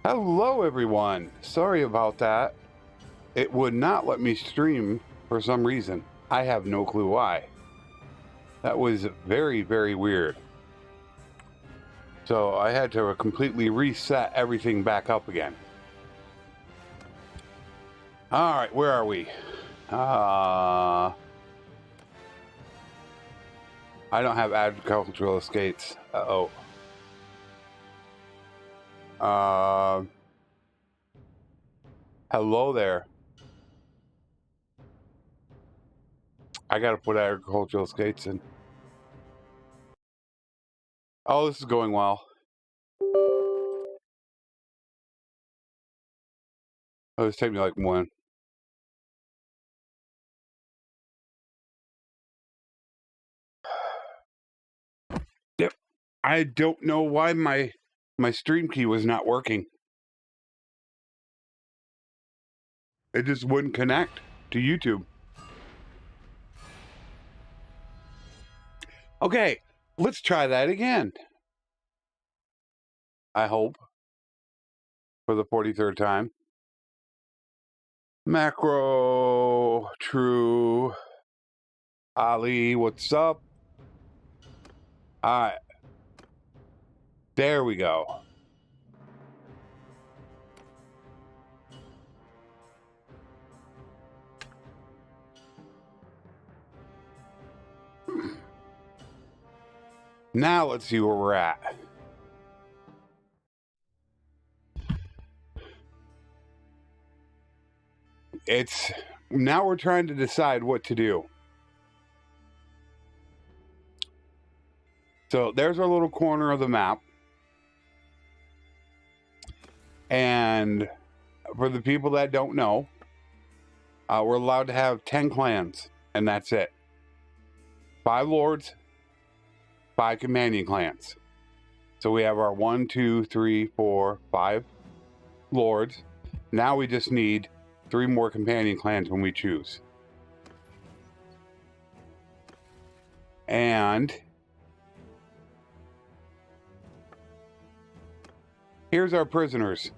Hello everyone, sorry about that. It would not let me stream for some reason. I have no clue why. That was very, very weird. So I had to completely reset everything back up again. All right, where are we? I don't have agricultural estates. Hello there. I gotta put agricultural estates in. Oh, this is going well. Oh, this take me like one. Yep. I don't know why my stream key was not working. It just wouldn't connect to YouTube. Okay, let's try that again. I hope. For the 43rd time. Macro, true. Ali, what's up? All right. There we go. Now let's see where we're at. Now we're trying to decide what to do. So there's our little corner of the map. And for the people that don't know, we're allowed to have 10 clans, and that's it. 5 lords, 5 companion clans. So we have our 1, 2, 3, 4, 5 lords. Now we just need 3 more companion clans when we choose. And here's our prisoners.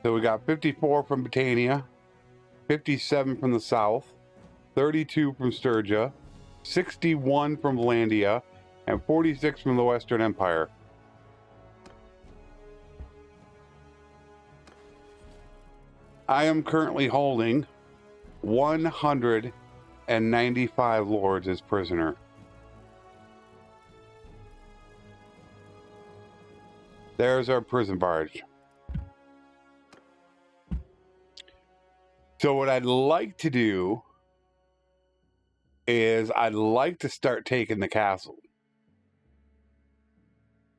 So we got 54 from Britannia, 57 from the south, 32 from Sturgia, 61 from Valandia, and 46 from the Western Empire. I am currently holding 195 lords as prisoner. There's our prison barge. So what I'd like to do is I'd like to start taking the castle.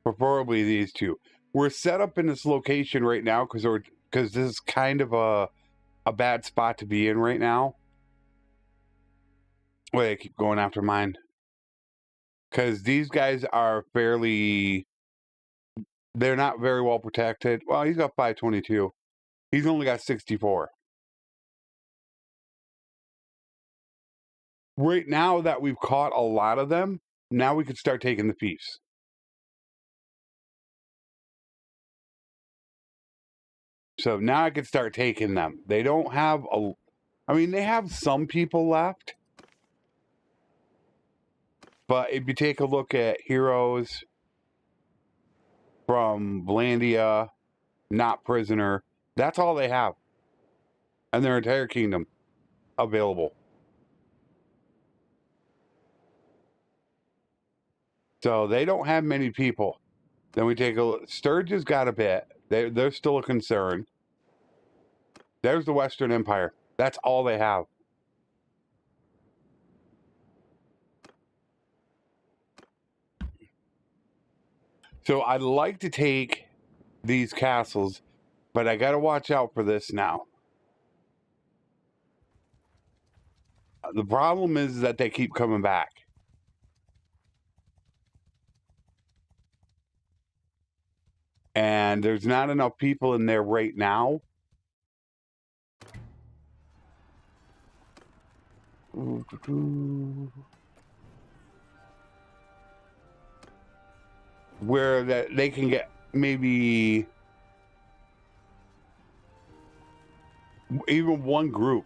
Preferably these two. We're set up in this location right now because this is kind of a bad spot to be in right now. Wait, I keep going after mine. Because these guys are they're not very well protected. Well, he's got 522. He's only got 64. Right now that we've caught a lot of them, now we could start taking the fiefs. So now I could start taking them. They don't have they have some people left. But if you take a look at heroes from Valandia, not prisoner, that's all they have. And their entire kingdom available. So they don't have many people. Then we take a look. Sturge's got a bit. They're still a concern. There's the Western Empire. That's all they have. So I'd like to take these castles, but I got to watch out for this now. The problem is that they keep coming back. And there's not enough people in there right now. Where they can get maybe even one group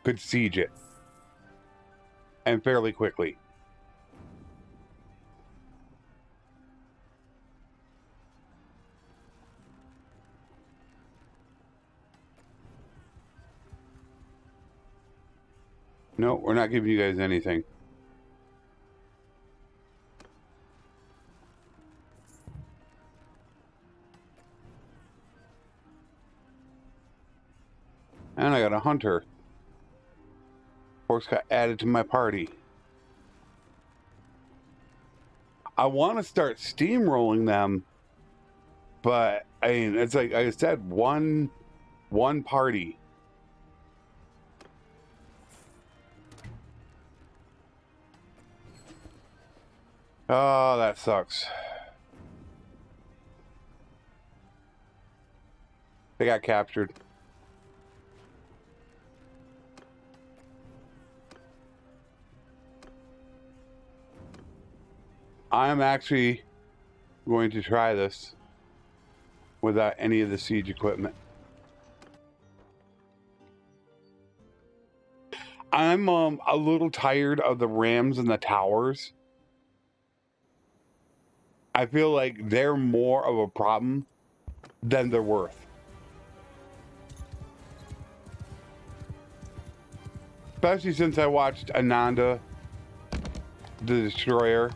could siege it, and fairly quickly. No, we're not giving you guys anything. And I got a hunter. Horse got added to my party. I want to start steamrolling them, but I mean, it's like I said, one party. Oh, that sucks. They got captured. I'm actually going to try this without any of the siege equipment. I'm a little tired of the rams and the towers. I feel like they're more of a problem than they're worth. Especially since I watched Ananda, the Destroyer,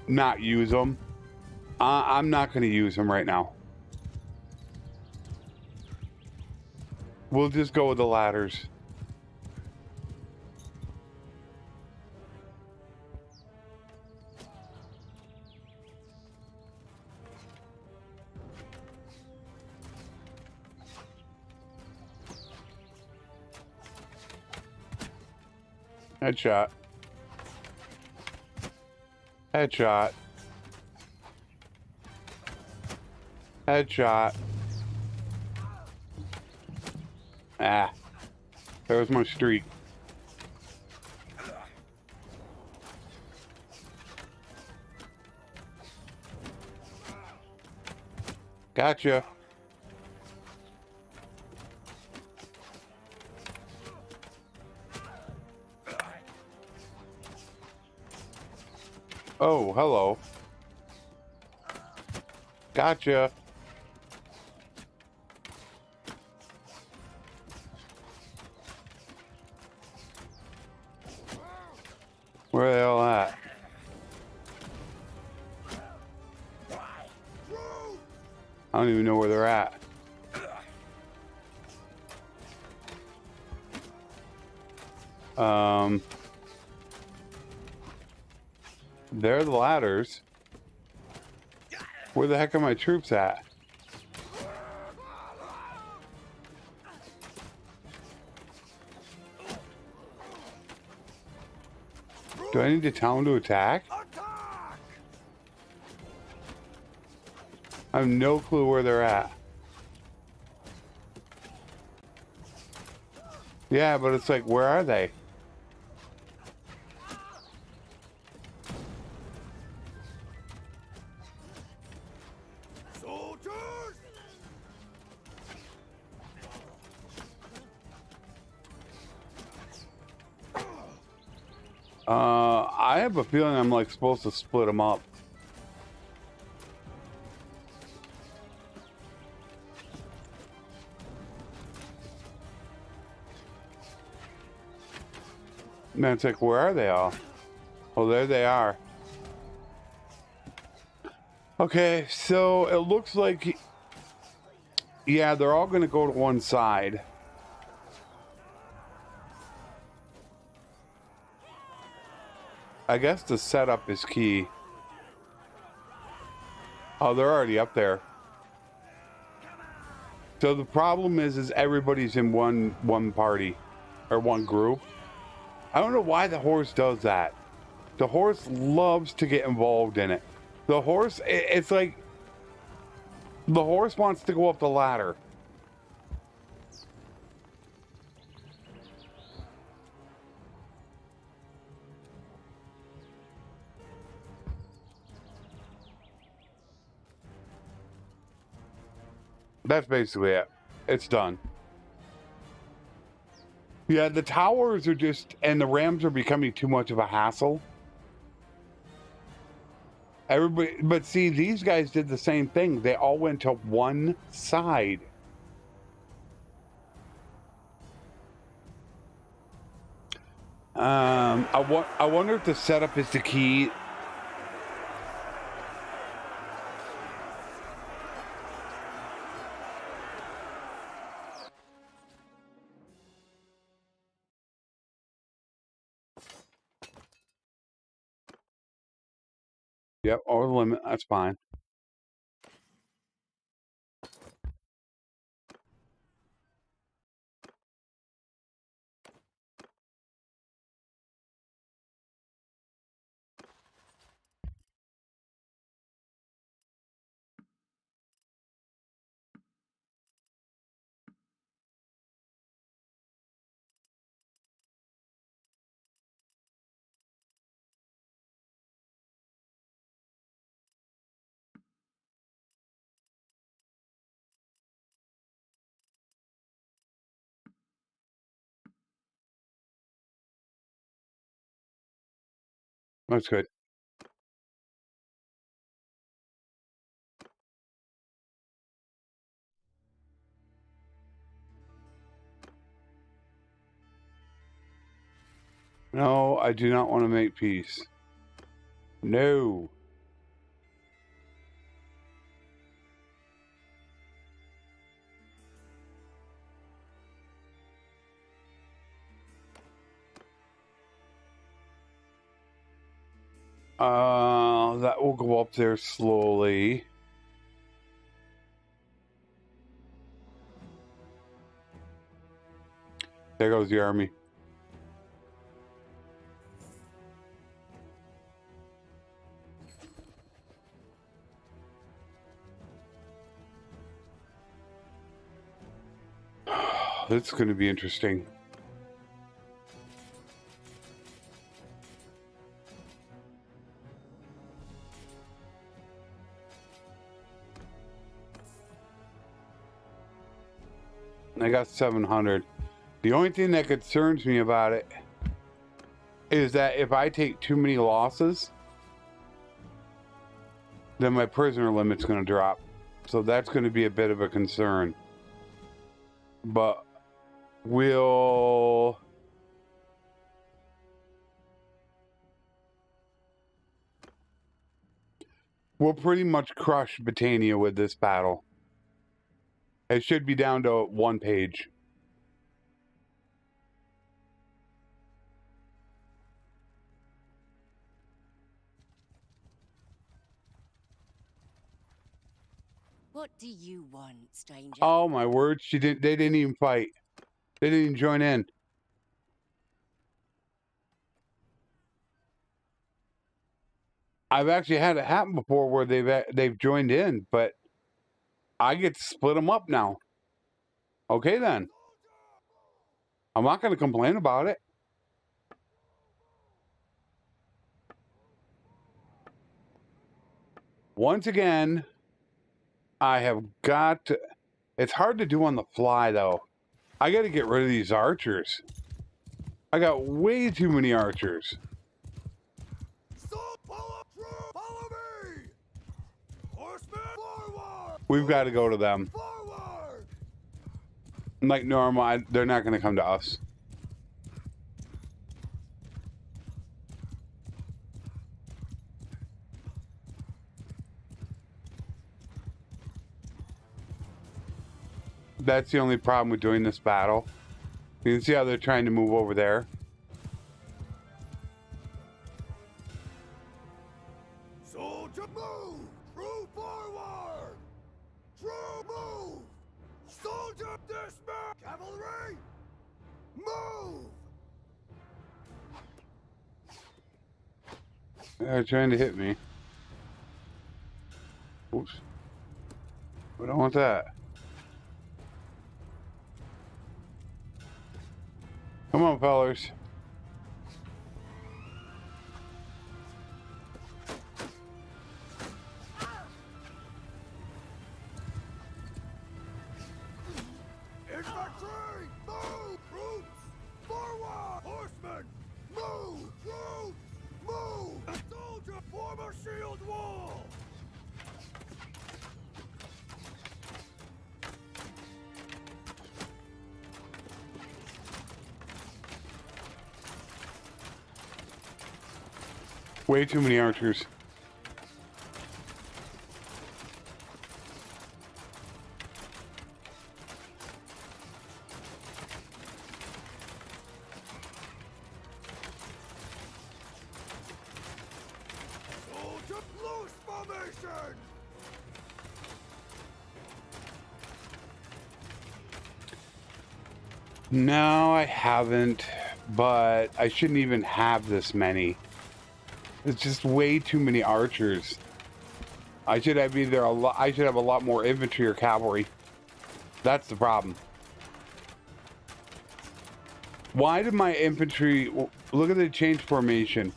not use them. I'm not going to use them right now. We'll just go with the ladders. Headshot. Headshot. Headshot. Ah. There was my streak. Gotcha. Oh, hello. Gotcha. Where the hell at? I don't even know where they're at. They're the ladders. Where the heck are my troops at? Do I need to tell them to attack? I have no clue where they're at. Yeah, but it's like, where are they? I have a feeling I'm like supposed to split them up. Man, it's like, where are they all? Oh, there they are. Okay, so it looks like, yeah, they're all going to go to one side. I guess the setup is key. Oh, they're already up there. So the problem is everybody's in one party or one group. I don't know why the horse does that. The horse loves to get involved in it. The horse, it's like the horse wants to go up the ladder. That's basically it. It's done. Yeah, the towers are just, and the rams are becoming too much of a hassle. Everybody, but see, these guys did the same thing. They all went to one side. I wonder if the setup is the key. Yep, over the limit. That's fine. That's good. No, I do not want to make peace. No. That will go up there slowly. There goes the army. That's going to be interesting. I got 700. The only thing that concerns me about it is that if I take too many losses, then my prisoner limit's going to drop. So that's going to be a bit of a concern. But we'll pretty much crush Britannia with this battle. It should be down to one page. What do you want, stranger? Oh my word, they didn't even fight. They didn't even join in. I've actually had it happen before where they've joined in, but I get to split them up now. Okay then. I'm not going to complain about it. Once again, I have got to... It's hard to do on the fly, though. I got to get rid of these archers. I got way too many archers. Follow me! Horsemen, forward! We've got to go to them. Forward! Like normal, they're not going to come to us. That's the only problem with doing this battle. You can see how they're trying to move over there. Soldier, move! True forward! True move! Soldier, dismount! Cavalry, move! They're trying to hit me. Oops. We don't want that. Come on, fellers. a shield wall! Way too many archers. Soldier loose formation! No, I haven't, but I shouldn't even have this many. It's just way too many archers. I should have either a lot. I should have a lot more infantry or cavalry. That's the problem. Why did my infantry? Look at the change formation.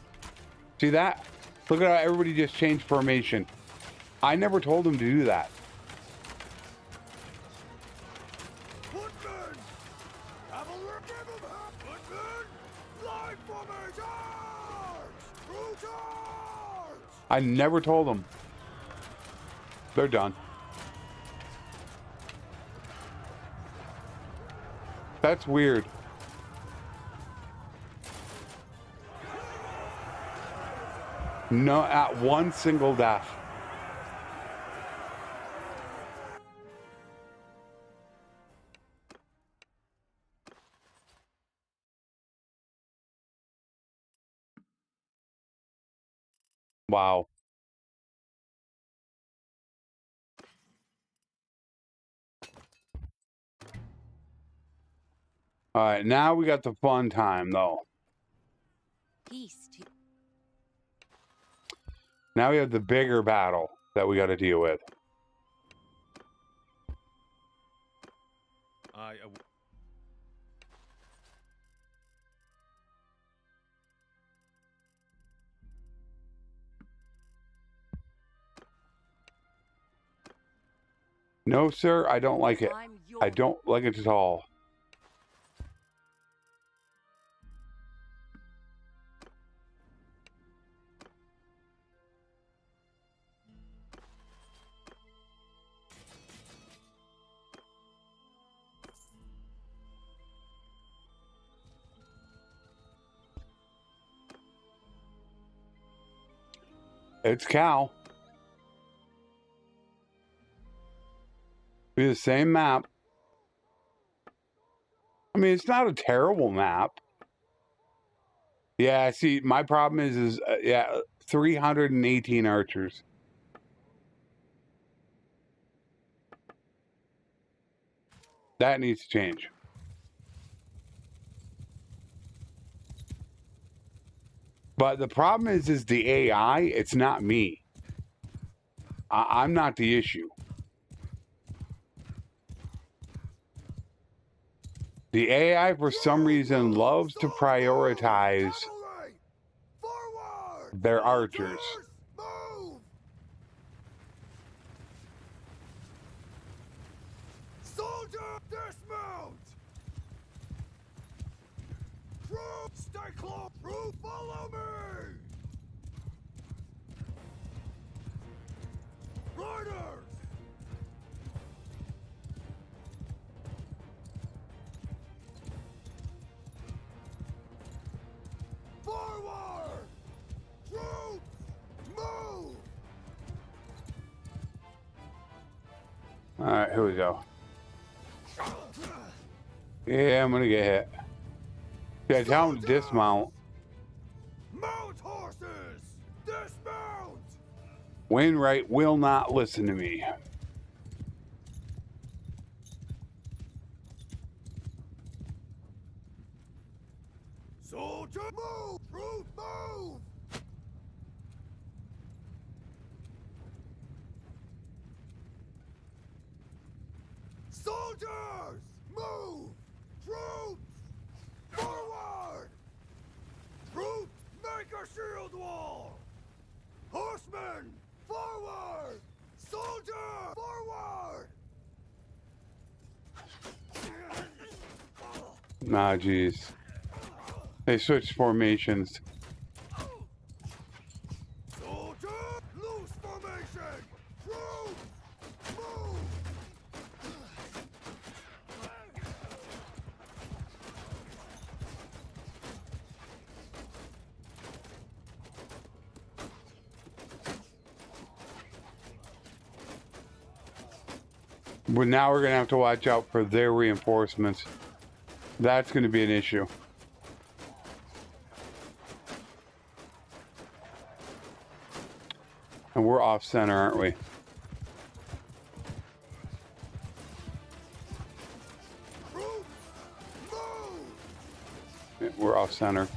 See that? Look at how everybody just changed formation. I never told them to do that. Footmen! Cavalry, give him half! Footmen! Line formation! Charge! True charge! I never told them. They're done. That's weird. No, at one single death. Wow. All right, now we got the fun time, though. Peace to Now we have the bigger battle that we got to deal with. No, sir, I don't like it. I'm your I don't like it at all. It's Cal. Be the same map. I mean, it's not a terrible map. Yeah, see, my problem is yeah, 318 archers. That needs to change. But the problem is the AI. It's not me. I'm not the issue. The AI, for some reason, loves to prioritize Cavalry! Forward! their archers. Move! Soldier, dismount! Troops, stay close! Troops, follow me! Riders! Forward! Troops, move! All right, here we go. Yeah, I'm gonna get hit. Yeah, tell him to dismount. Mount horses! Dismount! Wainwright will not listen to me. Soldier, move! Troop, move! Soldiers, move! Troops, forward! Troops, make a shield wall! Horsemen, forward! Soldier, forward! Nah, jeez. They switched formations. Soldier, But now we're going to have to watch out for their reinforcements. That's going to be an issue. And we're off center, aren't we? Yeah, we're off center.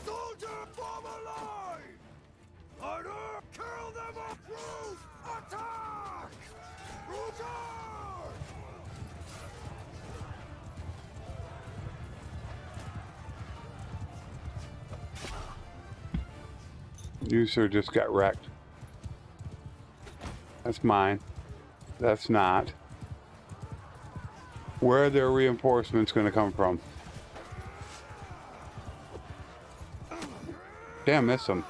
Soldier, form a line! Order! Kill them all! Crews, attack! Crew charge! You, sir, just got wrecked. That's mine. That's not. Where are their reinforcements going to come from? Damn, missed them.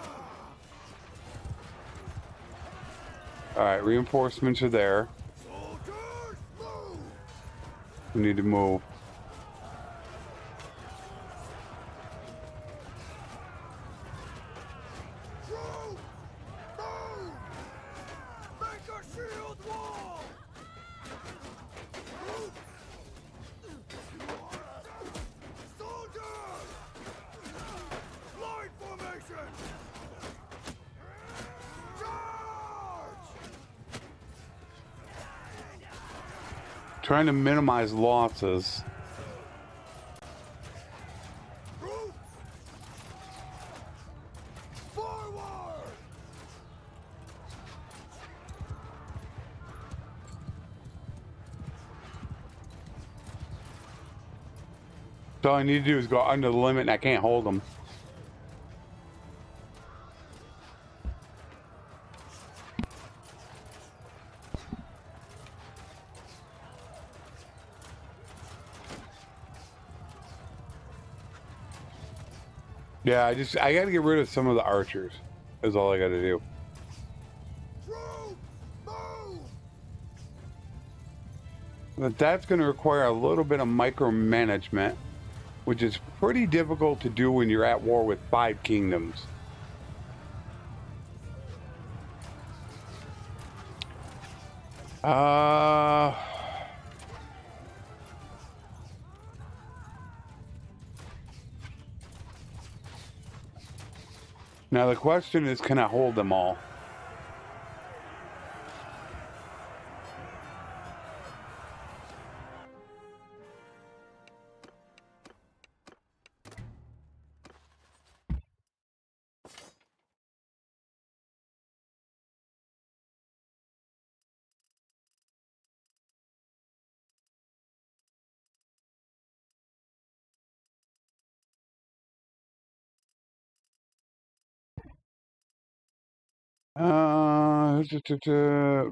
Alright, reinforcements are there. Soldiers, move! We need to move. Crew, move! Make a shield wall! Move! Soldiers! Line formation! Charge! Trying to minimize losses. Troops! Forward! So all I need to do is go under the limit and I can't hold them. Yeah, I gotta get rid of some of the archers. Is all I gotta do. Troops, move! But that's gonna require a little bit of micromanagement, which is pretty difficult to do when you're at war with 5 kingdoms. Now the question is, can I hold them all?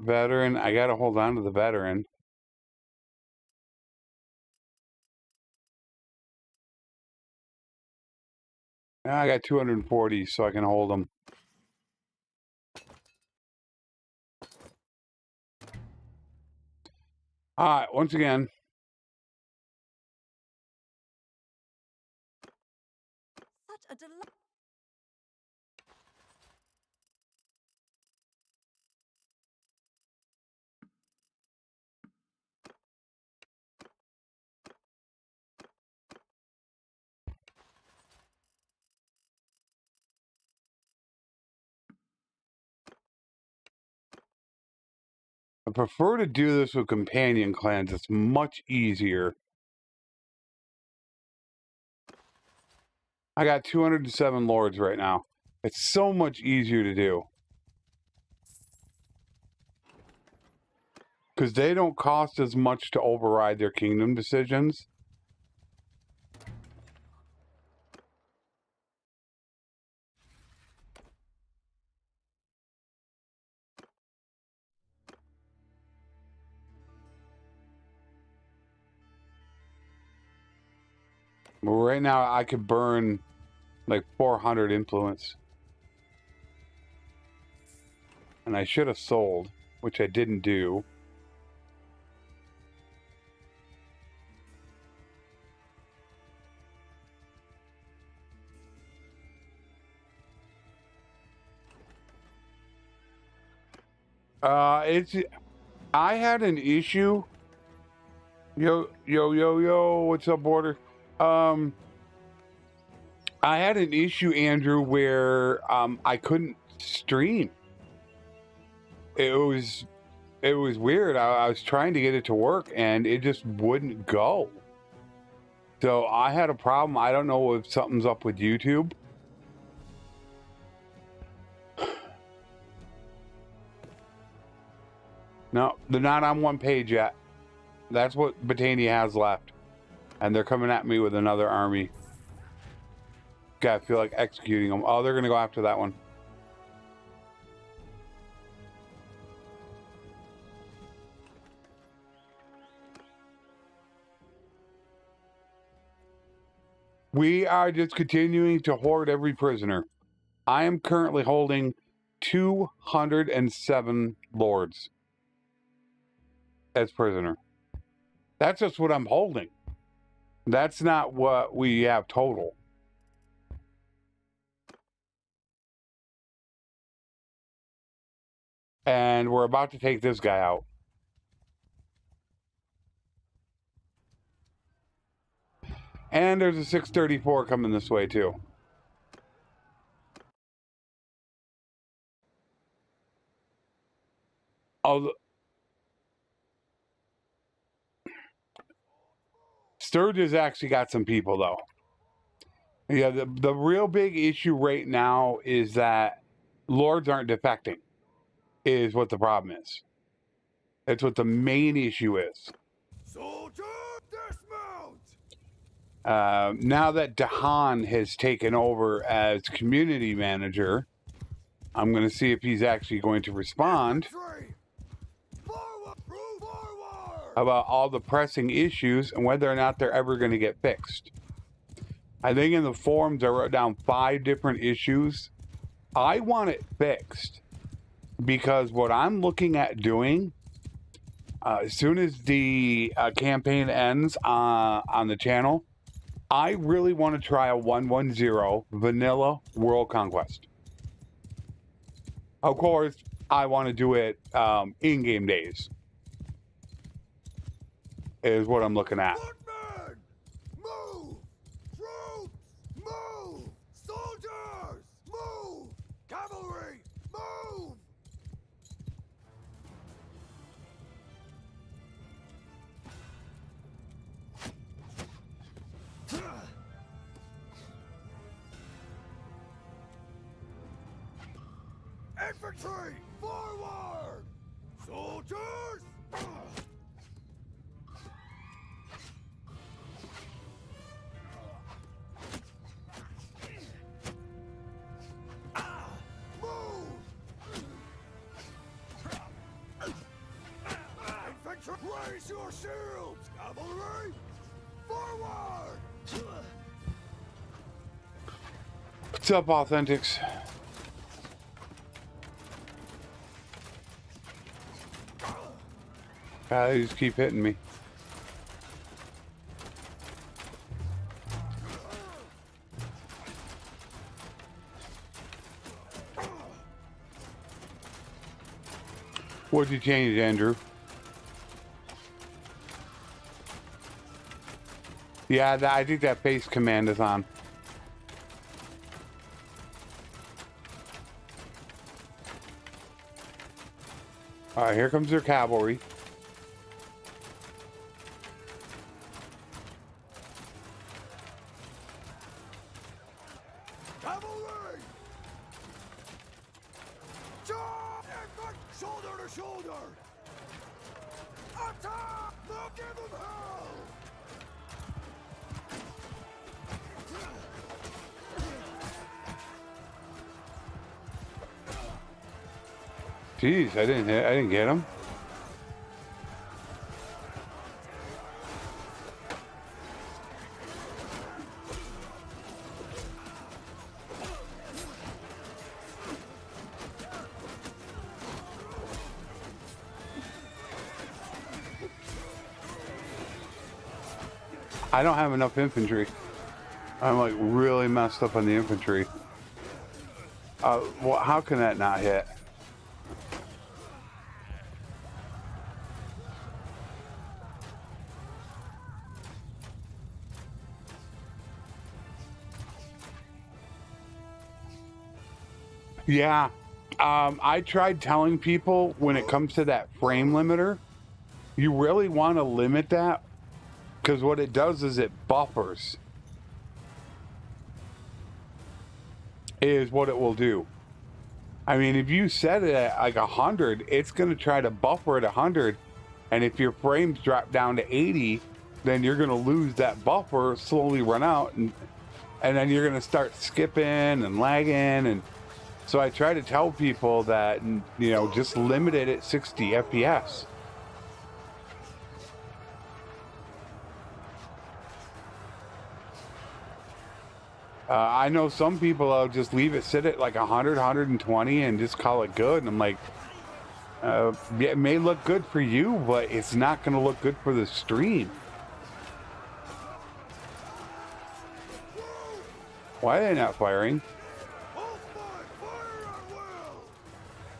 Veteran. I gotta hold on to the veteran. I got 240, so I can hold them. All right, once again. Such a delight. I prefer to do this with companion clans. It's much easier. I got 207 lords right now. It's so much easier to do. Because they don't cost as much to override their kingdom decisions. But right now, I could burn like 400 influence. And I should have sold, which I didn't do. I had an issue. Yo, what's up, Border? I had an issue, Andrew, where I couldn't stream. It was weird. I was trying to get it to work and it just wouldn't go. So I had a problem. I don't know if something's up with YouTube. No, they're not on one page yet. That's what Batania has left. And they're coming at me with another army. God, I feel like executing them. Oh, they're going to go after that one. We are just continuing to hoard every prisoner. I am currently holding 207 lords as prisoner. That's just what I'm holding. That's not what we have total. And we're about to take this guy out. And there's a 634 coming this way too. Oh, Sturge has actually got some people though. Yeah, the real big issue right now is that lords aren't defecting, is what the problem is. That's what the main issue is. Soldier, dismount! Now that Dahan has taken over as community manager, I'm going to see if he's actually going to respond about all the pressing issues and whether or not they're ever going to get fixed. I think in the forums I wrote down 5 different issues. I want it fixed because what I'm looking at doing, as soon as the campaign ends on the channel, I really want to try a 110 vanilla world conquest. Of course, I want to do it in-game days. Is what I'm looking at. Footmen! Move! Troops! Move! Soldiers! Move! Cavalry! Move! Infantry! Forward! Soldiers! Raise your shields, cavalry! Forward! What's up, Authentics? They just keep hitting me. What'd you change, Andrew? Yeah, I think that face command is on. Alright, here comes their cavalry. Cavalry! Charge! Shoulder to shoulder! Attack! Now give them hell! Jeez, I didn't get him. I don't have enough infantry. I'm like really messed up on the infantry. Well, how can that not hit? Yeah. I tried telling people when it comes to that frame limiter, you really want to limit that because what it does is it buffers. Is what it will do. I mean, if you set it at like 100, it's going to try to buffer at 100. And if your frames drop down to 80, then you're going to lose that buffer, slowly run out, and then you're going to start skipping and lagging. And so I try to tell people that, you know, just limit it at 60 FPS. I know some people just leave it sit at like 100, 120 and just call it good. And I'm like, it may look good for you, but it's not going to look good for the stream. Why are they not firing?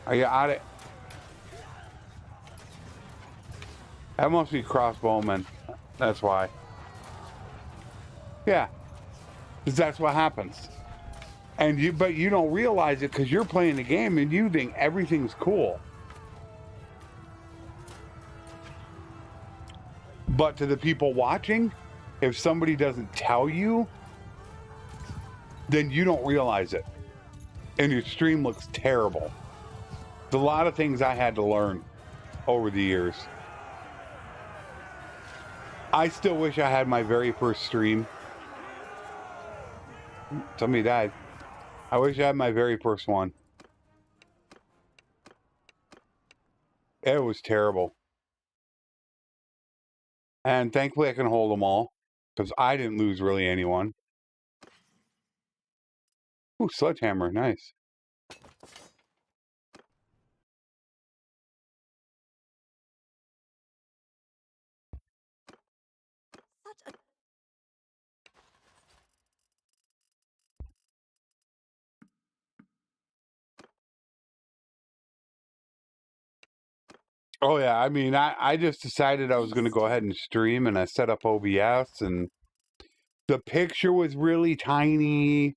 Are you at it? That must be crossbowmen. That's why. Yeah. Because that's what happens. But you don't realize it because you're playing the game and you think everything's cool. But to the people watching, if somebody doesn't tell you, then you don't realize it. And your stream looks terrible. There's a lot of things I had to learn over the years. I still wish I had my very first stream. Somebody died. I wish I had my very first one. It was terrible. And thankfully I can hold them all. Because I didn't lose really anyone. Ooh, sledgehammer, nice. Oh yeah, I mean, I just decided I was going to go ahead and stream, and I set up OBS, and the picture was really tiny.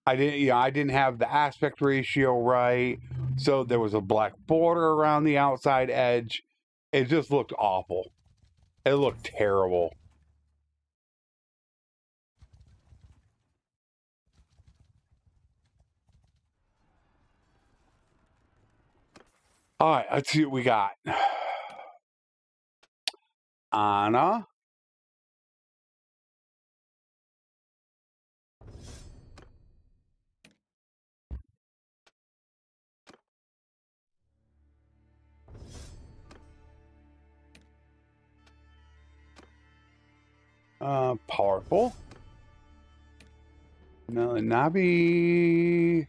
I didn't have the aspect ratio right, so there was a black border around the outside edge. It just looked awful. It looked terrible. All right, let's see what we got. Anna. Powerful. Melanabi.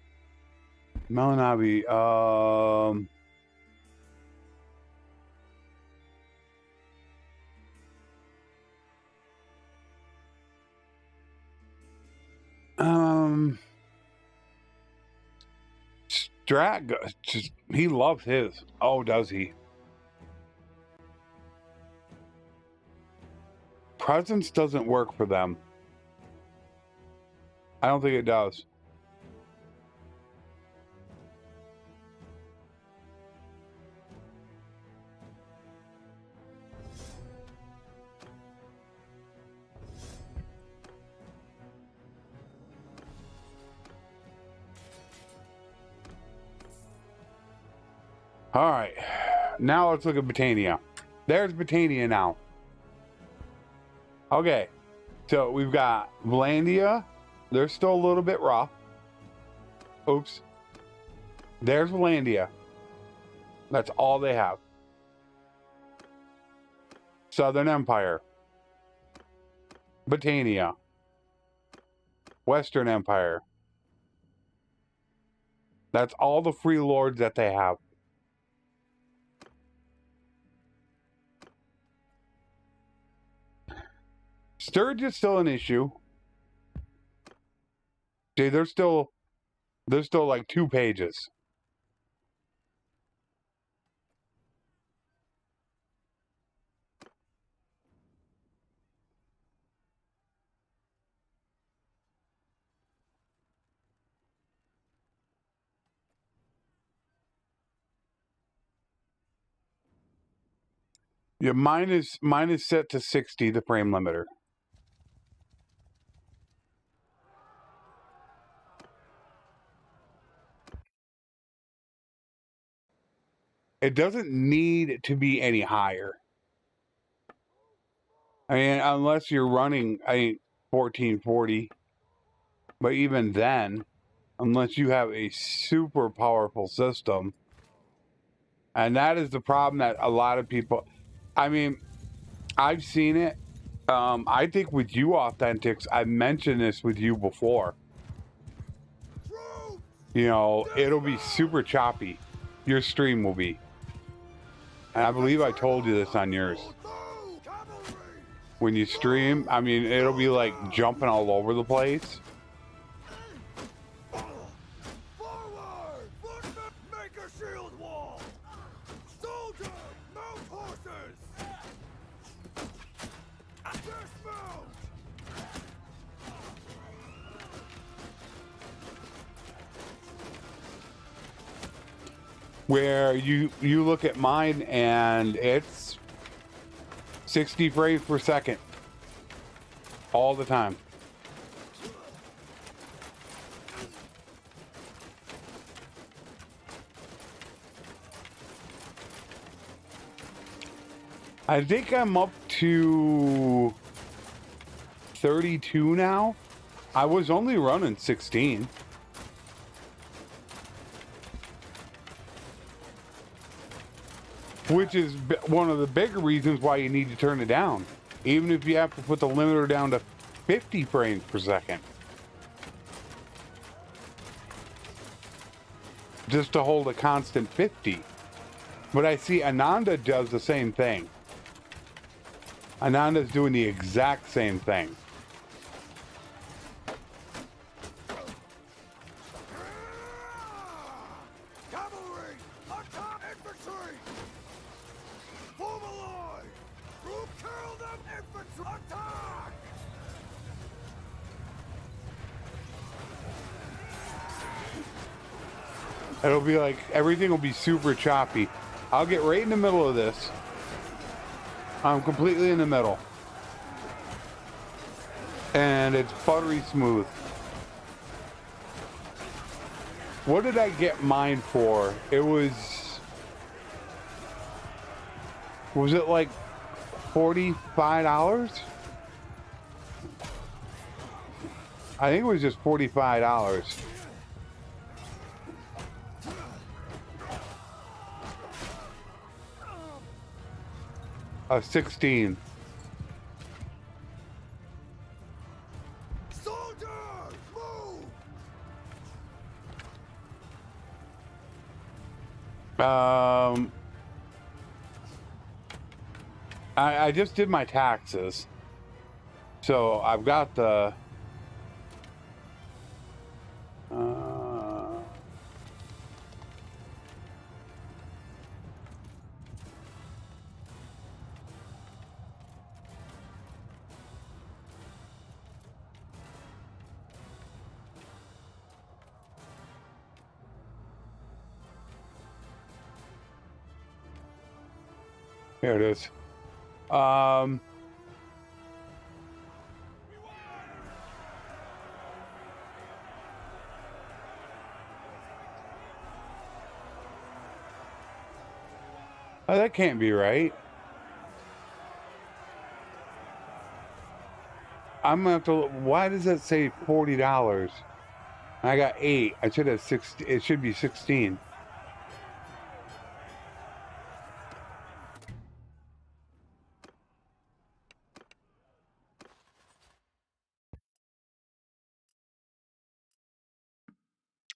Strat, he loves his. Oh, does he? Presence doesn't work for them. I don't think it does. All right, now let's look at Britannia. There's Britannia now. Okay, so we've got Valandia. They're still a little bit rough. Oops. There's Valandia. That's all they have. Southern Empire. Britannia. Western Empire. That's all the free lords that they have. Sturge is still an issue. See, there's still like 2 pages. Yeah, mine is set to 60, the frame limiter. It doesn't need to be any higher. I mean, unless you're running 1440. But even then, unless you have a super powerful system, and that is the problem that a lot of people, I mean, I've seen it. I think with UIExtenderEx, I mentioned this with you before. You know, it'll be super choppy. Your stream will be. And I believe I told you this on yours. When you stream, I mean, it'll be like jumping all over the place. Where you look at mine and it's 60 frames per second all the time. I think I'm up to 32 now. I was only running 16. Which is one of the bigger reasons why you need to turn it down. Even if you have to put the limiter down to 50 frames per second. Just to hold a constant 50. But I see Ananda does the same thing. Ananda's doing the exact same thing. It'll be like, everything will be super choppy. I'll get right in the middle of this. I'm completely in the middle. And it's buttery smooth. What did I get mine for? It was it like $45? I think it was just $45. 16. Soldier, move! I just did my taxes, so I've got the here it is. Oh, that can't be right. I'm gonna have to. Why does that say $40? I got 8. I should have 6. It should be 16.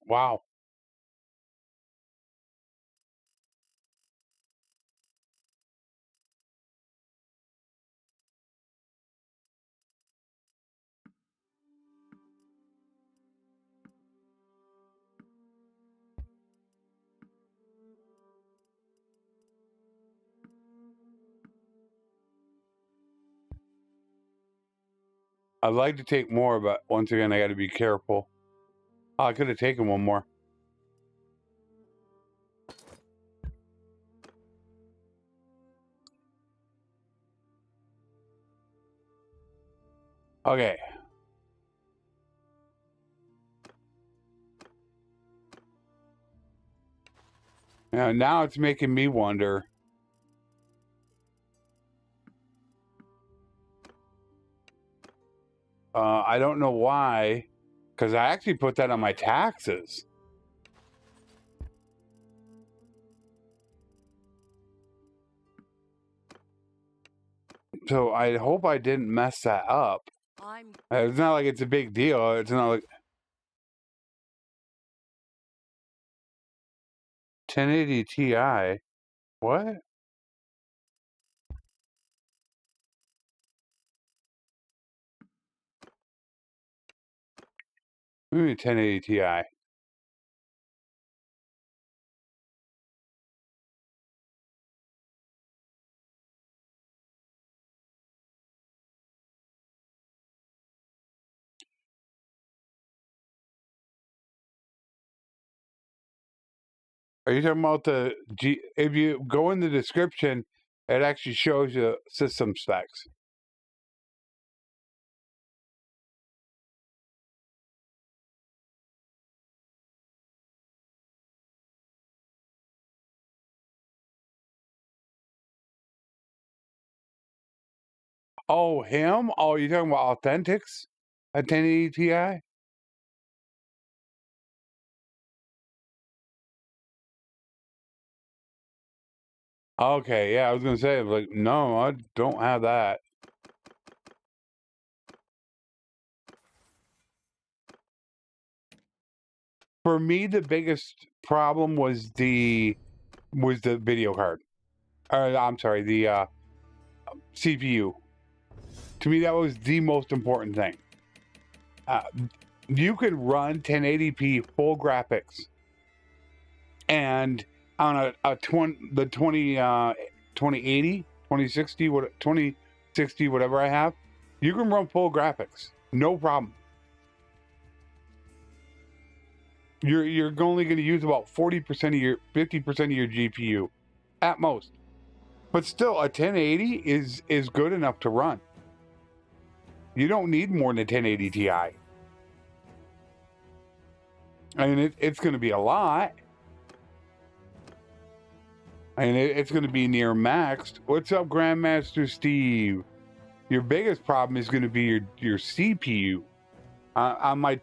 Wow. I'd like to take more, but once again, I got to be careful. Oh, I could have taken one more. Okay. Now it's making me wonder. I don't know why, because I actually put that on my taxes. So I hope I didn't mess that up. It's not like it's a big deal. It's not like 1080 Ti. What? Maybe 1080 Ti. Are you talking about the G? If you go in the description, it actually shows you system specs. Oh, him? Oh, you talking about Authentics? A 1080 Ti? Okay, yeah, I was gonna say, like, no, I don't have that. For me, the biggest problem was the video card. I'm sorry, the CPU. To me, that was the most important thing. You could run 1080p full graphics, and on a 2080, 2060, 2060, whatever I have, you can run full graphics, no problem. You're only going to use about 40% of your 50% of your GPU, at most. But still, a 1080 is good enough to run. You don't need more than a 1080 Ti. I mean, it's going to be a lot. I mean, it's going to be near maxed. What's up, Grandmaster Steve? Your biggest problem is going to be your CPU. On my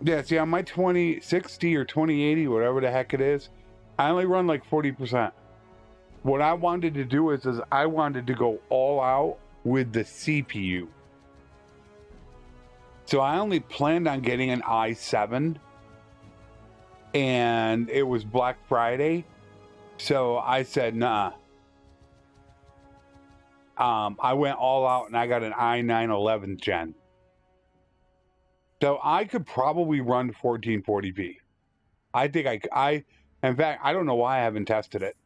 2060 or 2080, whatever the heck it is, I only run like 40%. What I wanted to do is I wanted to go all out with the CPU. So I only planned on getting an i7, and it was Black Friday. So I said, nah. I went all out and I got an i9 11th gen. So I could probably run 1440p. I think in fact, I don't know why I haven't tested it.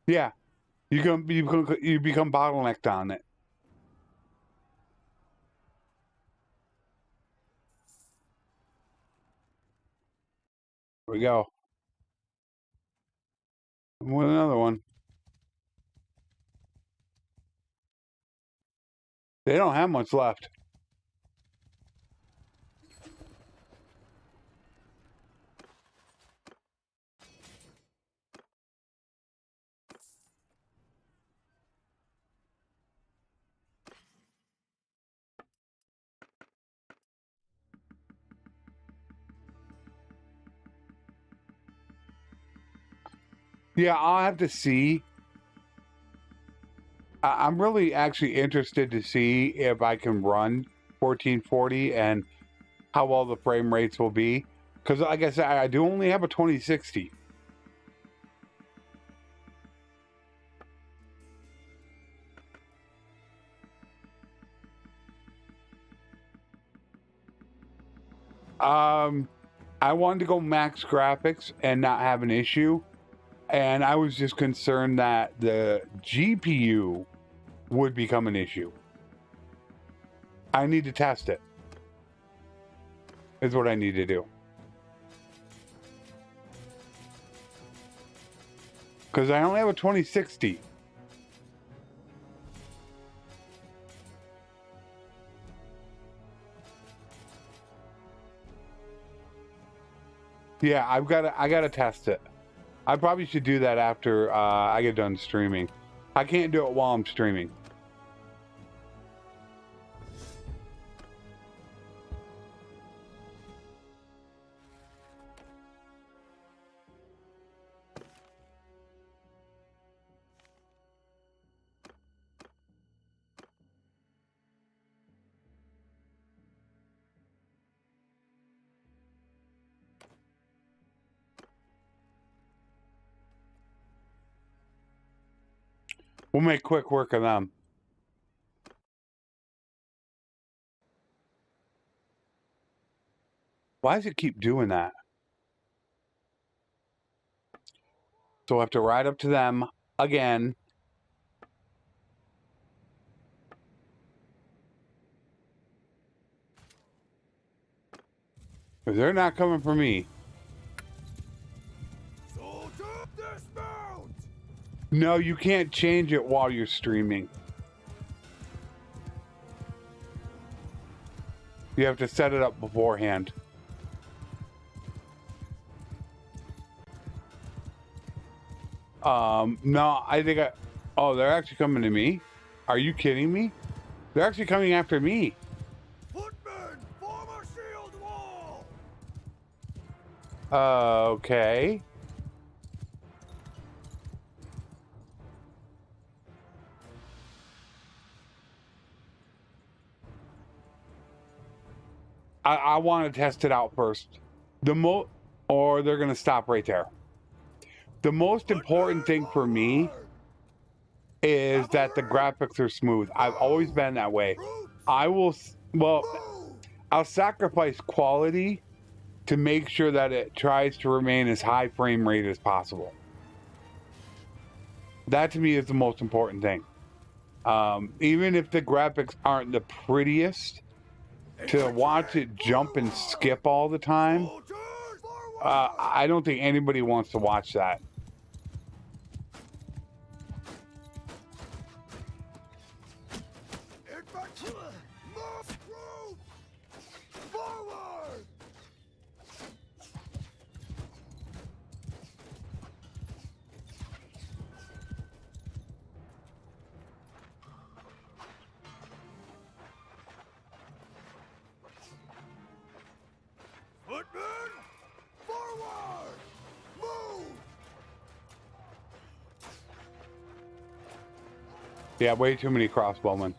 Yeah, you become bottlenecked on it. Here we go. With another one. They don't have much left. Yeah, I'll have to see. I'm really actually interested to see if I can run 1440 and how well the frame rates will be. Because like I said, I do only have a 2060. I wanted to go max graphics and not have an issue. And I was just concerned that the GPU would become an issue. I need to test it. Is what I need to do. Because I only have a 2060. Yeah, I gotta test it. I probably should do that after I get done streaming. I can't do it while I'm streaming. We'll make quick work of them. Why does it keep doing that? So I have to ride up to them again. If they're not coming for me. Soldier, dismount! No, you can't change it while you're streaming. You have to set it up beforehand. No, I think oh, they're actually coming to me? Are you kidding me? They're actually coming after me. Footmen, form a shield wall! Okay. I want to test it out first. Or they're going to stop right there. The most important thing for me is that the graphics are smooth. I've always been that way. I'll sacrifice quality to make sure that it tries to remain as high frame rate as possible. That to me is the most important thing. Even if the graphics aren't the prettiest, to watch it jump and skip all the time, I don't think anybody wants to watch that. Forward! Footmen, forward! Move! Yeah, way too many crossbowmen.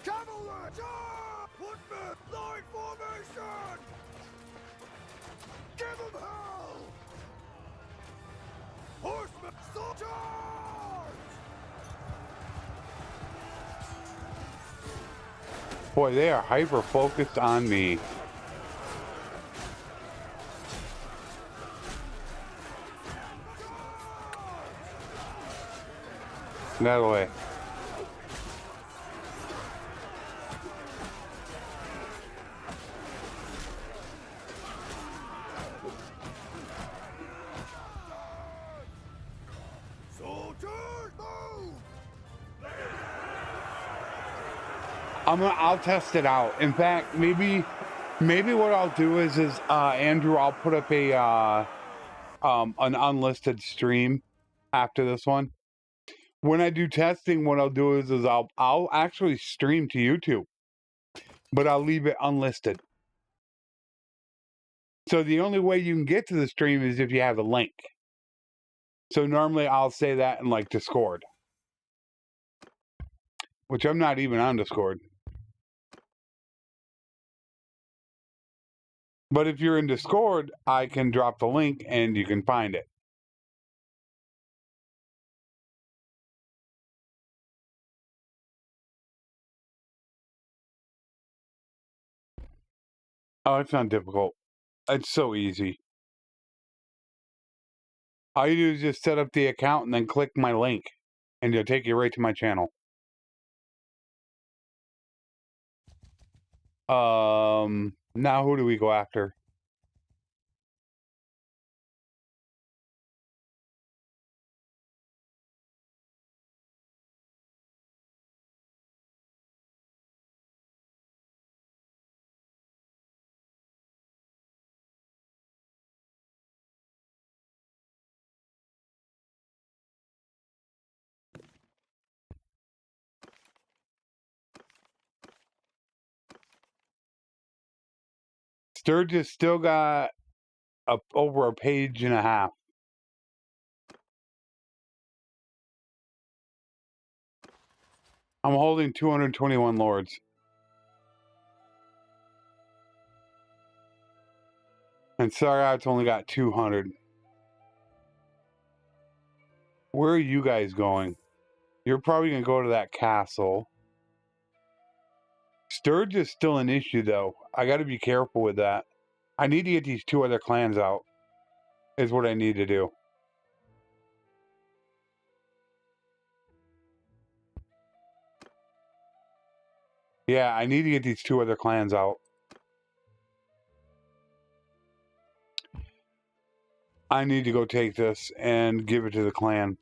Cavalry, charge! Footmen, line formation! Give them hell! Horsemen, charge! Boy, they are hyper focused on me. That way. Soldiers, move! I'll test it out. In fact, maybe what I'll do is Andrew, I'll put up a an unlisted stream after this one. When I do testing, what I'll do is I'll actually stream to YouTube, but I'll leave it unlisted. So the only way you can get to the stream is if you have a link. So normally I'll say that in like Discord, which I'm not even on Discord. But if you're in Discord, I can drop the link and you can find it. Oh, it's not difficult. It's so easy. All you do is just set up the account and then click my link, and it'll take you right to my channel. Now who do we go after? Sturgis still got over a page and a half. I'm holding 221 lords. And Sargot's only got 200. Where are you guys going? You're probably going to go to that castle. Sturgis is still an issue, though. I got to be careful with that. I need to get these 2 other clans out, is what I need to do. Yeah, I need to get these 2 other clans out. I need to go take this and give it to the clan.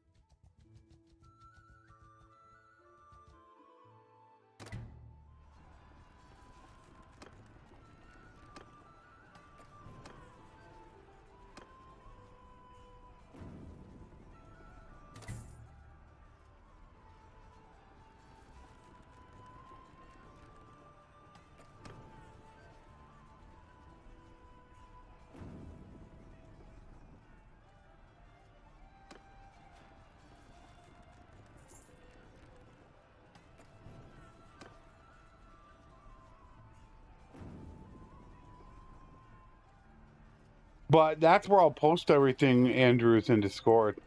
But that's where I'll post everything, Andrews, in Discord.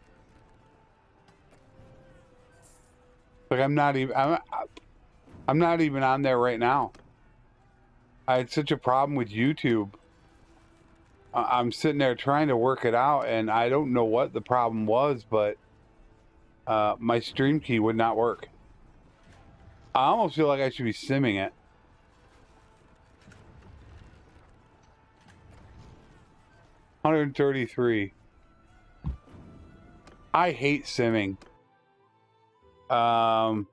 Like I'm not even on there right now. I had such a problem with YouTube. I'm sitting there trying to work it out, and I don't know what the problem was, but my stream key would not work. I almost feel like I should be simming it. $133. I hate simming. Let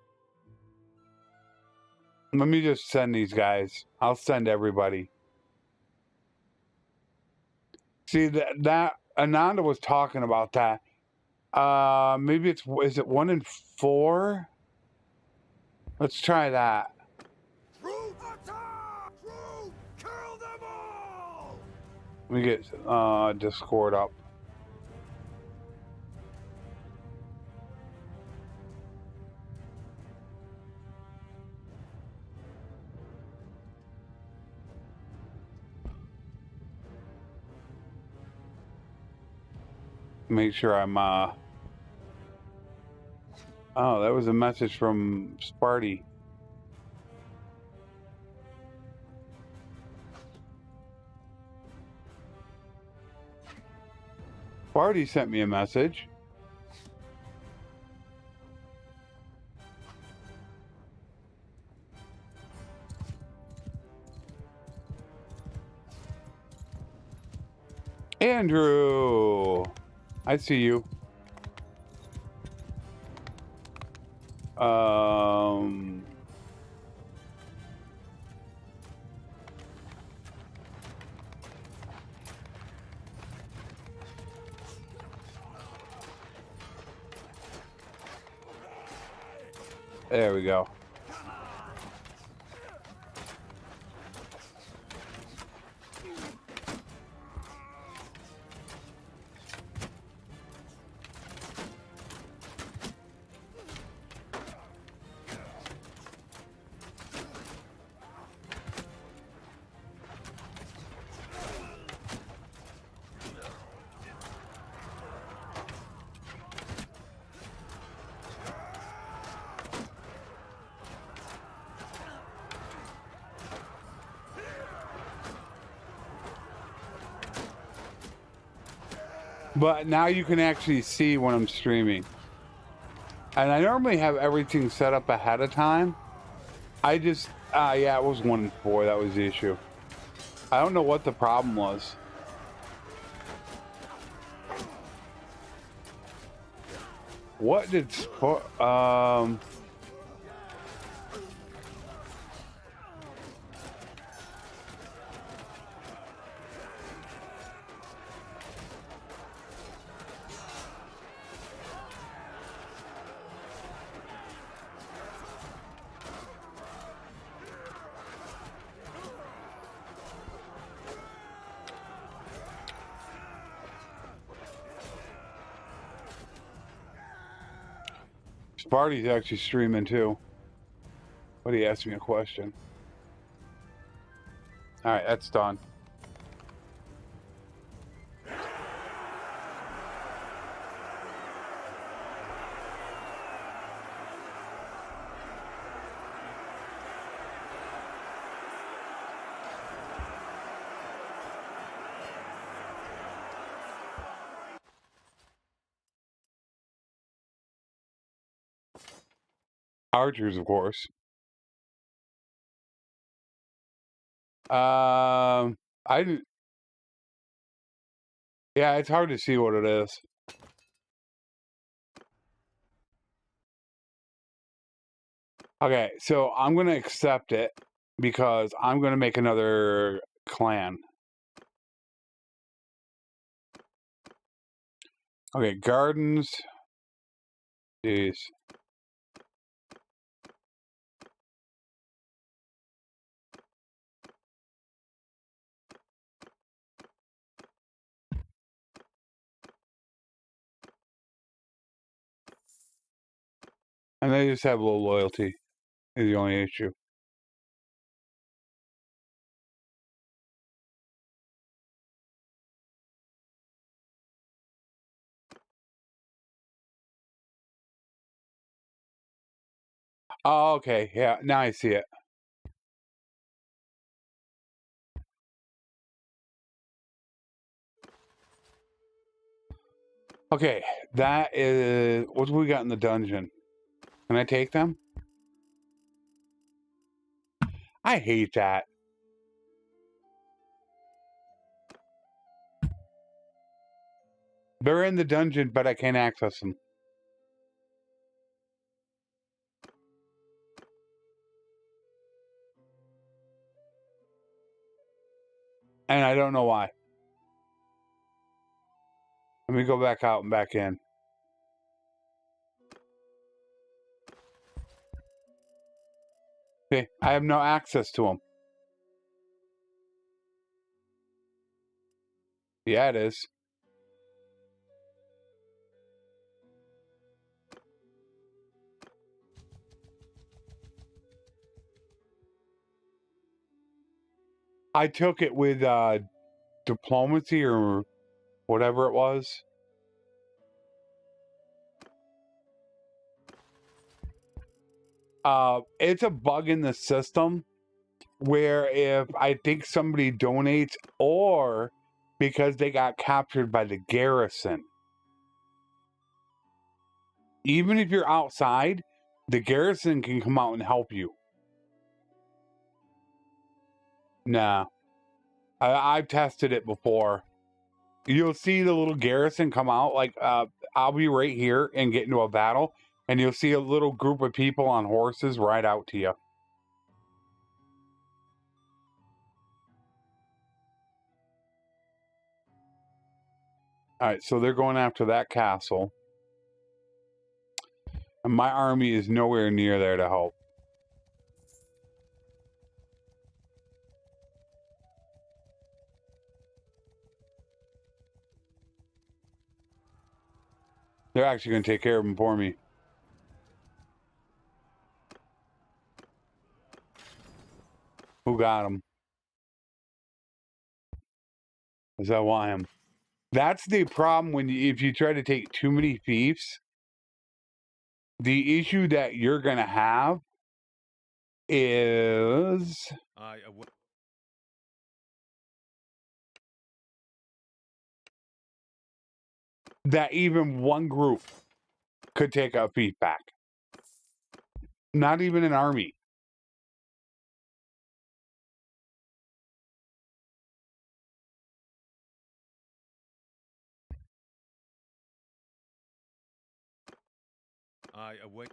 me just send these guys. I'll send everybody. See that Ananda was talking about that. Maybe is it 1 in 4? Let's try that. Troop attack! Troop, kill them all! Let me get Discord up. Make sure I'm oh, that was a message from Sparty. Sparty sent me a message. Andrew, I see you. There we go. But now you can actually see when I'm streaming. And I normally have everything set up ahead of time. I just, yeah, it was 1 and 4. That was the issue. I don't know what the problem was. What did, Sparty's actually streaming too. But he asked me a question. Alright, that's done. Archers, of course. I didn't. Yeah, it's hard to see what it is. Okay, so I'm gonna accept it because I'm gonna make another clan. Okay, gardens. Jeez. And they just have low loyalty is the only issue. Oh, okay. Yeah, now I see it. Okay, that is... What do we got in the dungeon? Can I take them? I hate that. They're in the dungeon, but I can't access them. And I don't know why. Let me go back out and back in. Okay, I have no access to them. Yeah, it is. I took it with diplomacy or whatever it was. It's a bug in the system where if I think somebody donates or because they got captured by the garrison, even if you're outside, the garrison can come out and help you. Nah, I've tested it before. You'll see the little garrison come out, like I'll be right here and get into a battle, and you'll see a little group of people on horses ride out to you. Alright, so they're going after that castle. And my army is nowhere near there to help. They're actually going to take care of them for me. Who got him? Because I want him. That's the problem when if you try to take too many fiefs. The issue that you're going to have is... that even one group could take a piece back. Not even an army. I await.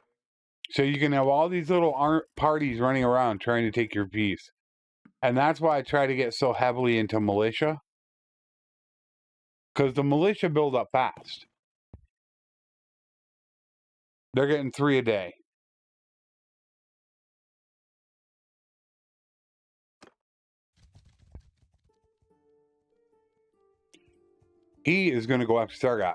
So you can have all these little parties running around trying to take your piece. And that's why I try to get so heavily into militia. Because the militia build up fast. They're getting 3 a day. He is going to go after Sargot.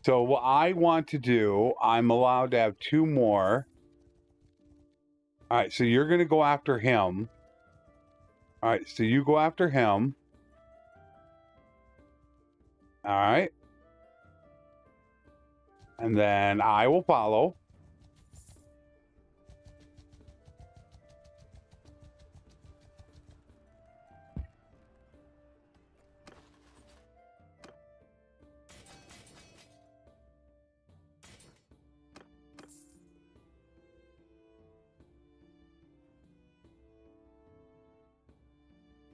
So what I want to do, I'm allowed to have 2 more. All right, so you're going to go after him. All right, so you go after him. All right. And then I will follow.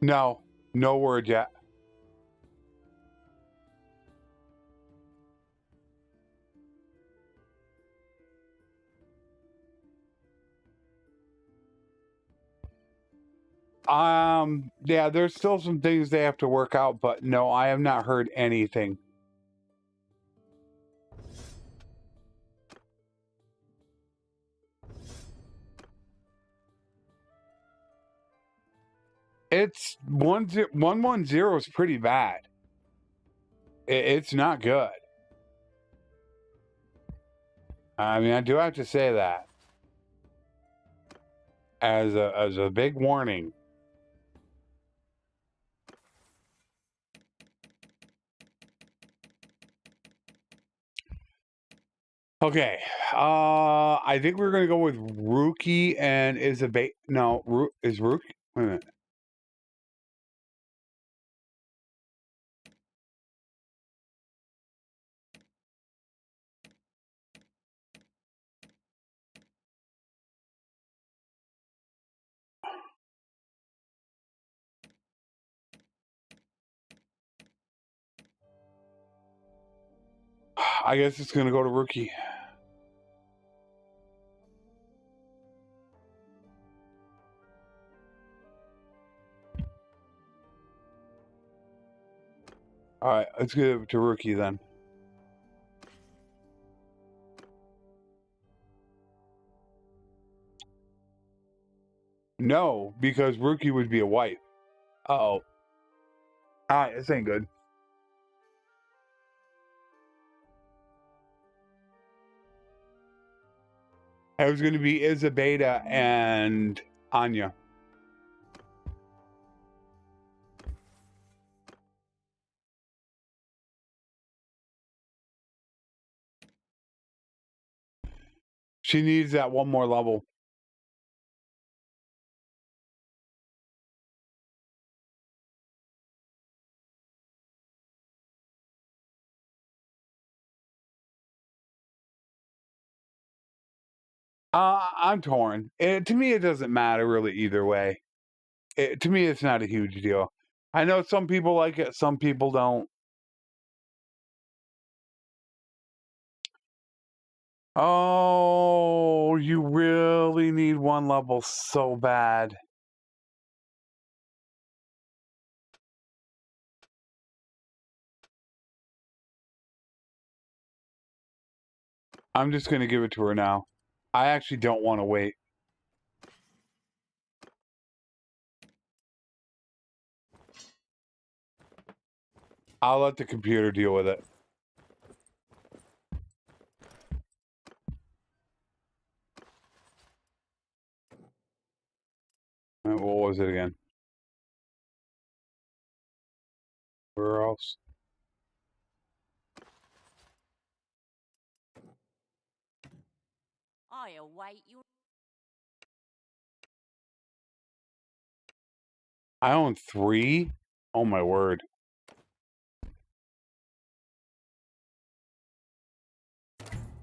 No, no word yet. Yeah, there's still some things they have to work out, but no, I have not heard anything. It's 110 is pretty bad. It's not good. I mean, I do have to say that as a big warning. Okay, I think we're gonna go with Rookie and Isabella. No, is Rookie? Wait a minute. I guess it's gonna go to Rookie. All right, let's give it to Rookie then. No, because Rookie would be a wife. Uh-oh. All right, this ain't good. It was going to be Isabella and Anya. She needs that one more level. I'm torn. To me, it doesn't matter really either way. To me, it's not a huge deal. I know some people like it, some people don't. Oh, you really need one level so bad. I'm just going to give it to her now. I actually don't want to wait. I'll let the computer deal with it. What was it again? Where else? I await your... I own 3? Oh my word.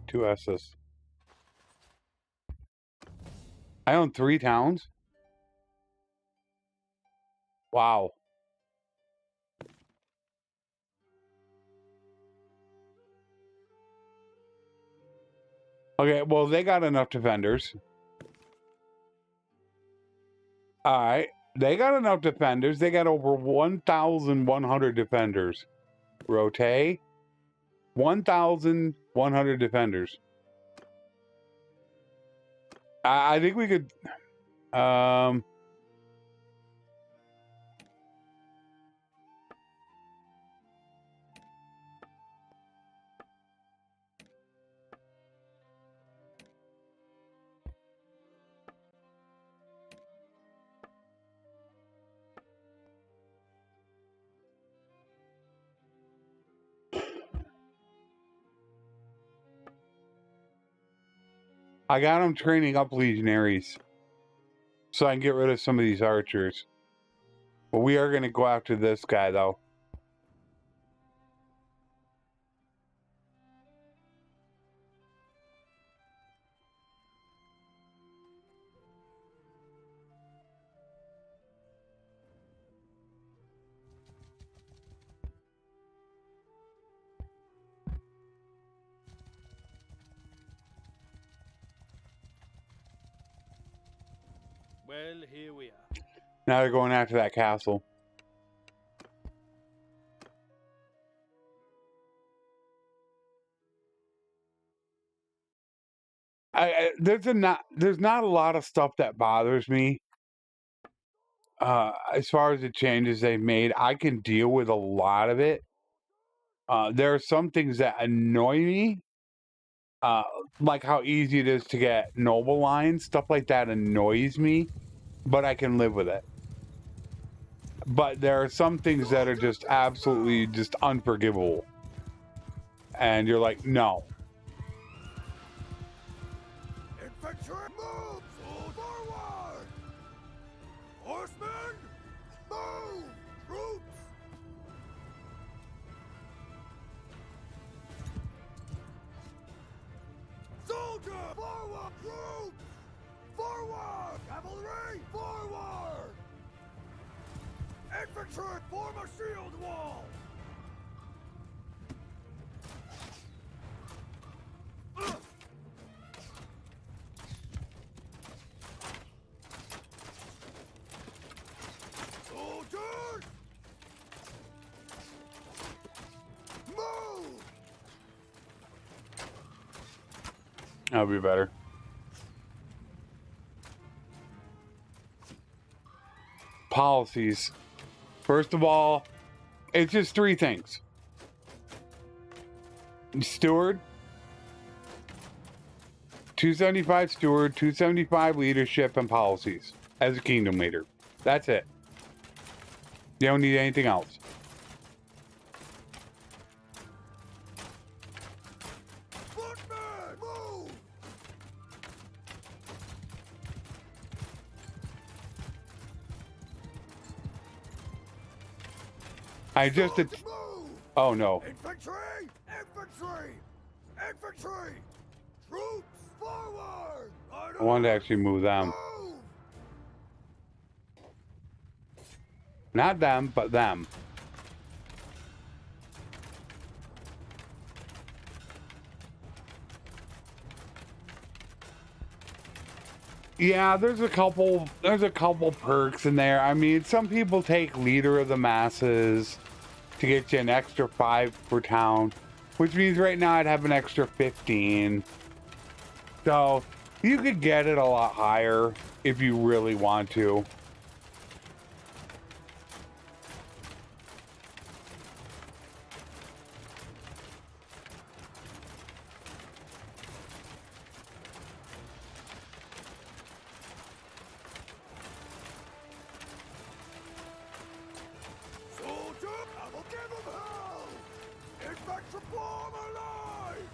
2 S's. I own 3 towns? Wow. Okay, well, they got enough defenders. Alright. They got enough defenders. They got over 1,100 defenders. Rotate. 1,100 defenders. I think we could... I got them training up legionaries so I can get rid of some of these archers. But we are going to go after this guy, though. Well, here we are. Now they're going after that castle. There's not a lot of stuff that bothers me. As far as the changes they've made, I can deal with a lot of it. There are some things that annoy me. Like how easy it is to get noble lines. Stuff like that annoys me. But I can live with it. But there are some things that are just absolutely just unforgivable. And you're like, no. Infantry, move! Forward! Horsemen, move! Troops! Soldier, forward! Troops! Forward! Cavalry, forward! Infantry, form a shield wall! Soldiers! Move! That'll be better. Policies. First of all, it's just 3 things. Steward. 275 steward, 275 leadership and policies as a kingdom leader. That's it. You don't need anything else. Footmen, move! I just... Move! Oh no. Infantry! Infantry! Infantry! Troops, forward! I wanted to actually move them. Move! Not them, but them. Yeah, there's a couple perks in there. I mean, some people take leader of the masses to get you an extra 5 per town, which means right now I'd have an extra 15. So you could get it a lot higher if you really want to. Soldier, I will give them hell! Infantry form alive!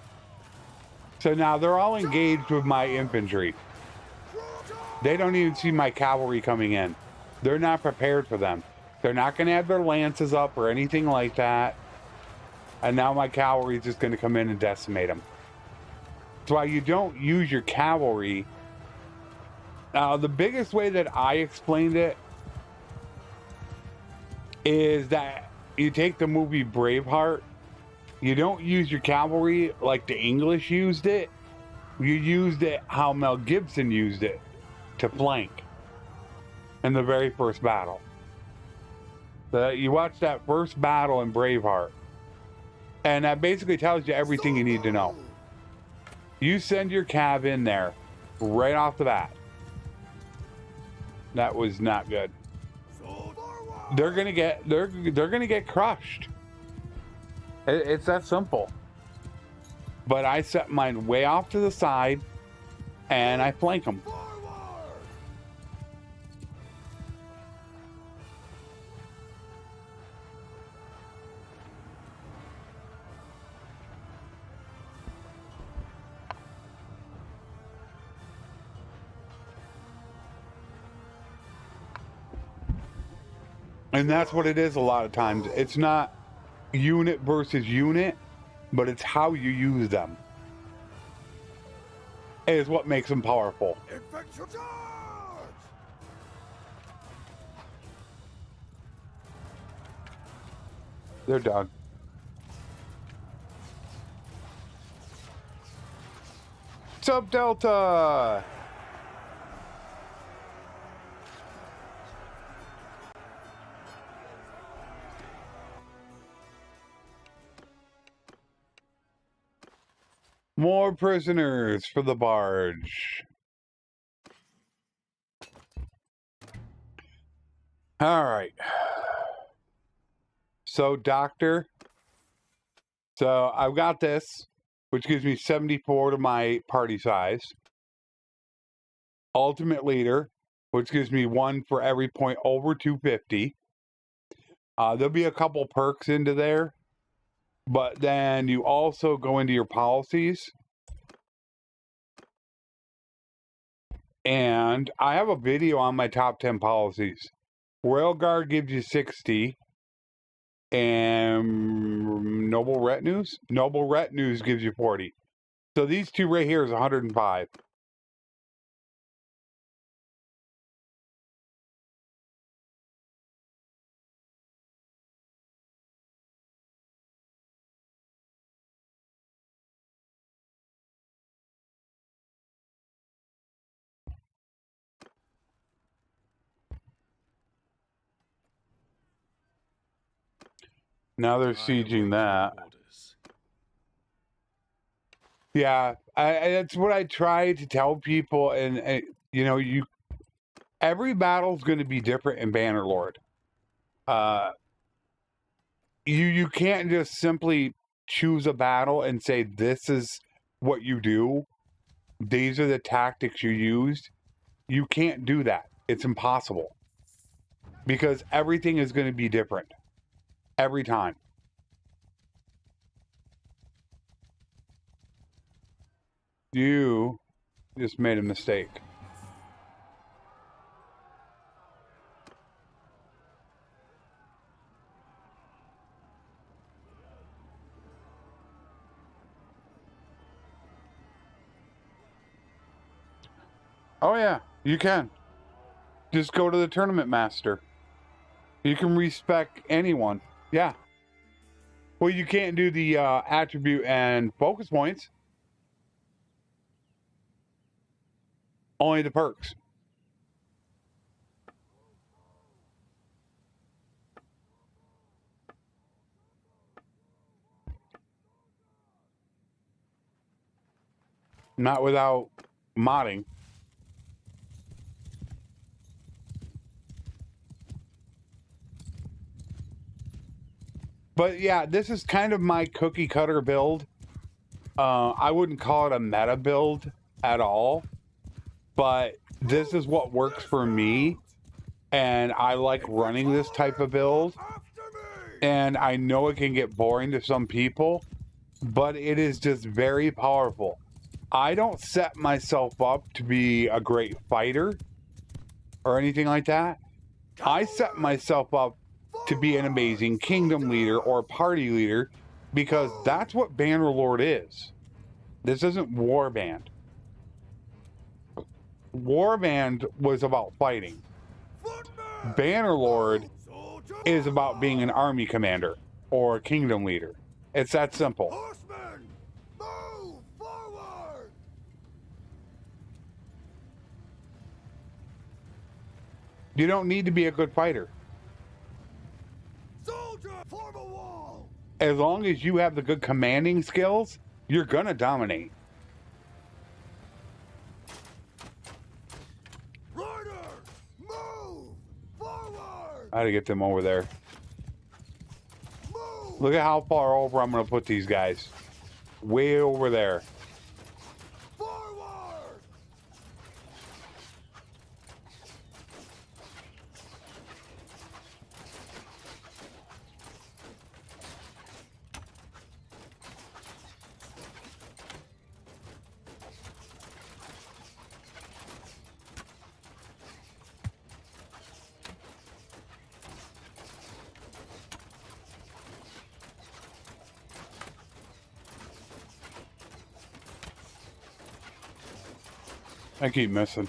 So now they're all engaged with my infantry. They don't even see my cavalry coming in. They're not prepared for them. They're not going to have their lances up or anything like that. And now my cavalry is just going to come in and decimate them. That's why you don't use your cavalry. Now, the biggest way that I explained it is that you take the movie Braveheart, you don't use your cavalry like the English used it. You used it how Mel Gibson used it, to flank in the very first battle. You watch that first battle in Braveheart, and that basically tells you everything you need to know. You send your cav in there right off the bat. That was not good. They're gonna get crushed. It's that simple. But I set mine way off to the side, and I flank them. And that's what it is a lot of times. It's not unit versus unit, but it's how you use them. It is what makes them powerful. Infantry charge! They're done. Sub Delta! More prisoners for the barge. All right. So, Doctor. So, I've got this, which gives me 74 to my party size. Ultimate Leader, which gives me 1 for every point over 250. There'll be a couple perks into there. But then you also go into your policies. And I have a video on my top 10 policies. Royal Guard gives you 60. And Noble Retinues? Noble Retinues gives you 40. So these two right here is 105. Now they're sieging that. Yeah, that's what I try to tell people, and you know, every battle's going to be different in Bannerlord. You can't just simply choose a battle and say this is what you do. These are the tactics you used. You can't do that. It's impossible because everything is going to be different. Every time. You just made a mistake. Oh yeah, you can. Just go to the tournament master. You can respec anyone. Yeah. Well, you can't do the attribute and focus points. Only the perks. Not without modding. But yeah, this is kind of my cookie cutter build. I wouldn't call it a meta build at all, but this is what works for me, and I like running this type of build. And I know it can get boring to some people, but it is just very powerful. I don't set myself up to be a great fighter or anything like that. I set myself up to be an amazing kingdom leader or party leader, because that's what Bannerlord is. This isn't Warband. Warband was about fighting. Footman! Bannerlord Soldier! is about being an army commander or a kingdom leader. It's that simple. Horsemen! Move forward! You don't need to be a good fighter. Soldier! Form a wall! As long as you have the good commanding skills, you're gonna dominate. Riders! Move forward! I gotta get them over there. Move! Look at how far over I'm gonna put these guys. Way over there. Forward! I keep missing.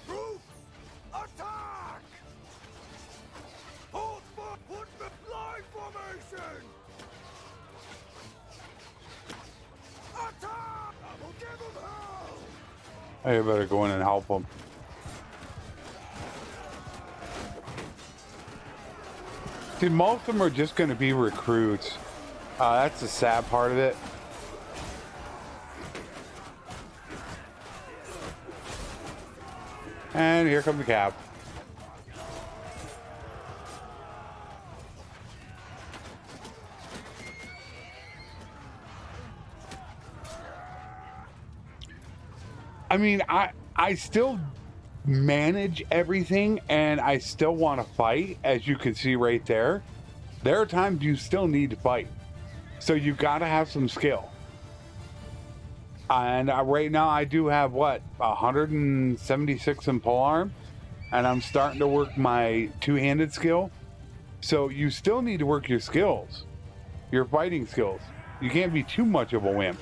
Troops! Attack! Hold for put the line formation! Attack! I will give them hell! I better go in and help them. See, most of them are just going to be recruits. That's the sad part of it. And here comes the cap. I mean, I still manage everything and I still want to fight, as you can see right there. There are times you still need to fight. So you got to have some skill. And right now I do have, what, 176 in polearm. And I'm starting to work my two-handed skill. So you still need to work your skills. Your fighting skills. You can't be too much of a wimp.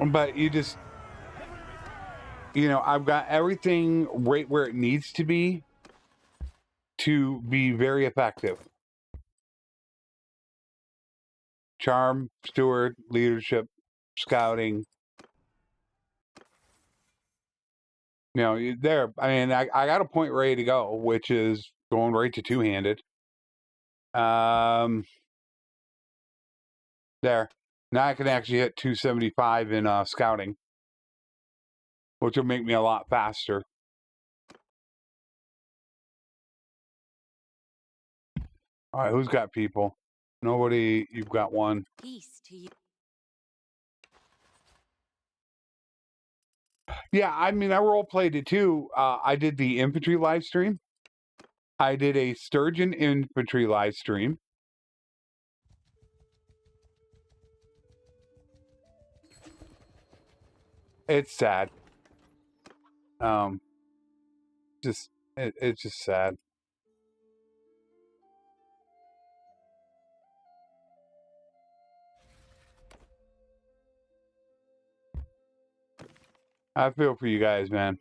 But you just, you know, I've got everything right where it needs to be very effective. Charm, steward, leadership, scouting. You know, there, I mean, I got a point ready to go, which is going right to two-handed. There. Now I can actually hit 275 in scouting, which will make me a lot faster. All right, who's got people? Nobody. You've got one. Peace to you. Yeah, I mean, I role played it too. I did the infantry live stream. I did a Sturgeon infantry live stream. It's sad. It's just sad. I feel for you guys, man.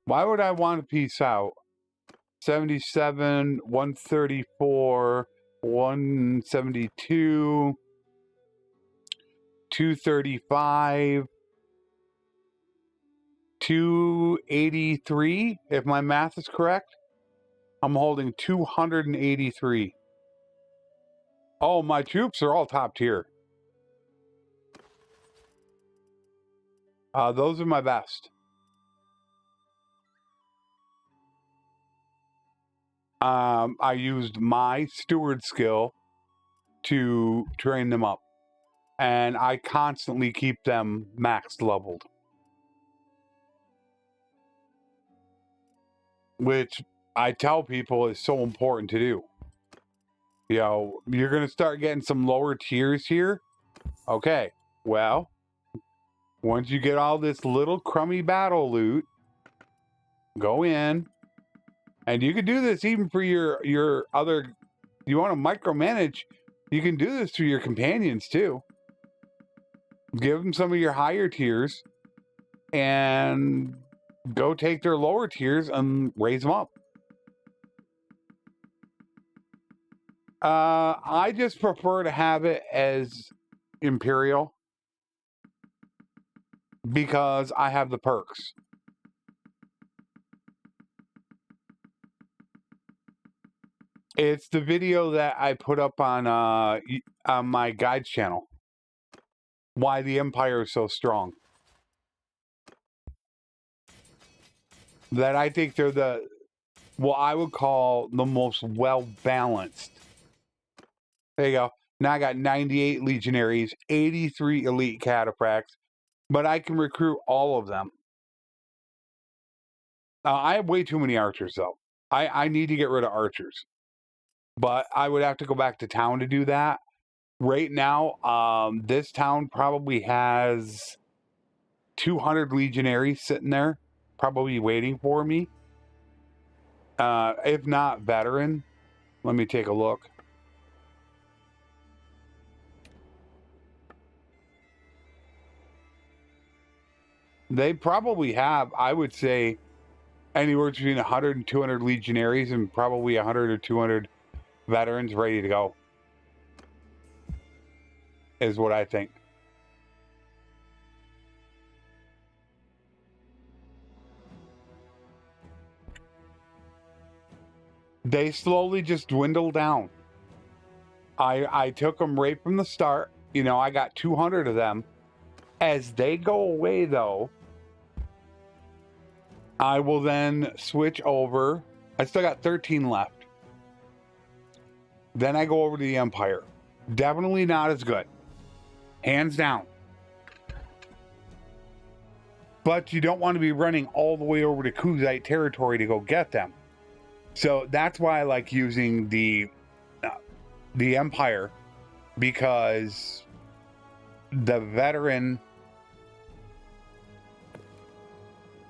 Why would I want to peace out? 77, 134, 172, 235, 283, if my math is correct. I'm holding 283. Oh, my troops are all top tier. Those are my best. I used my steward skill to train them up. And I constantly keep them max leveled. Which I tell people is so important to do. You know, you're going to start getting some lower tiers here. Okay, well, once you get all this little crummy battle loot, go in. And you can do this even for your other... You want to micromanage, you can do this through your companions too. Give them some of your higher tiers and go take their lower tiers and raise them up. I just prefer to have it as Imperial because I have the perks. It's the video that I put up on my guides channel. Why the Empire is so strong. That I think they're the, what I would call the most well-balanced. There you go. Now I got 98 Legionaries, 83 Elite Cataphracts, but I can recruit all of them. I have way too many archers, though. I need to get rid of archers. But I would have to go back to town to do that. Right now, this town probably has 200 Legionaries sitting there, probably waiting for me. If not veteran. Let me take a look. They probably have, I would say, anywhere between 100 and 200 Legionaries and probably 100 or 200 veterans ready to go. Is what I think. They slowly just dwindle down. I took them right from the start. You know, I got 200 of them. As they go away, though, I will then switch over. I still got 13 left. Then I go over to the Empire. Definitely not as good. Hands down. But you don't want to be running all the way over to Kuzite territory to go get them. So that's why I like using the Empire, because the veteran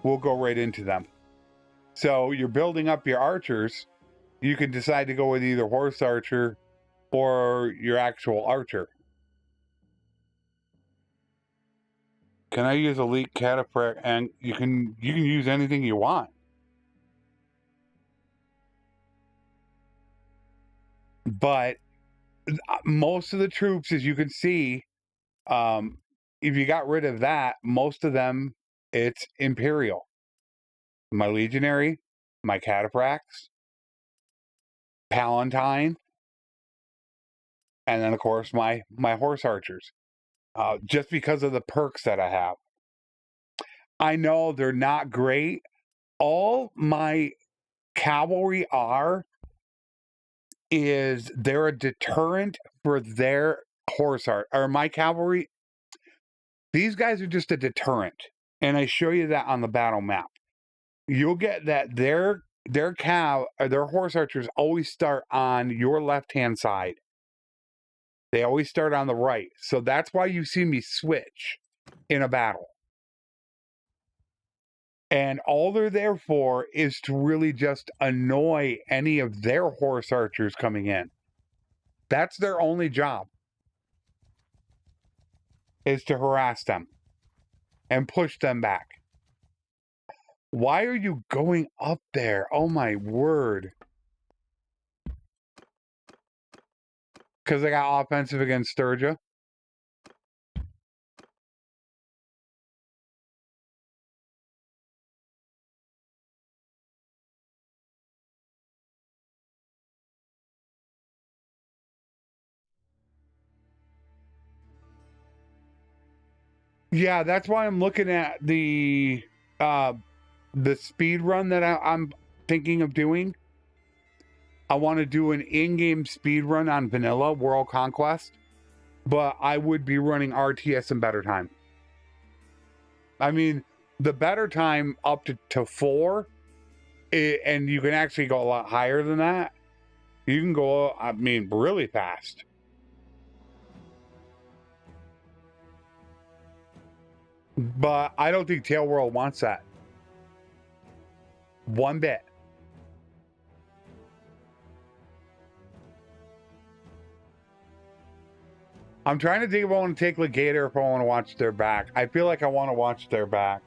will go right into them. So you're building up your archers. You can decide to go with either horse archer or your actual archer. Can I use elite cataphract? And you can use anything you want. But most of the troops, as you can see, if you got rid of that, most of them, it's Imperial. My Legionary, my Cataphracts, Palatine, and then, of course, my Horse Archers. Just because of the perks that I have. I know they're not great. All my cavalry is they're a deterrent for their horse art. Or my cavalry, these guys are just a deterrent. And I show you that on the battle map. You'll get that their horse archers always start on your left-hand side. They always start on the right. So that's why you see me switch in a battle. And all they're there for is to really just annoy any of their horse archers coming in. That's their only job. Is to harass them. And push them back. Why are you going up there? Oh my word. Because I got offensive against Sturgia. Yeah, that's why I'm looking at the speed run that I'm thinking of doing. I want to do an in-game speed run on vanilla World Conquest, but I would be running RTS and better time. I mean, the better time up to 4, and you can actually go a lot higher than that. You can go, I mean, really fast. But I don't think Tail World wants that. One bit. I'm trying to think if I want to take Legator, if I want to watch their back. I feel like I want to watch their back.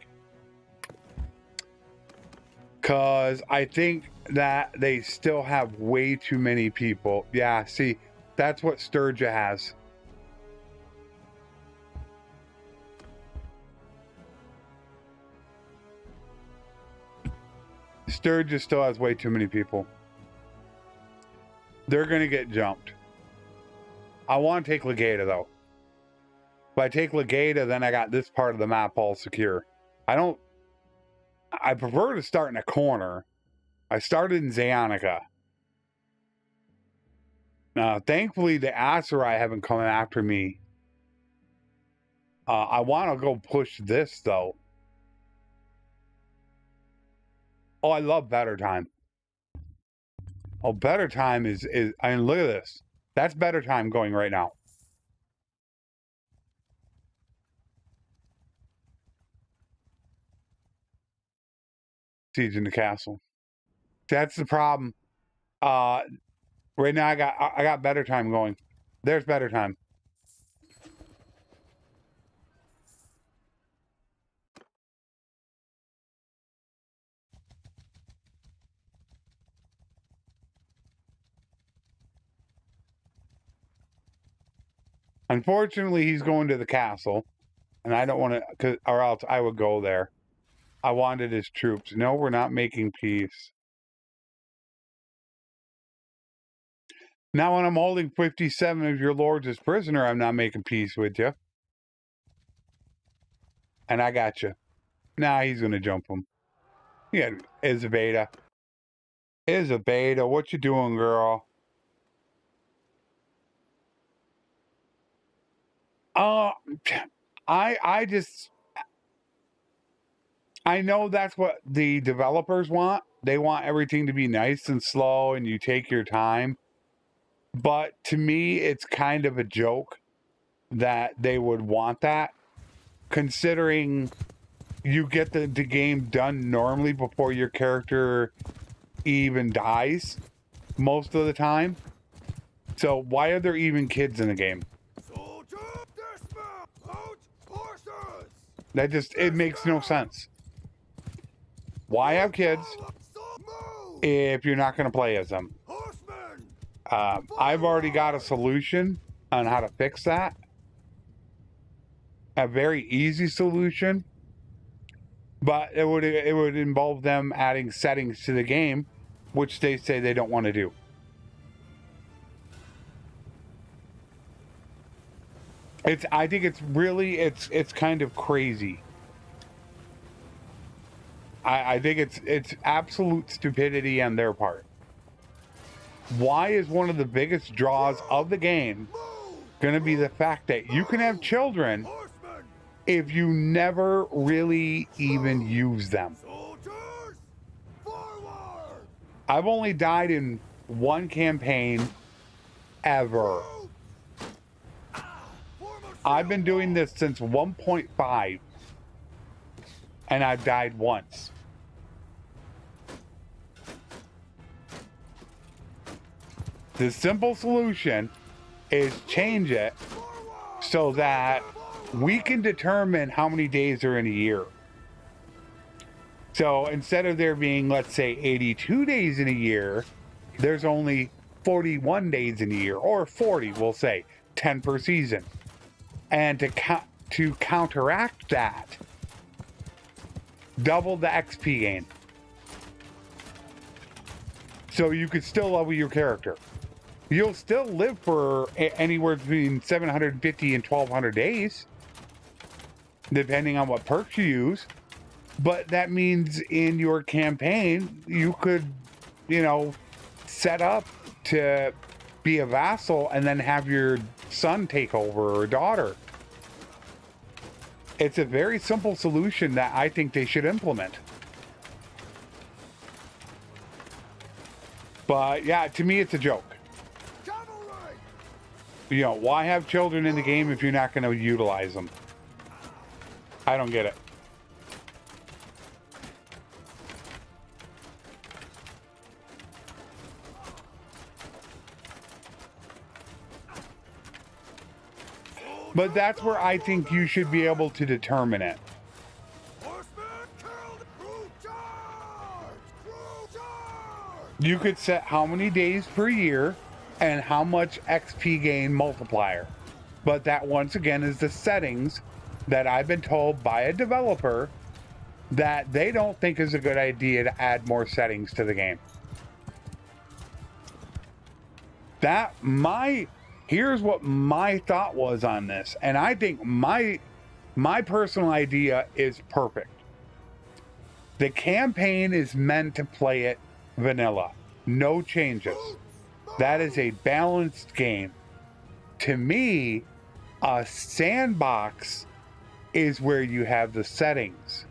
Because I think that they still have way too many people. Yeah, see, that's what Sturgia has. Sturgia still has way too many people. They're going to get jumped. I want to take Legata, though. If I take Legata, then I got this part of the map all secure. I prefer to start in a corner. I started in Zaonica. Thankfully, the Aserai haven't come after me. I want to go push this, though. Oh, I love Better Time. Oh, Better Time is I mean, look at this. That's Better Time going right now. Siege in the castle. That's the problem. Right now I got Better Time going. There's Better Time. Unfortunately, he's going to the castle, and I don't want to, or else I would go there. I wanted his troops. No, we're not making peace. Now, when I'm holding 57 of your lords as prisoner, I'm not making peace with you. And I got you. Nah, he's going to jump him. Yeah, Isabella. Isabella, what you doing, girl? I know that's what the developers want. They want everything to be nice and slow and you take your time. But to me, it's kind of a joke that they would want that, considering you get the game done normally before your character even dies most of the time. So why are there even kids in the game? That just, it makes no sense. Why have kids if you're not going to play as them? I've already got a solution on how to fix that. A very easy solution. But it would involve them adding settings to the game, which they say they don't want to do. I think it's really, it's kind of crazy. I think it's absolute stupidity on their part. Why is one of the biggest draws of the game going to be the fact that you can have children if you never really even use them? I've only died in one campaign ever. I've been doing this since 1.5 and I've died once. The simple solution is change it so that we can determine how many days are in a year. So instead of there being, let's say, 82 days in a year, there's only 41 days in a year, or 40, we'll say, 10 per season. And to counteract that, double the XP gain. So you could still level your character. You'll still live for anywhere between 750 and 1200 days, depending on what perks you use. But that means in your campaign, you could, set up to be a vassal and then have your son take over or daughter. It's a very simple solution that I think they should implement. But yeah, to me, it's a joke. You know, why have children in the game if you're not going to utilize them? I don't get it. But that's where I think you should be able to determine it. You could set how many days per year and how much XP gain multiplier. But that, once again, is the settings that I've been told by a developer that they don't think is a good idea to add more settings to the game. Here's what my thought was on this, and I think my personal idea is perfect. The campaign is meant to play it vanilla, no changes. That is a balanced game. To me, a sandbox is where you have the settings.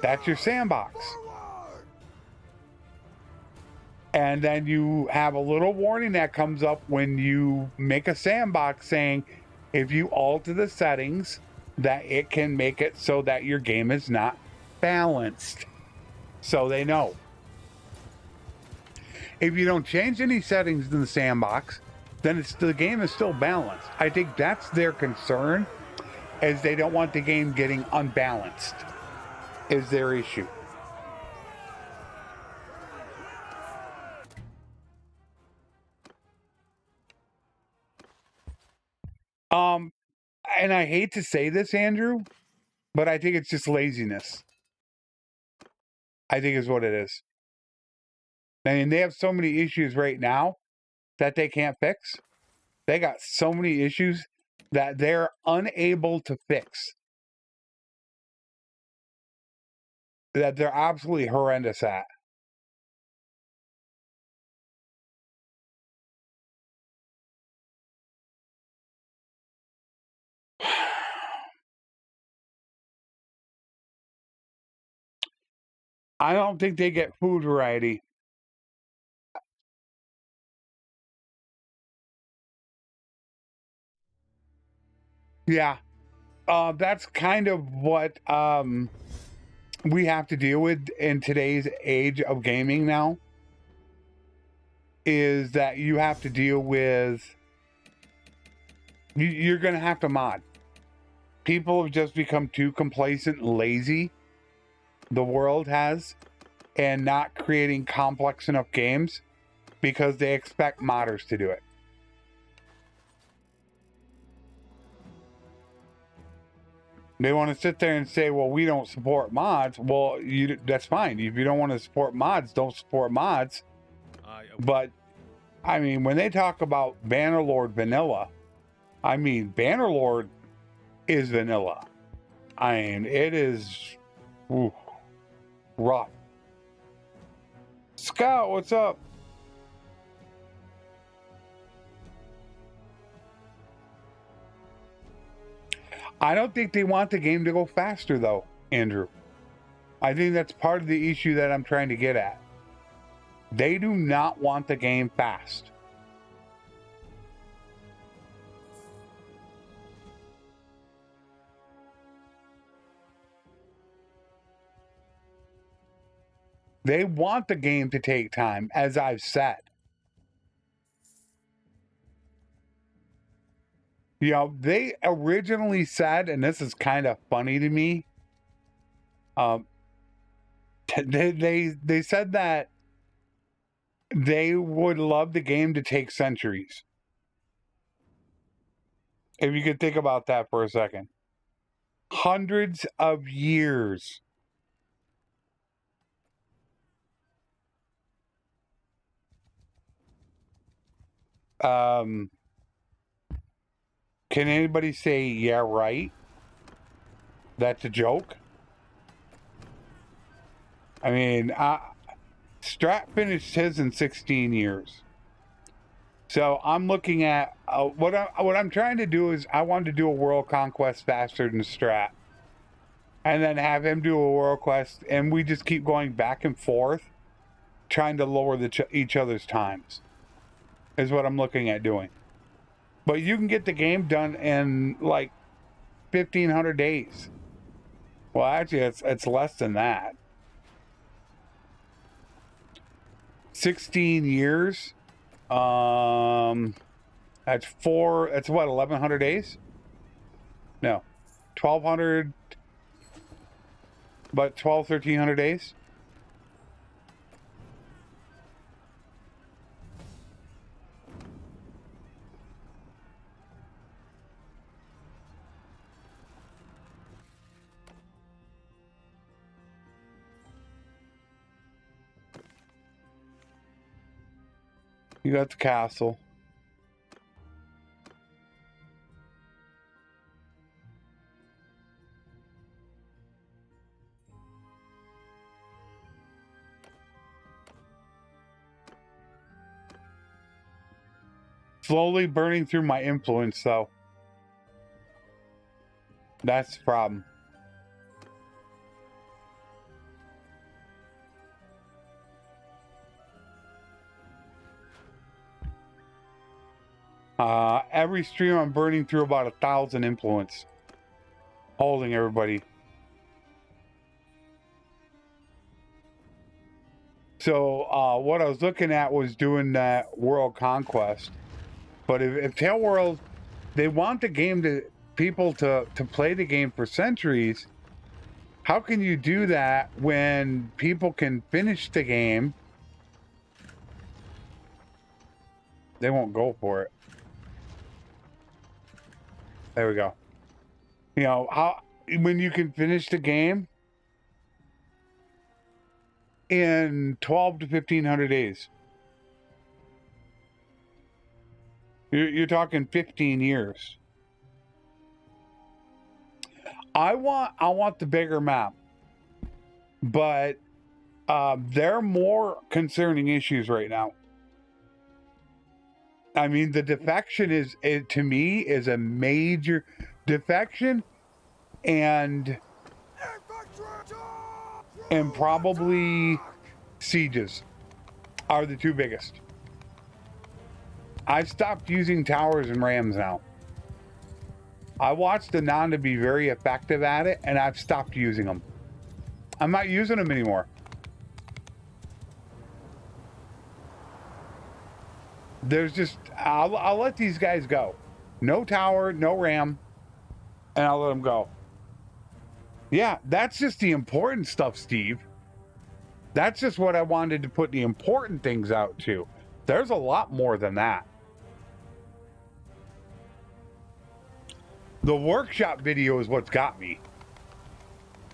That's your sandbox. And then you have a little warning that comes up when you make a sandbox saying, if you alter the settings, that it can make it so that your game is not balanced. So they know. If you don't change any settings in the sandbox, then the game is still balanced. I think that's their concern, is they don't want the game getting unbalanced, is their issue. And I hate to say this, Andrew, but I think it's just laziness. I think is what it is. I mean, they have so many issues right now that they can't fix. They got so many issues that they're unable to fix. That they're absolutely horrendous at. I don't think they get food variety. Yeah. That's kind of what we have to deal with in today's age of gaming now. Is that you have to deal with... You're going to have to mod. People have just become too complacent and lazy. The world has, and not creating complex enough games because they expect modders to do it. They want to sit there and say, well, we don't support mods. Well, that's fine. If you don't want to support mods, don't support mods. But, I mean, when they talk about Bannerlord vanilla, I mean, Bannerlord is vanilla. I mean, it is... Ooh, rough. Scout, what's up? I don't think they want the game to go faster, though, Andrew. I think that's part of the issue that I'm trying to get at. They do not want the game fast. They want the game to take time, as I've said. You know, they originally said, and this is kind of funny to me, they said that they would love the game to take centuries. If you could think about that for a second. Hundreds of years. Can anybody say, yeah, right? That's a joke? I mean, Strat finished his in 16 years. So I'm looking at what I'm trying to do is I want to do a world conquest faster than Strat, and then have him do a world quest, and we just keep going back and forth, trying to lower each other's times. Is what I'm looking at doing. But you can get the game done in like 1,500 days. Well, actually, it's less than that. 16 years. That's what, 1,100 days? No, 1,200. But 1,300 days. You got the castle. Slowly burning through my influence, though. That's the problem. Every stream I'm burning through about 1,000 influence. Holding everybody. So, what I was looking at was doing that world conquest. But if Tail World, they want the game people to play the game for centuries, how can you do that when people can finish the game? They won't go for it. There we go. You know, when you can finish the game in 12 to 1,500 days. You're talking 15 years. I want the bigger map, but there are more concerning issues right now. I mean, the defection to me is a major defection, and probably sieges are the two biggest. I've stopped using towers and rams now. I watched the non to be very effective at it, and I've stopped using them. I'm not using them anymore. There's just, I'll let these guys go. No tower, no ram, and I'll let them go. Yeah, that's just the important stuff, Steve. That's just what I wanted to put the important things out to. There's a lot more than that. The workshop video is what's got me.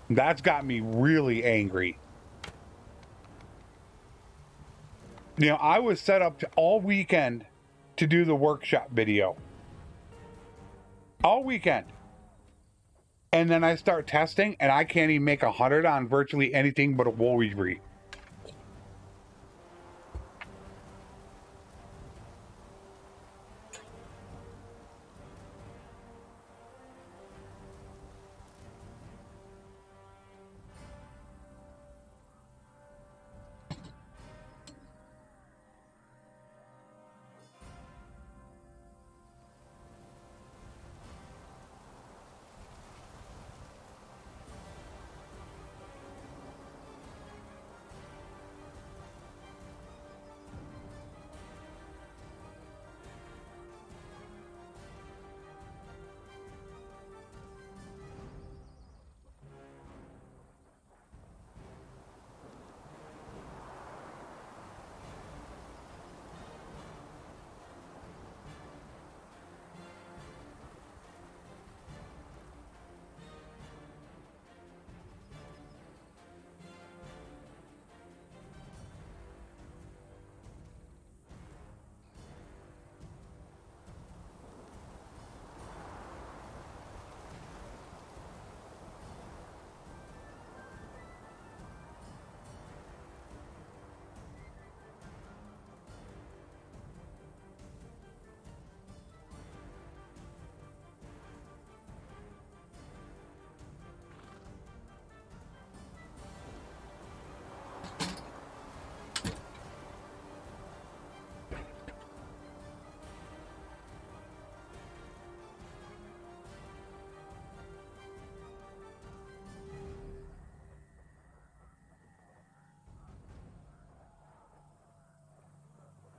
That's got me really angry. You know, I was set up all weekend to do the workshop video. All weekend. And then I start testing, and I can't even make 100 on virtually anything but a wool rebreed.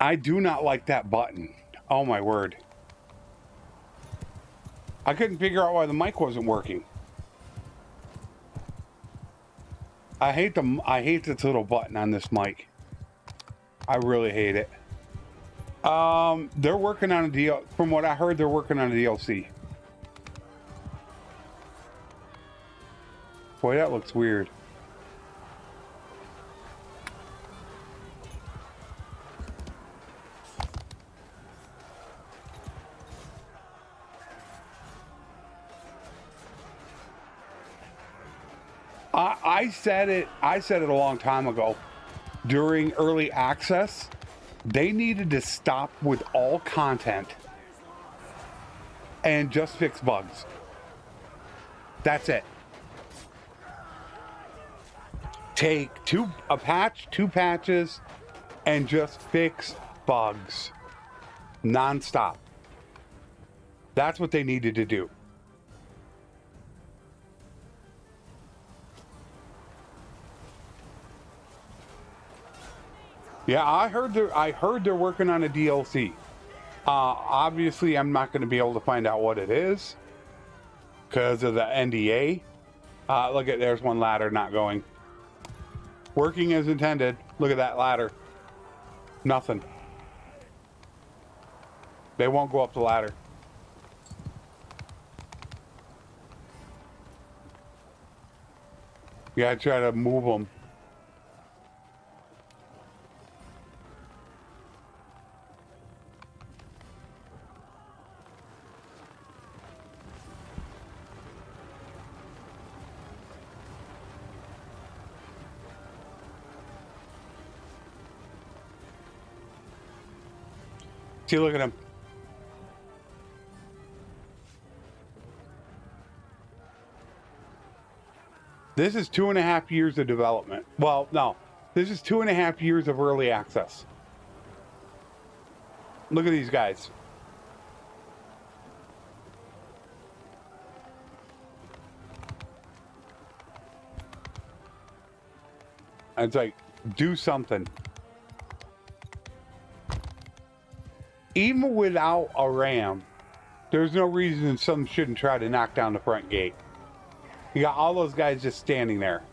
I do not like that button. Oh my word. I couldn't figure out why the mic wasn't working. I hate this little button on this mic. I really hate it. They're working on a deal. From what I heard, they're working on a DLC. Boy, that looks weird. I said it a long time ago. During early access, they needed to stop with all content and just fix bugs. That's it. Take two patches, and just fix bugs non-stop. That's what they needed to do. Yeah, I heard they're working on a DLC. Obviously, I'm not going to be able to find out what it is because of the NDA. Look at, there's one ladder not going. Working as intended. Look at that ladder. Nothing. They won't go up the ladder. You gotta try to move them. See, look at him. This is 2.5 years of development. Well, no. This is 2.5 years of early access. Look at these guys. It's like, do something. Even without a RAM, there's no reason some shouldn't try to knock down the front gate. You got all those guys just standing there.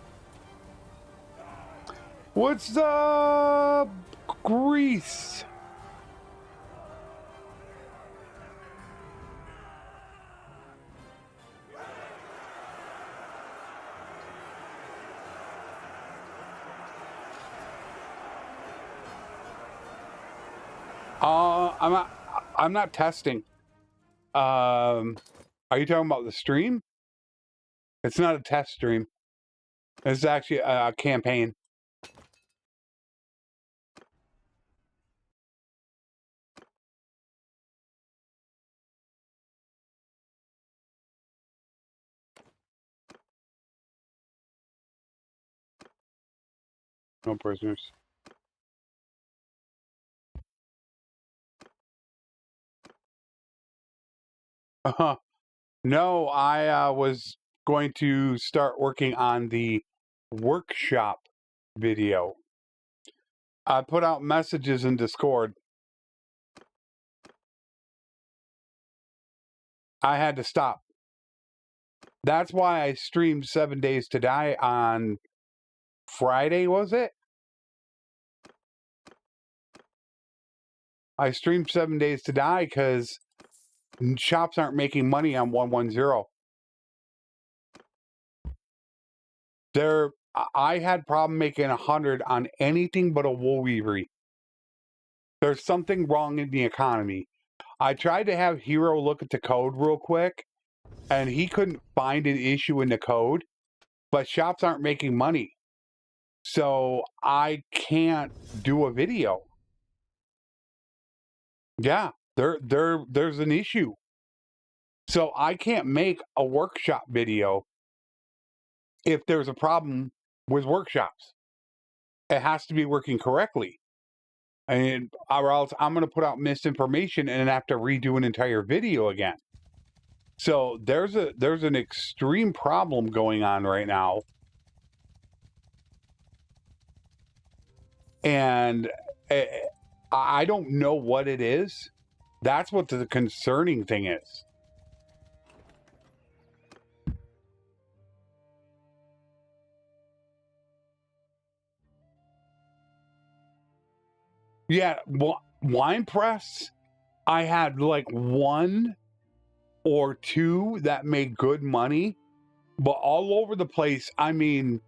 What's up, Grease? I'm not testing. Are you talking about the stream? It's not a test stream. It's actually a campaign. No prisoners. No, I was going to start working on the workshop video. I put out messages in Discord. I had to stop. That's why I streamed 7 Days to Die on Friday, was it? I streamed 7 Days to Die because shops aren't making money on 110. I had problem making 100 on anything but a wool weavery. There's something wrong in the economy. I tried to have Hero look at the code real quick, and he couldn't find an issue in the code, but shops aren't making money. So I can't do a video. Yeah, there's an issue. So I can't make a workshop video if there's a problem with workshops. It has to be working correctly. And or else I'm going to put out misinformation and then have to redo an entire video again. So there's an extreme problem going on right now. And I don't know what it is. That's what the concerning thing is. Yeah, wine press, I had like 1 or 2 that made good money, but all over the place, I mean,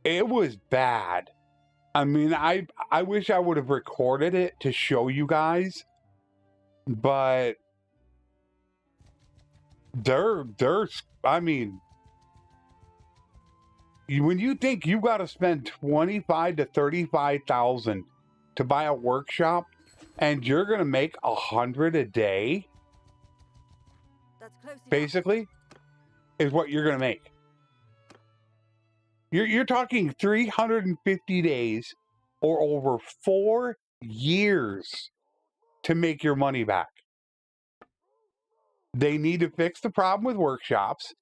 it was bad. I mean, I wish I would have recorded it to show you guys, but there's, I mean, when you think you got to spend 25 to 35,000 to buy a workshop, and you're gonna make 100 a day, That's close enough. basically, is what you're gonna make. You're talking 350 days or over 4 years to make your money back. They need to fix the problem with workshops.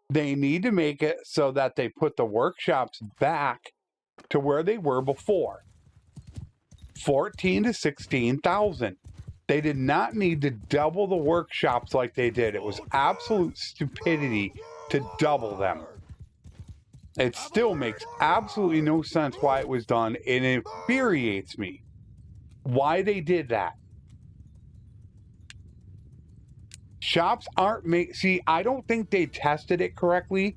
They need to make it so that they put the workshops back to where they were before. 14 to 16,000. They did not need to double the workshops like they did. It was absolute stupidity to double them. It still makes absolutely no sense why it was done, and it infuriates me why they did that. Shops aren't see, I don't think they tested it correctly.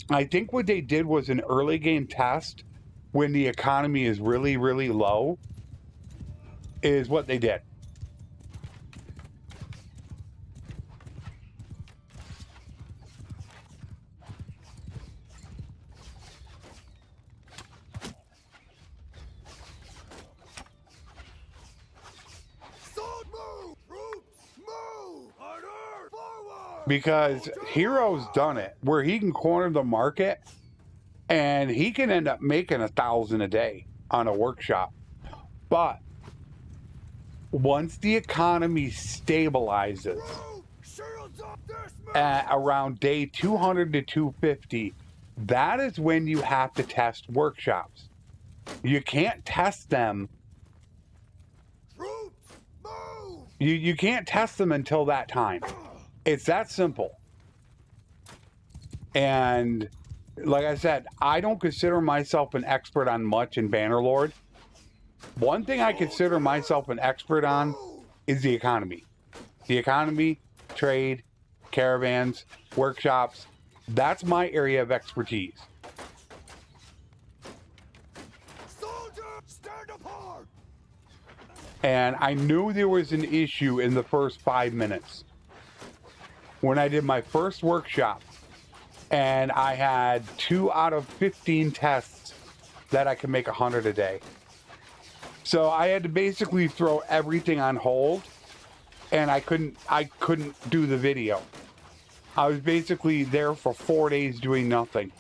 I think what they did was an early game test when the economy is really, really low is what they did. Sword move! Troops move! Order! Forward! Because Hero's done it where he can corner the market and he can end up making 1,000 a day on a workshop. But once the economy stabilizes Shields up! Dismount! at around day 200 to 250, that is when you have to test workshops. You can't test them. Troops move! You can't test them until that time. It's that simple. And like I said, I don't consider myself an expert on much in Bannerlord. One thing I consider myself an expert on is the economy. The economy, trade, caravans, workshops. That's my area of expertise. Soldier, stand apart! And I knew there was an issue in the first 5 minutes. When I did my first workshop, and I had 2 out of 15 tests that I could make 100 a day. So I had to basically throw everything on hold, and I couldn't do the video. I was basically there for 4 days doing nothing.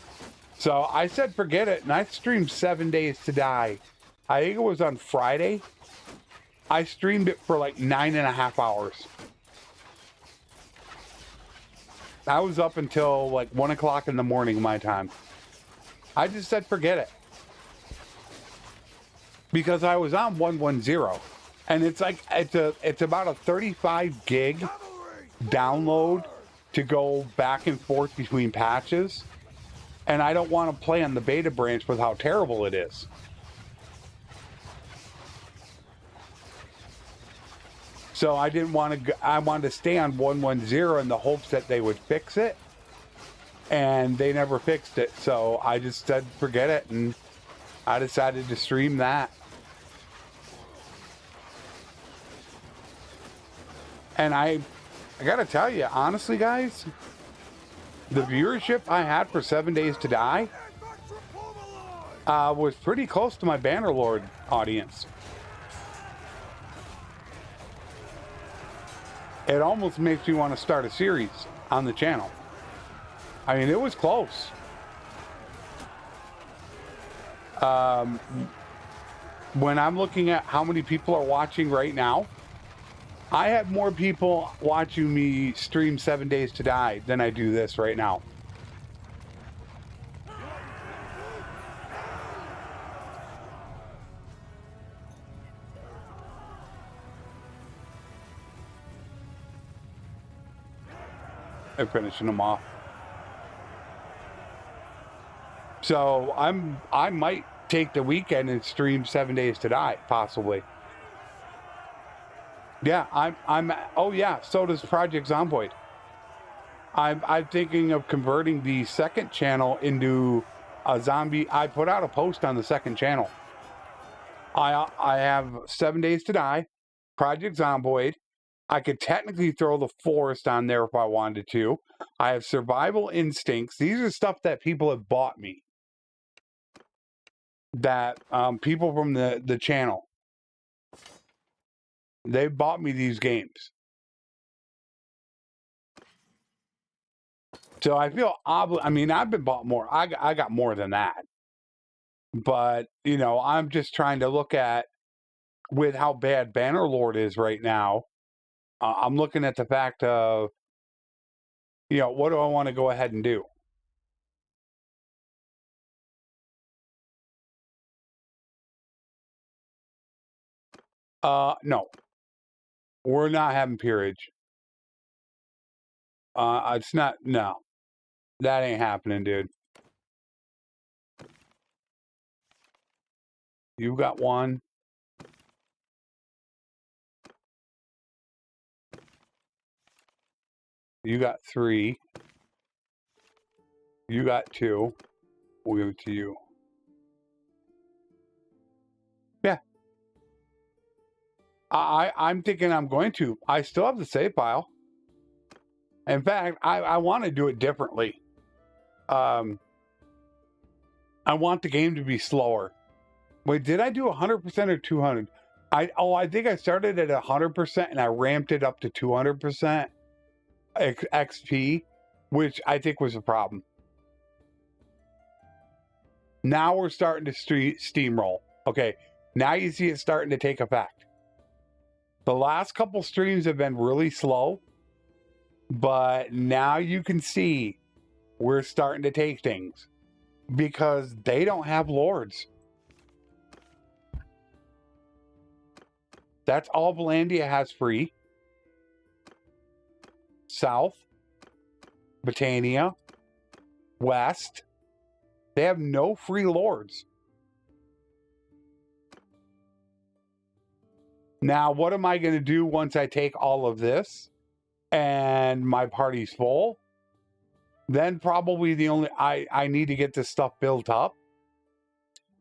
So I said forget it, and I streamed 7 days to die. I think it was on Friday. I streamed it for like 9.5 hours. I was up until like 1 o'clock in the morning my time. I just said forget it. Because I was on 110. And it's like it's about a 35 gig download to go back and forth between patches. And I don't want to play on the beta branch with how terrible it is. So I didn't want to, I wanted to stay on 110 in the hopes that they would fix it. And they never fixed it. So I just said, forget it. And I decided to stream that. And I gotta tell you, honestly, guys, the viewership I had for 7 days to die was pretty close to my Bannerlord audience. It almost makes me want to start a series on the channel. I mean, it was close. When I'm looking at how many people are watching right now, I have more people watching me stream 7 days to die than I do this right now. and finishing them off. So I might take the weekend and stream 7 Days to Die, possibly. Yeah, oh yeah, so does Project Zomboid. I'm thinking of converting the second channel into a zombie. I put out a post on the second channel. I have 7 Days to Die, Project Zomboid. I could technically throw the Forest on there if I wanted to. I have Survival Instincts. These are stuff that people have bought me. That people from the channel. They bought me these games. So I feel I mean, I've been bought more. I got more than that. But, you know, I'm just trying to look at, with how bad Bannerlord is right now, I'm looking at the fact of, you know, what do I want to go ahead and do? No. We're not having peerage. It's not, no. That ain't happening, dude. You got one. You got 3. You got 2. We'll give it to you. Yeah. I'm thinking I'm going to. I still have the save file. In fact, I want to do it differently. I want the game to be slower. Wait, did I do 100% or 200? I think I started at 100% and I ramped it up to 200% XP, which I think was a problem. Now we're starting to steamroll. Okay, now you see it starting to take effect. The last couple streams have been really slow, but now you can see we're starting to take things because they don't have lords. That's all Valandia has free. South, Britannia, West, they have no free lords. Now, what am I going to do once I take all of this and my party's full? Then probably the only, I need to get this stuff built up.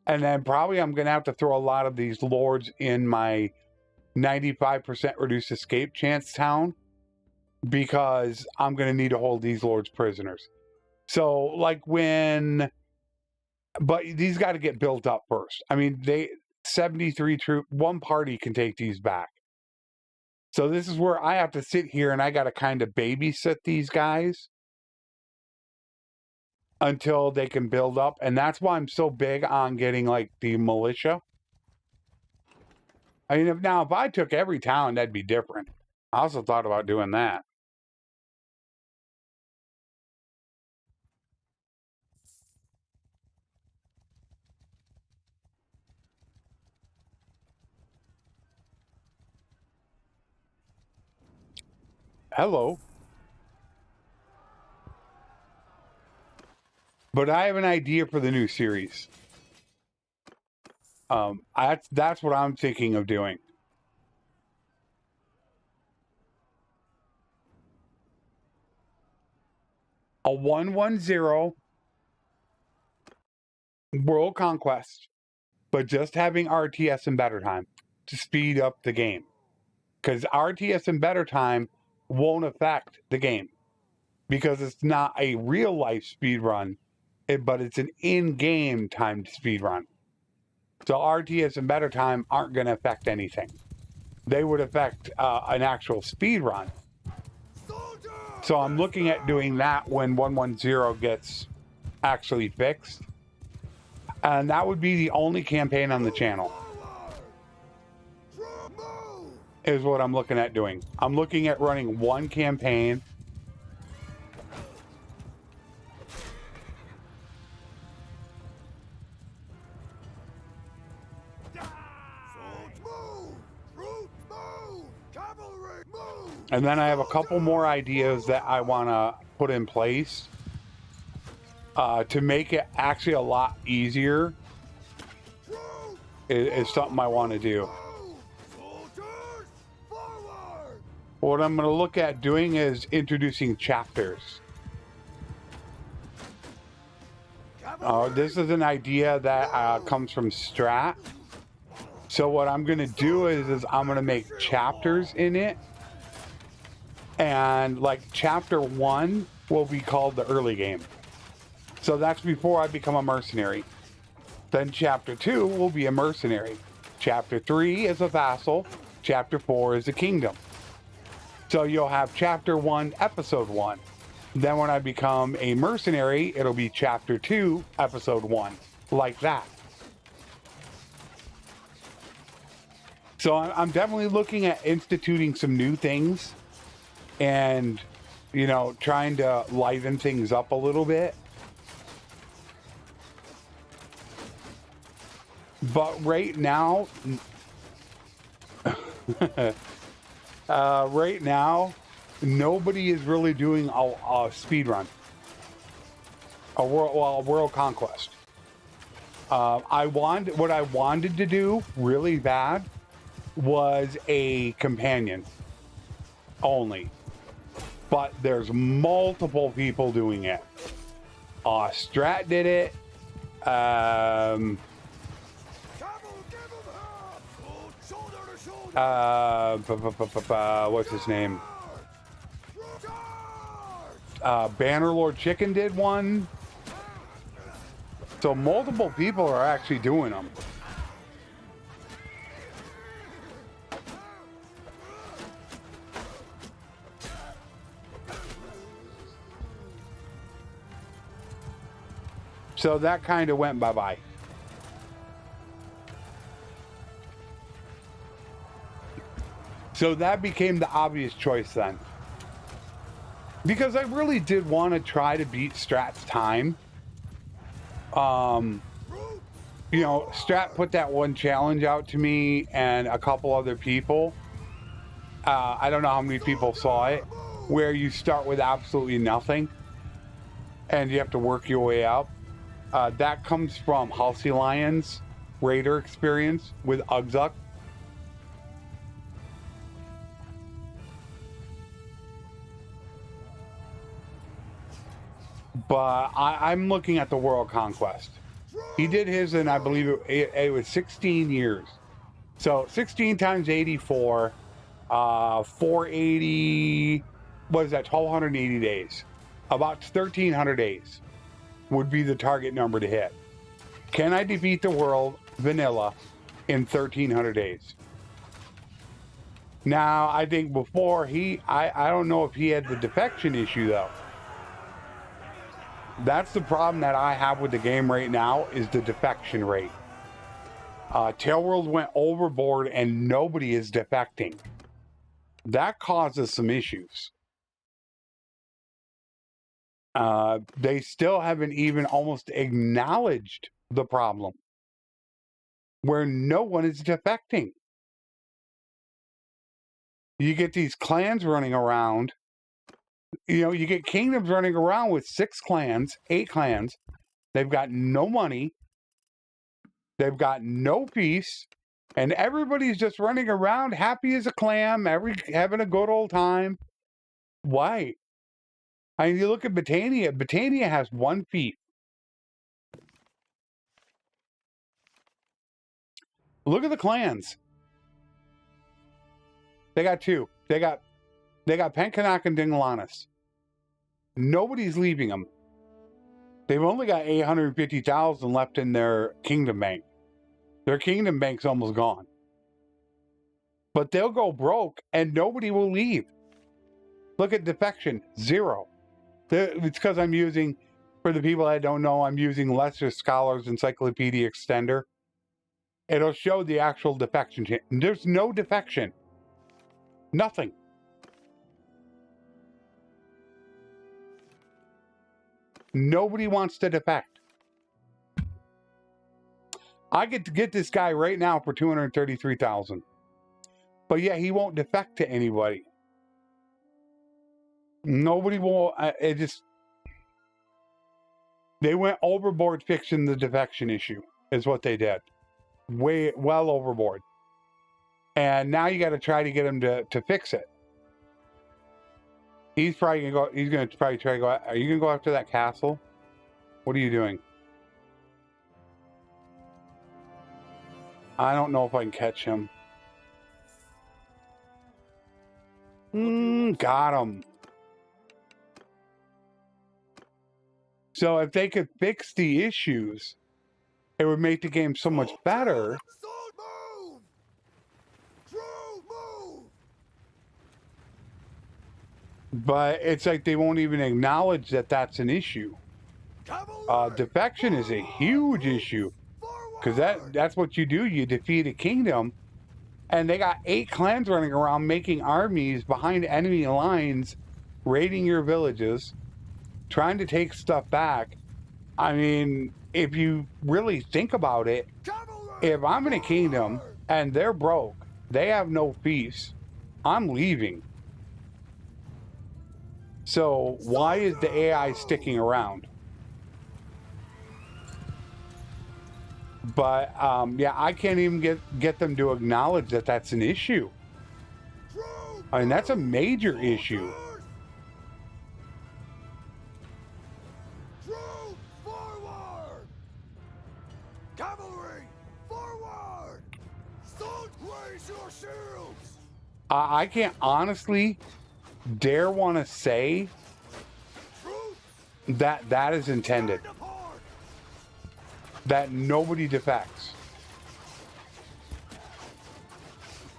And then probably I'm going to have to throw a lot of these lords in my 95% reduced escape chance town, because I'm going to need to hold these lords prisoners. So like but these got to get built up first. I mean, 73 troop, one party can take these back. So this is where I have to sit here and I got to kind of babysit these guys until they can build up. And that's why I'm so big on getting like the militia. I mean, if I took every town, that'd be different. I also thought about doing that. Hello. But I have an idea for the new series. That's what I'm thinking of doing. A 1-1-0 world conquest, but just having RTS in better time to speed up the game. Because RTS in better time won't affect the game. Because it's not a real life speed run, but it's an in-game timed speed run. So RTS and better time aren't going to affect anything. They would affect an actual speed run. So I'm looking at doing that when 1-1-0 gets actually fixed. And that would be the only campaign on the channel. Is what I'm looking at doing. I'm looking at running one campaign. And then I have a couple more ideas that I want to put in place to make it actually a lot easier is something I want to do. Soldiers, forward! What I'm going to look at doing is introducing chapters. This is an idea that comes from Strat. So what I'm going to do is I'm going to make chapters in it. And like chapter 1 will be called the early game. So that's before I become a mercenary. Then chapter 2 will be a mercenary. Chapter 3 is a vassal. Chapter 4 is a kingdom. So you'll have chapter 1, episode 1. Then when I become a mercenary, it'll be chapter 2, episode 1. Like that. So I'm definitely looking at instituting some new things. And, you know, trying to liven things up a little bit. But right now, nobody is really doing a speed run, a world conquest. What I wanted to do really bad was a companion only, but there's multiple people doing it. Strat did it. What's his name? Bannerlord Chicken did one. So multiple people are actually doing them. So that kind of went bye-bye. So that became the obvious choice then. Because I really did want to try to beat Strat's time. You know, Strat put that one challenge out to me and a couple other people. I don't know how many people saw it. Where you start with absolutely nothing. And you have to work your way up. That comes from Halsey Lion's Raider experience with Ugzuk. But I'm looking at the World Conquest. He did his in, I believe, it was 16 years. So 16 times 84, 480, what is that, 1,280 days. About 1,300 days would be the target number to hit. Can I defeat the world vanilla in 1,300 days? Now, I think before I don't know if he had the defection issue though. That's the problem that I have with the game right now is the defection rate. Tailworld went overboard and nobody is defecting. That causes some issues. They still haven't even almost acknowledged the problem where no one is defecting. You get these clans running around. You know, you get kingdoms running around with 6 clans, 8 clans. They've got no money. They've got no peace. And everybody's just running around happy as a clam, having a good old time. Why? I mean, you look at Britannia. Britannia has 1 fief. Look at the clans. They got 2. They got Penkanak and Dinglanis. Nobody's leaving them. They've only got 850,000 left in their kingdom bank. Their kingdom bank's almost gone. But they'll go broke and nobody will leave. Look at defection, 0. It's because I'm using, for the people that don't know, I'm using Lesser Scholar's Encyclopedia Extender. It'll show the actual defection. There's no defection. Nothing. Nobody wants to defect. I get to get this guy right now for 233,000. But yet he won't defect to anybody. Nobody will. It just, they went overboard fixing the defection issue. Is what they did. Well overboard. And now you got to try to get him to fix it. He's probably gonna go. He's gonna probably try to go. Are you gonna go after that castle? What are you doing? I don't know if I can catch him. Got him. So if they could fix the issues, it would make the game so much better. Move! True, move! But it's like they won't even acknowledge that that's an issue. Cavalry! Defection is a huge issue. Because that's what you do. You defeat a kingdom. And they got 8 clans running around making armies behind enemy lines, raiding your villages, trying to take stuff back. I mean, if you really think about it, if I'm in a kingdom and they're broke, they have no peace, I'm leaving. So why is the AI sticking around? But yeah, I can't even get them to acknowledge that that's an issue. I mean, that's a major issue. Troops forward! Cavalry forward! Don't raise your shields! I can't honestly dare want to say that that is intended. That nobody defects.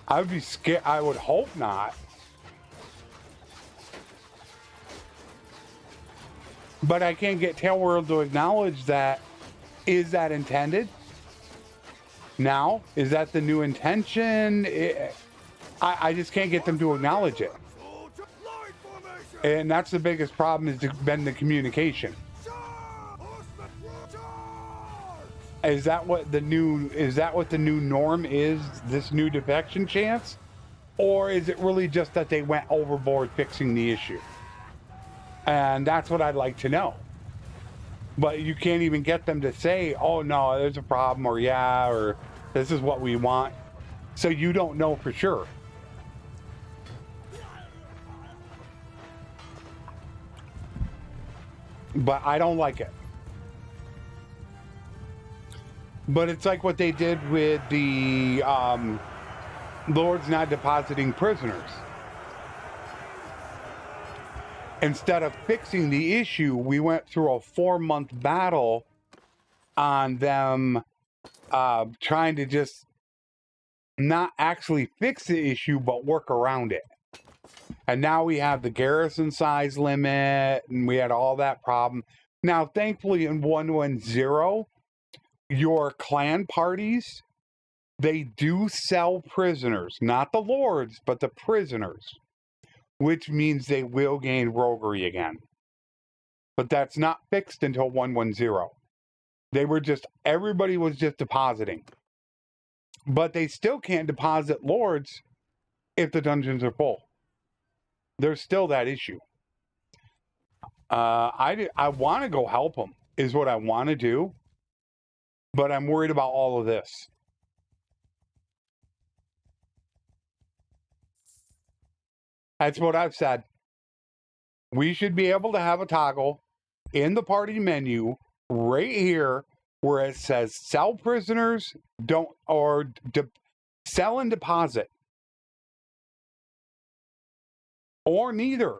I would be scared. I would hope not. But I can't get Tailworld to acknowledge that. Is that intended? Now? Is that the new intention? I just can't get them to acknowledge it. And that's the biggest problem, has been the communication. Is that what the new norm is, this new defection chance? Or is it really just that they went overboard fixing the issue? And that's what I'd like to know. But you can't even get them to say, oh no, there's a problem, or yeah, or this is what we want. So you don't know for sure. But I don't like it. But it's like what they did with the Lords not depositing prisoners. Instead of fixing the issue, we went through a 4-month battle on them trying to just not actually fix the issue, but work around it. And now we have the garrison size limit, and we had all that problem. Now, thankfully, in 1.1.0, your clan parties, they do sell prisoners. Not the lords, but the prisoners. Which means they will gain roguery again. But that's not fixed until 1.1.0. They were just, everybody was just depositing. But they still can't deposit lords if the dungeons are full. There's still that issue. I want to go help them, is what I want to do. But I'm worried about all of this. That's what I've said. We should be able to have a toggle in the party menu right here where it says sell prisoners, sell and deposit. Or neither.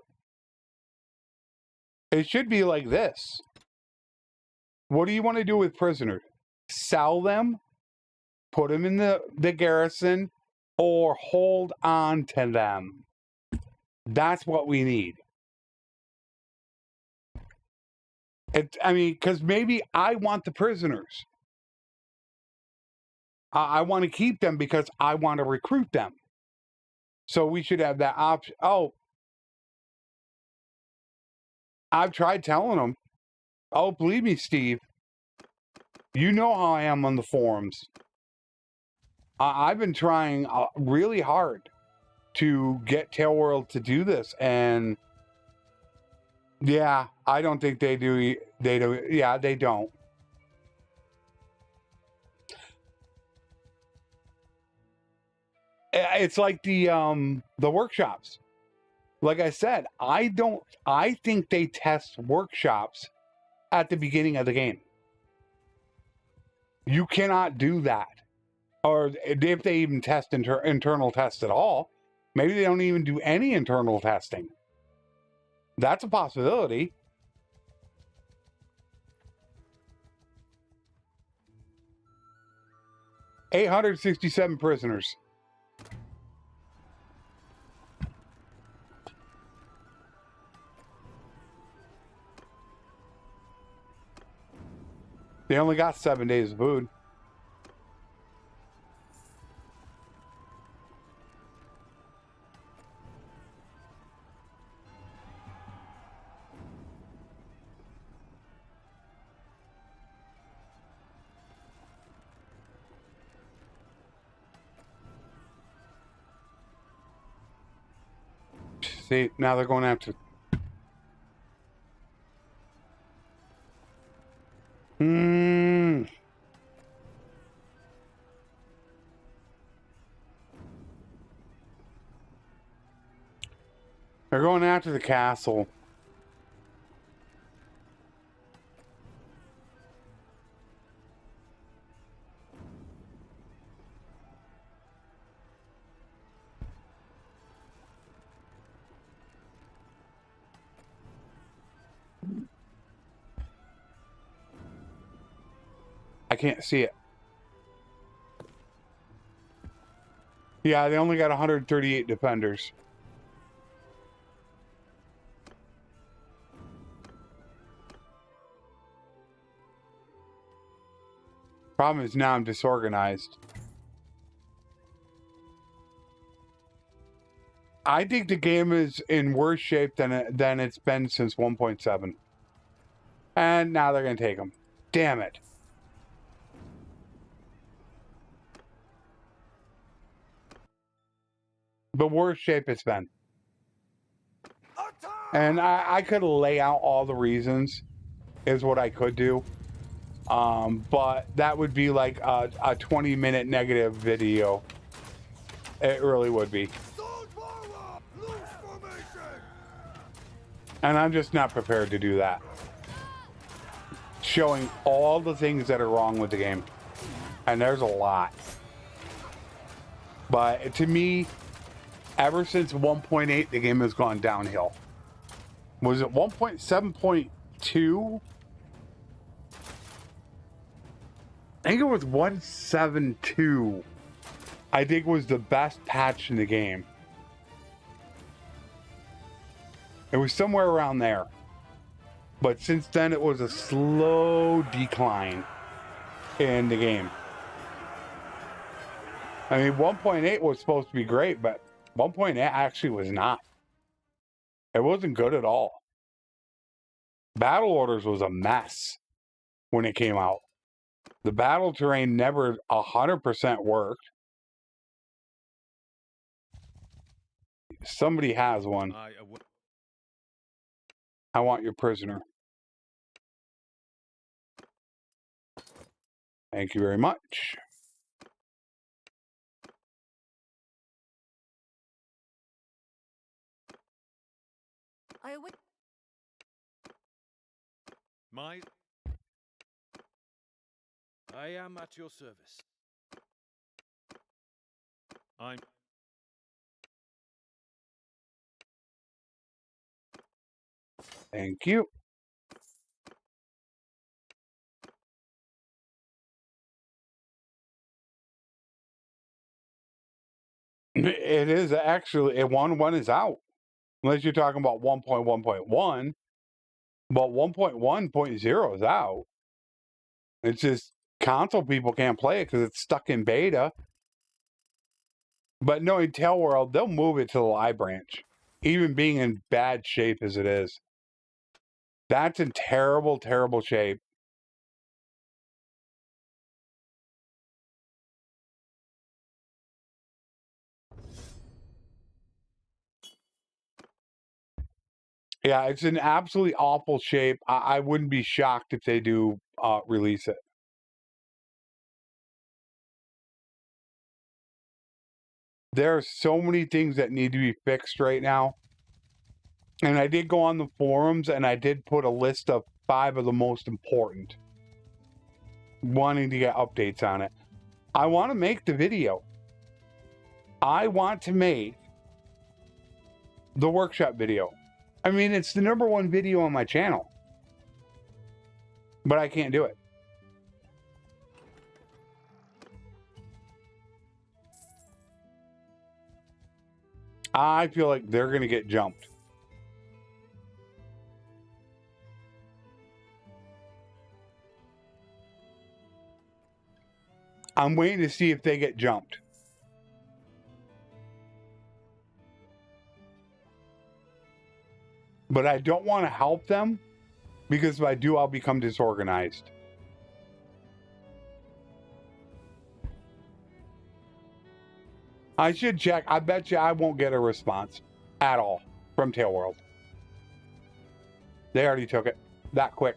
It should be like this. What do you want to do with prisoners? Sell them, put them in the garrison, or hold on to them. That's what we need. I mean, because maybe I want the prisoners. I want to keep them because I want to recruit them. So we should have that option. Oh, I've tried telling them. Oh, believe me, Steve. You know how I am on the forums. I've been trying really hard to get Tailworld to do this, and Yeah, I don't think they do. They do. Yeah, they don't. It's like the workshops. Like I said, I think they test workshops at the beginning of the game. You cannot do that. Or if they even test internal tests at all, maybe they don't even do any internal testing. That's a possibility. $867 prisoners. They only got 7 days of food. See, now they're going after. They're going after the castle. I can't see it. Yeah, they only got 138 defenders. Problem is now I'm disorganized. I think the game is in worse shape than it's been since 1.7. And now they're going to take them. Damn it. The worst shape it's been. And I could lay out all the reasons, is what I could do. But that would be like a 20-minute negative video. It really would be. And I'm just not prepared to do that. Showing all the things that are wrong with the game. And there's a lot. But to me, ever since 1.8, the game has gone downhill. Was it 1.7.2? I think it was 1.7.2. I think was the best patch in the game. It was somewhere around there. But since then, it was a slow decline in the game. I mean, 1.8 was supposed to be great, but 1.8 actually was not. It wasn't good at all. Battle Orders was a mess when it came out. The battle terrain never 100% worked. Somebody has one. I want your prisoner. Thank you very much. I am at your service. Thank you. It is actually, 1.1 is out. Unless you're talking about 1.1.1. But 1.1.0 is out. It's just console people can't play it because it's stuck in beta. But knowing Tail World, they'll move it to the live branch. Even being in bad shape as it is. That's in terrible, terrible shape. Yeah, it's in absolutely awful shape. I wouldn't be shocked if they do release it. There are so many things that need to be fixed right now. And I did go on the forums and I did put a list of 5 of the most important, wanting to get updates on it. I want to make the video. I want to make the workshop video. I mean, it's the #1 video on my channel, but I can't do it. I feel like they're going to get jumped. I'm waiting to see if they get jumped. But I don't want to help them, because if I do, I'll become disorganized. I should check. I bet you I won't get a response at all from Tailworld. They already took it that quick.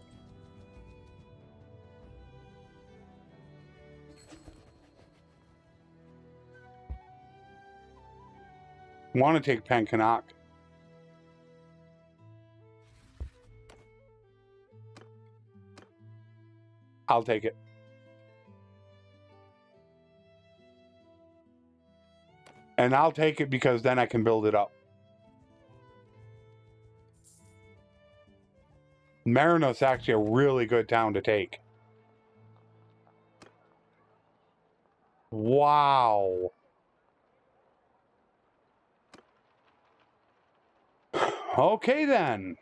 Want to take Pencanak. I'll take it. And I'll take it because then I can build it up. Marinos actually a really good town to take. Wow. Okay then.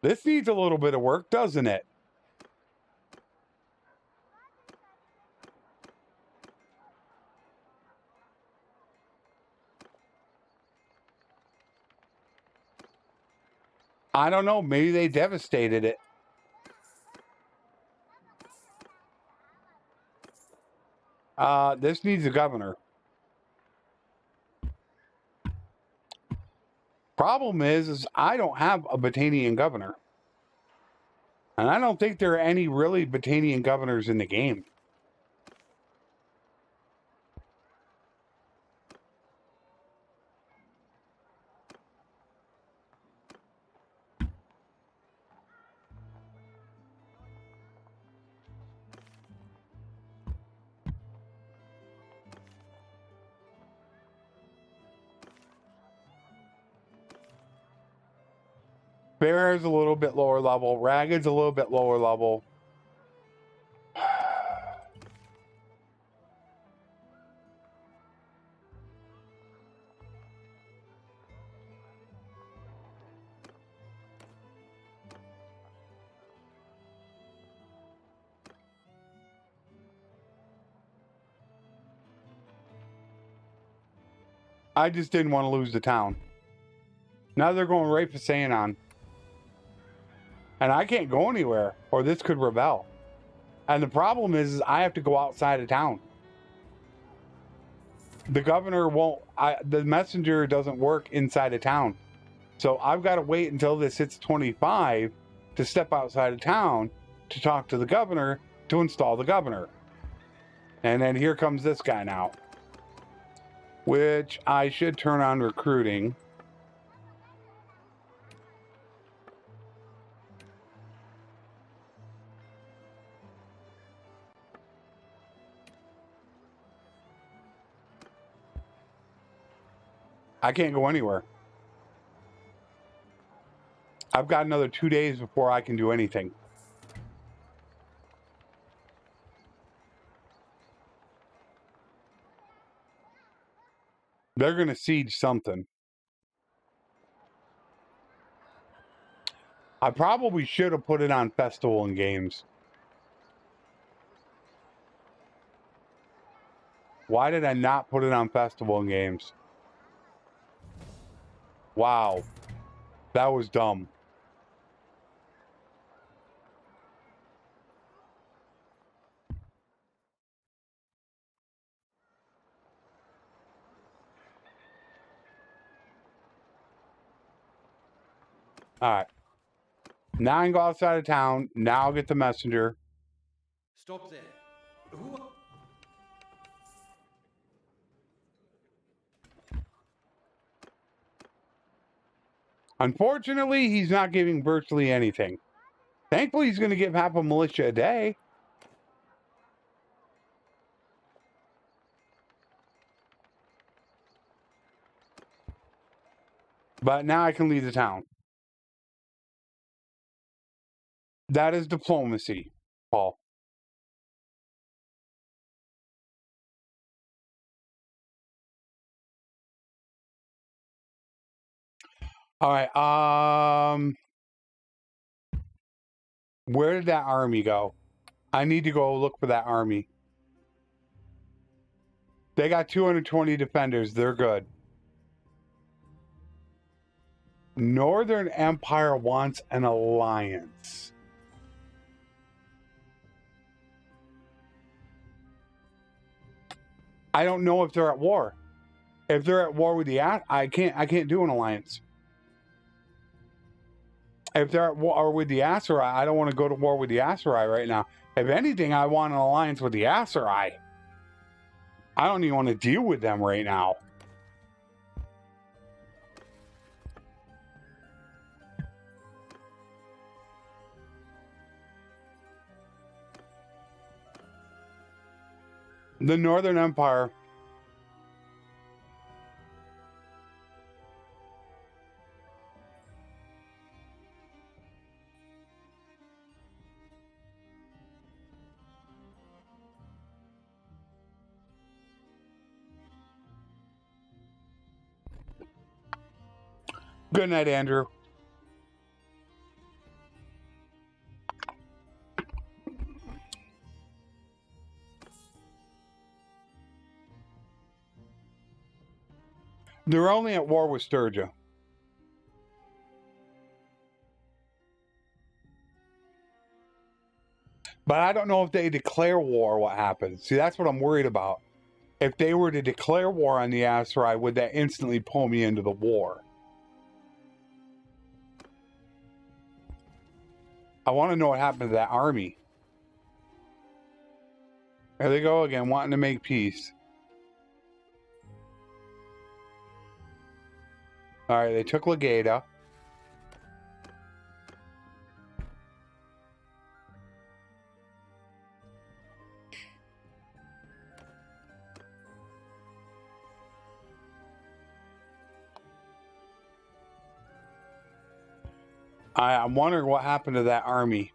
This needs a little bit of work, doesn't it? I don't know. Maybe they devastated it. This needs a governor. Problem is I don't have a Botanian governor. And I don't think there are any really Botanian governors in the game. Fairhair's a little bit lower level. Ragged's a little bit lower level. I just didn't want to lose the town. Now they're going right for Sayanon. And I can't go anywhere, or this could rebel. And the problem is I have to go outside of town. The governor won't, the messenger doesn't work inside of town. So I've got to wait until this hits 25 to step outside of town to talk to the governor to install the governor. And then here comes this guy now, which I should turn on recruiting. I can't go anywhere. I've got another 2 days before I can do anything. They're going to siege something. I probably should have put it on Festival and Games. Why did I not put it on Festival and Games? Wow. That was dumb. Alright. Now I can go outside of town. Now I'll get the messenger. Stop there. Who? Unfortunately, he's not giving virtually anything. Thankfully, he's going to give half a militia a day. But now I can leave the town. That is diplomacy, Paul. All right. Where did that army go? I need to go look for that army. They got 220 defenders. They're good. Northern Empire wants an alliance. I don't know if they're at war. If they're at war with the I can't do an alliance. If they're at war with the Asuri, I don't want to go to war with the Asuri right now. If anything, I want an alliance with the Asuri. I don't even want to deal with them right now. The Northern Empire. Good night, Andrew. They're only at war with Sturgia. But I don't know if they declare war, what happens. See, that's what I'm worried about. If they were to declare war on the Asuri, would that instantly pull me into the war? I want to know what happened to that army. There they go again, wanting to make peace. Alright, they took Legata. I'm wondering what happened to that army.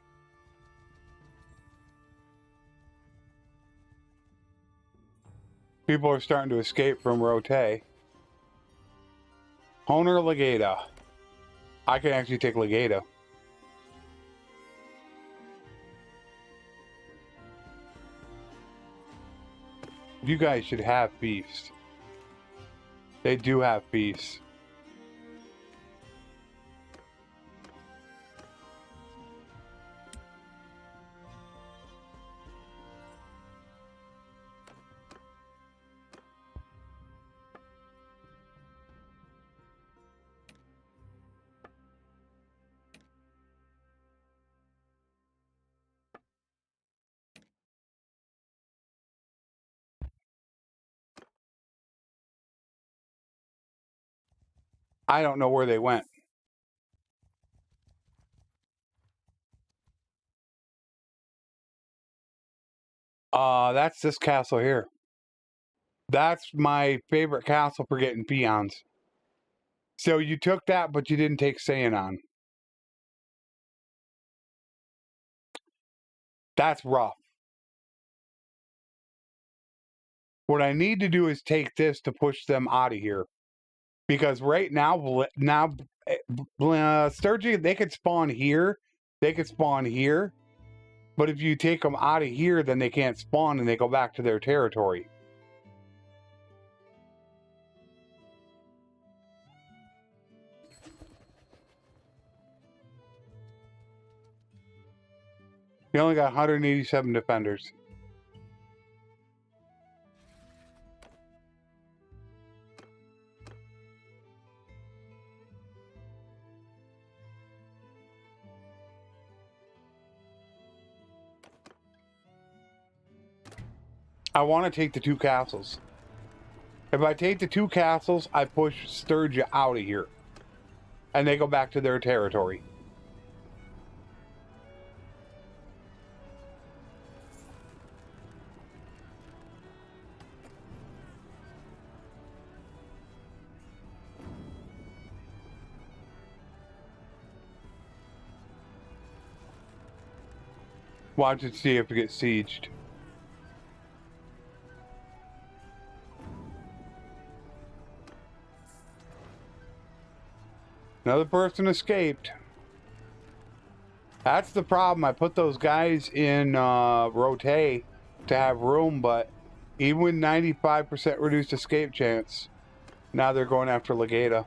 People are starting to escape from Rote. Honor Legata. I can actually take Legata. You guys should have peace. They do have peace. I don't know where they went. That's this castle here. That's my favorite castle for getting peons. So you took that, but you didn't take Sayanon. That's rough. What I need to do is take this to push them out of here. Because right now, Sturgia, they could spawn here. They could spawn here. But if you take them out of here, then they can't spawn and they go back to their territory. You only got 187 defenders. I want to take the 2 castles. If I take the 2 castles, I push Sturgia out of here. And they go back to their territory. Watch it, see if it gets sieged. Another person escaped. That's the problem. I put those guys in rote to have room, but even with 95% reduced escape chance, now they're going after Legata.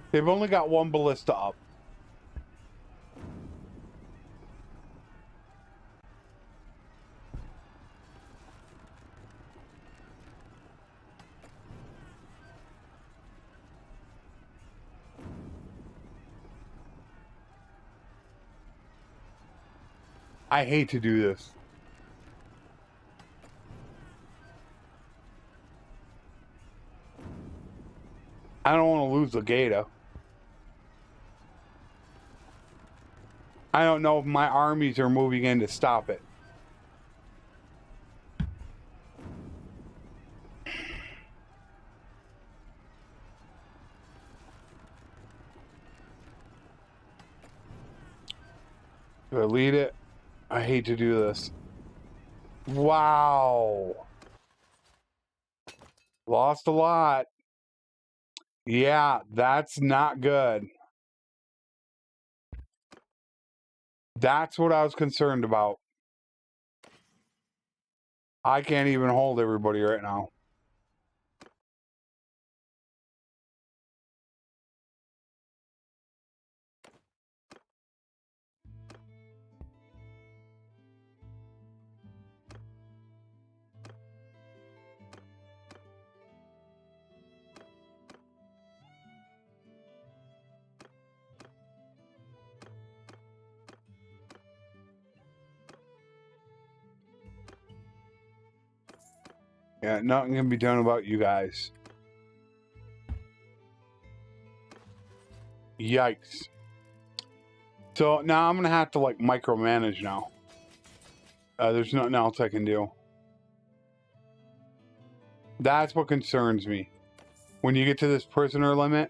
They've only got 1 ballista up. I hate to do this. I don't want to lose Legata. I don't know if my armies are moving in to stop it. Do I lead it? I hate to do this. Wow. Lost a lot. Yeah, that's not good. That's what I was concerned about. I can't even hold everybody right now. Yeah, nothing can be done about you guys. Yikes. So now I'm going to have to like micromanage now. There's nothing else I can do. That's what concerns me. When you get to this prisoner limit.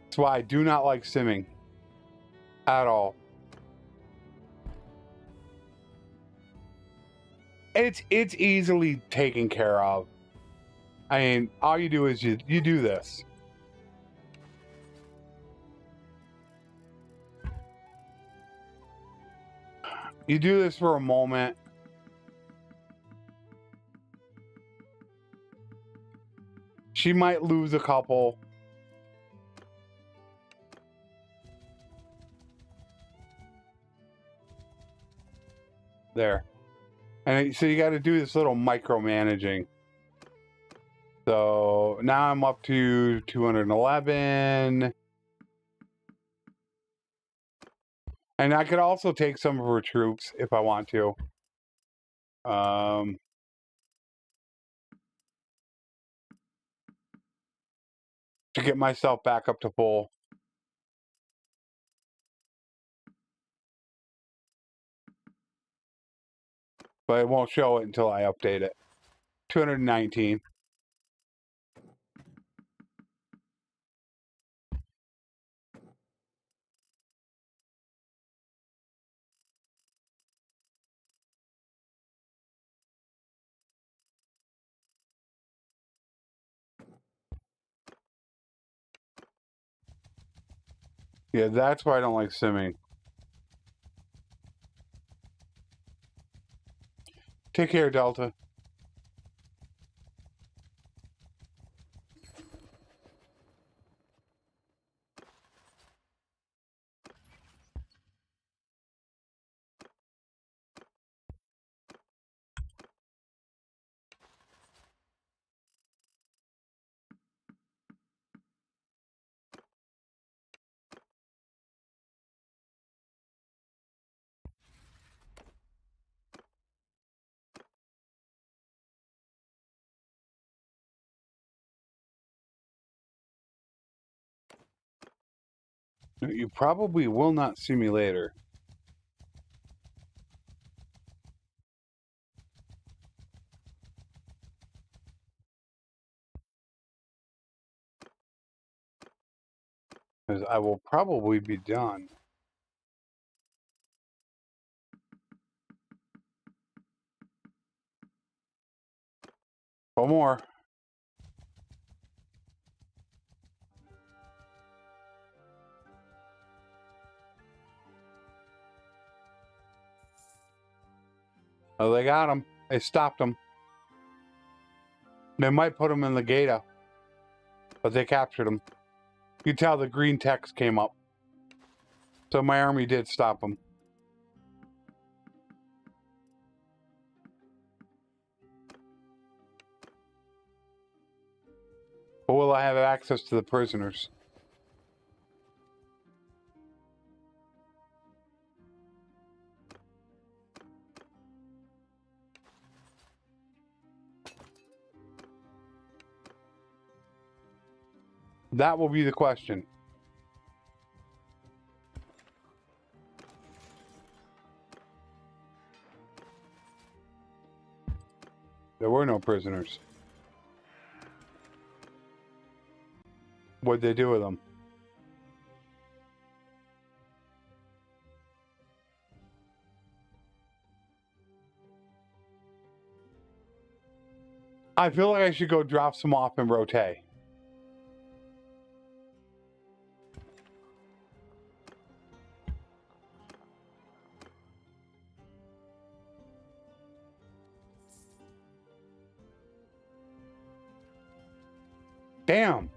That's why I do not like simming. At all. It's easily taken care of. I mean, all you do is you do this. You do this for a moment. She might lose a couple. There. And so you got to do this little micromanaging. So now I'm up to 211. And I could also take some of her troops if I want to. To get myself back up to full. But it won't show it until I update it. 219. Yeah, that's why I don't like simming. Take care, Delta. You probably will not see me later. Because I will probably be done. One more. Oh, they got him. They stopped him. They might put him in the gate, but they captured him. You can tell the green text came up. So my army did stop him. But will I have access to the prisoners? That will be the question. There were no prisoners. What'd they do with them? I feel like I should go drop some off and rotate. Damn.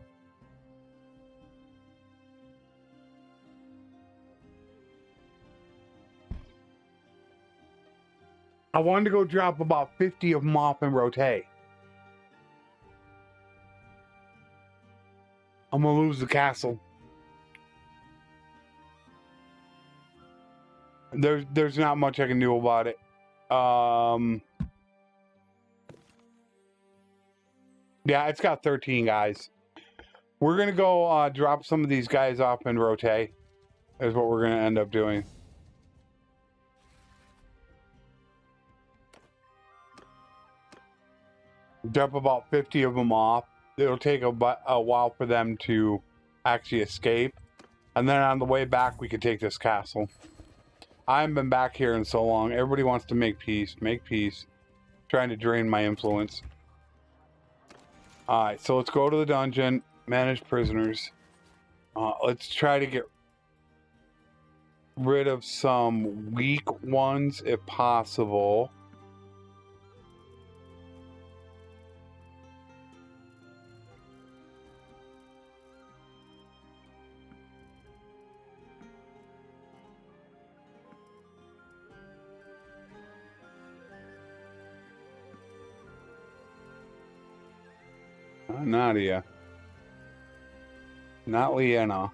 I wanted to go drop about 50 of them off and rotate. I'm gonna lose the castle. There's not much I can do about it. Yeah, it's got 13 guys. We're gonna go drop some of these guys off and rotate. Is what we're gonna end up doing. Dump about 50 of them off. It'll take a while for them to actually escape. And then on the way back, we could take this castle. I haven't been back here in so long. Everybody wants to make peace. Make peace. Trying to drain my influence. Alright, so let's go to the dungeon. Manage prisoners. Let's try to get rid of some weak ones if possible. Nadia. Not Liena.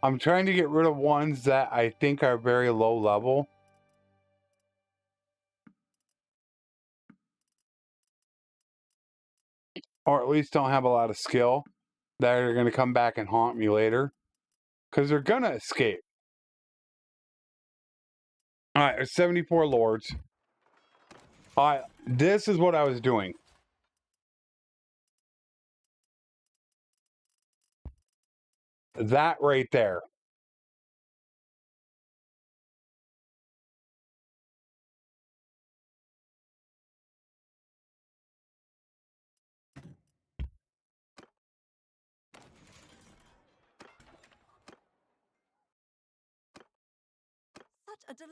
I'm trying to get rid of ones that I think are very low level. Or at least don't have a lot of skill. That are going to come back and haunt me later. Because they're going to escape. Alright, there's 74 lords. Alright, this is what I was doing. That right there. Such a del-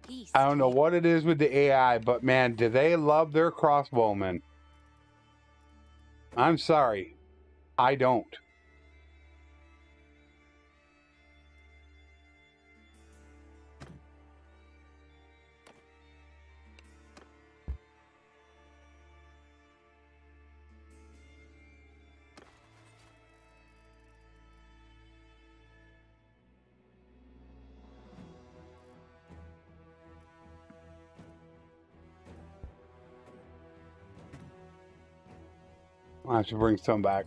Peace. I don't know what it is with the AI, but man, do they love their crossbowmen. I'm sorry. I don't. I have to bring some back.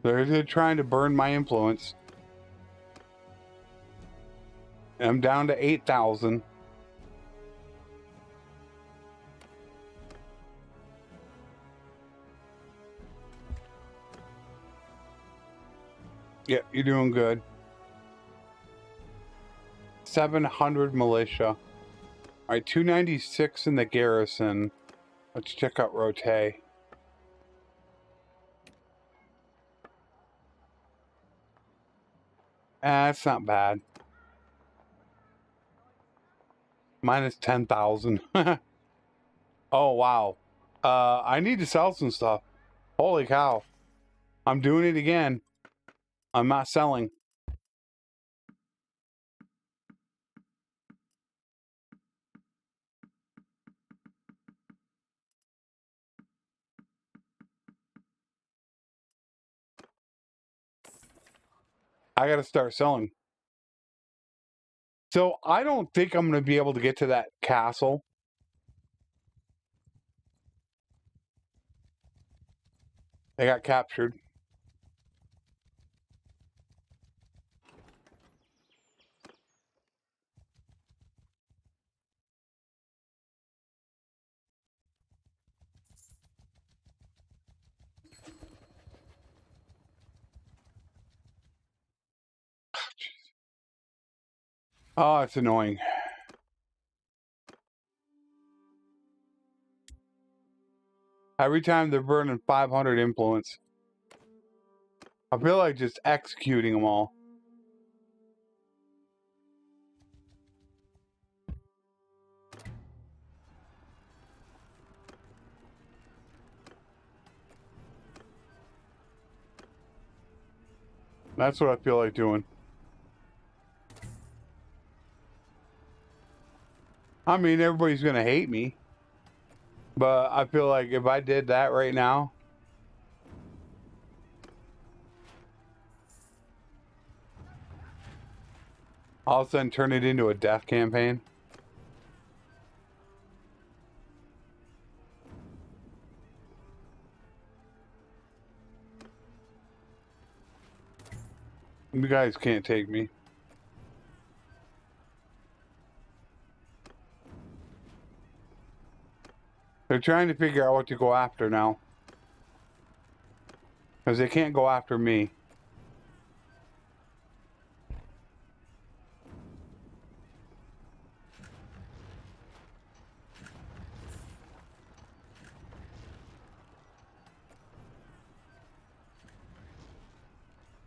They're trying to burn my influence. I'm down to 8,000. Yeah, you're doing good. 700 militia. Alright, 296 in the garrison. Let's check out Rote. That's not bad. Minus 10,000. Oh, wow. I need to sell some stuff. Holy cow. I'm doing it again. I'm not selling. I gotta start selling. So I don't think I'm gonna be able to get to that castle. They got captured. Oh, it's annoying. Every time they're burning 500 influence. I feel like just executing them all. That's what I feel like doing. I mean, everybody's gonna hate me. But I feel like if I did that right now, all of a sudden turn it into a death campaign. You guys can't take me. They're trying to figure out what to go after now. Because they can't go after me.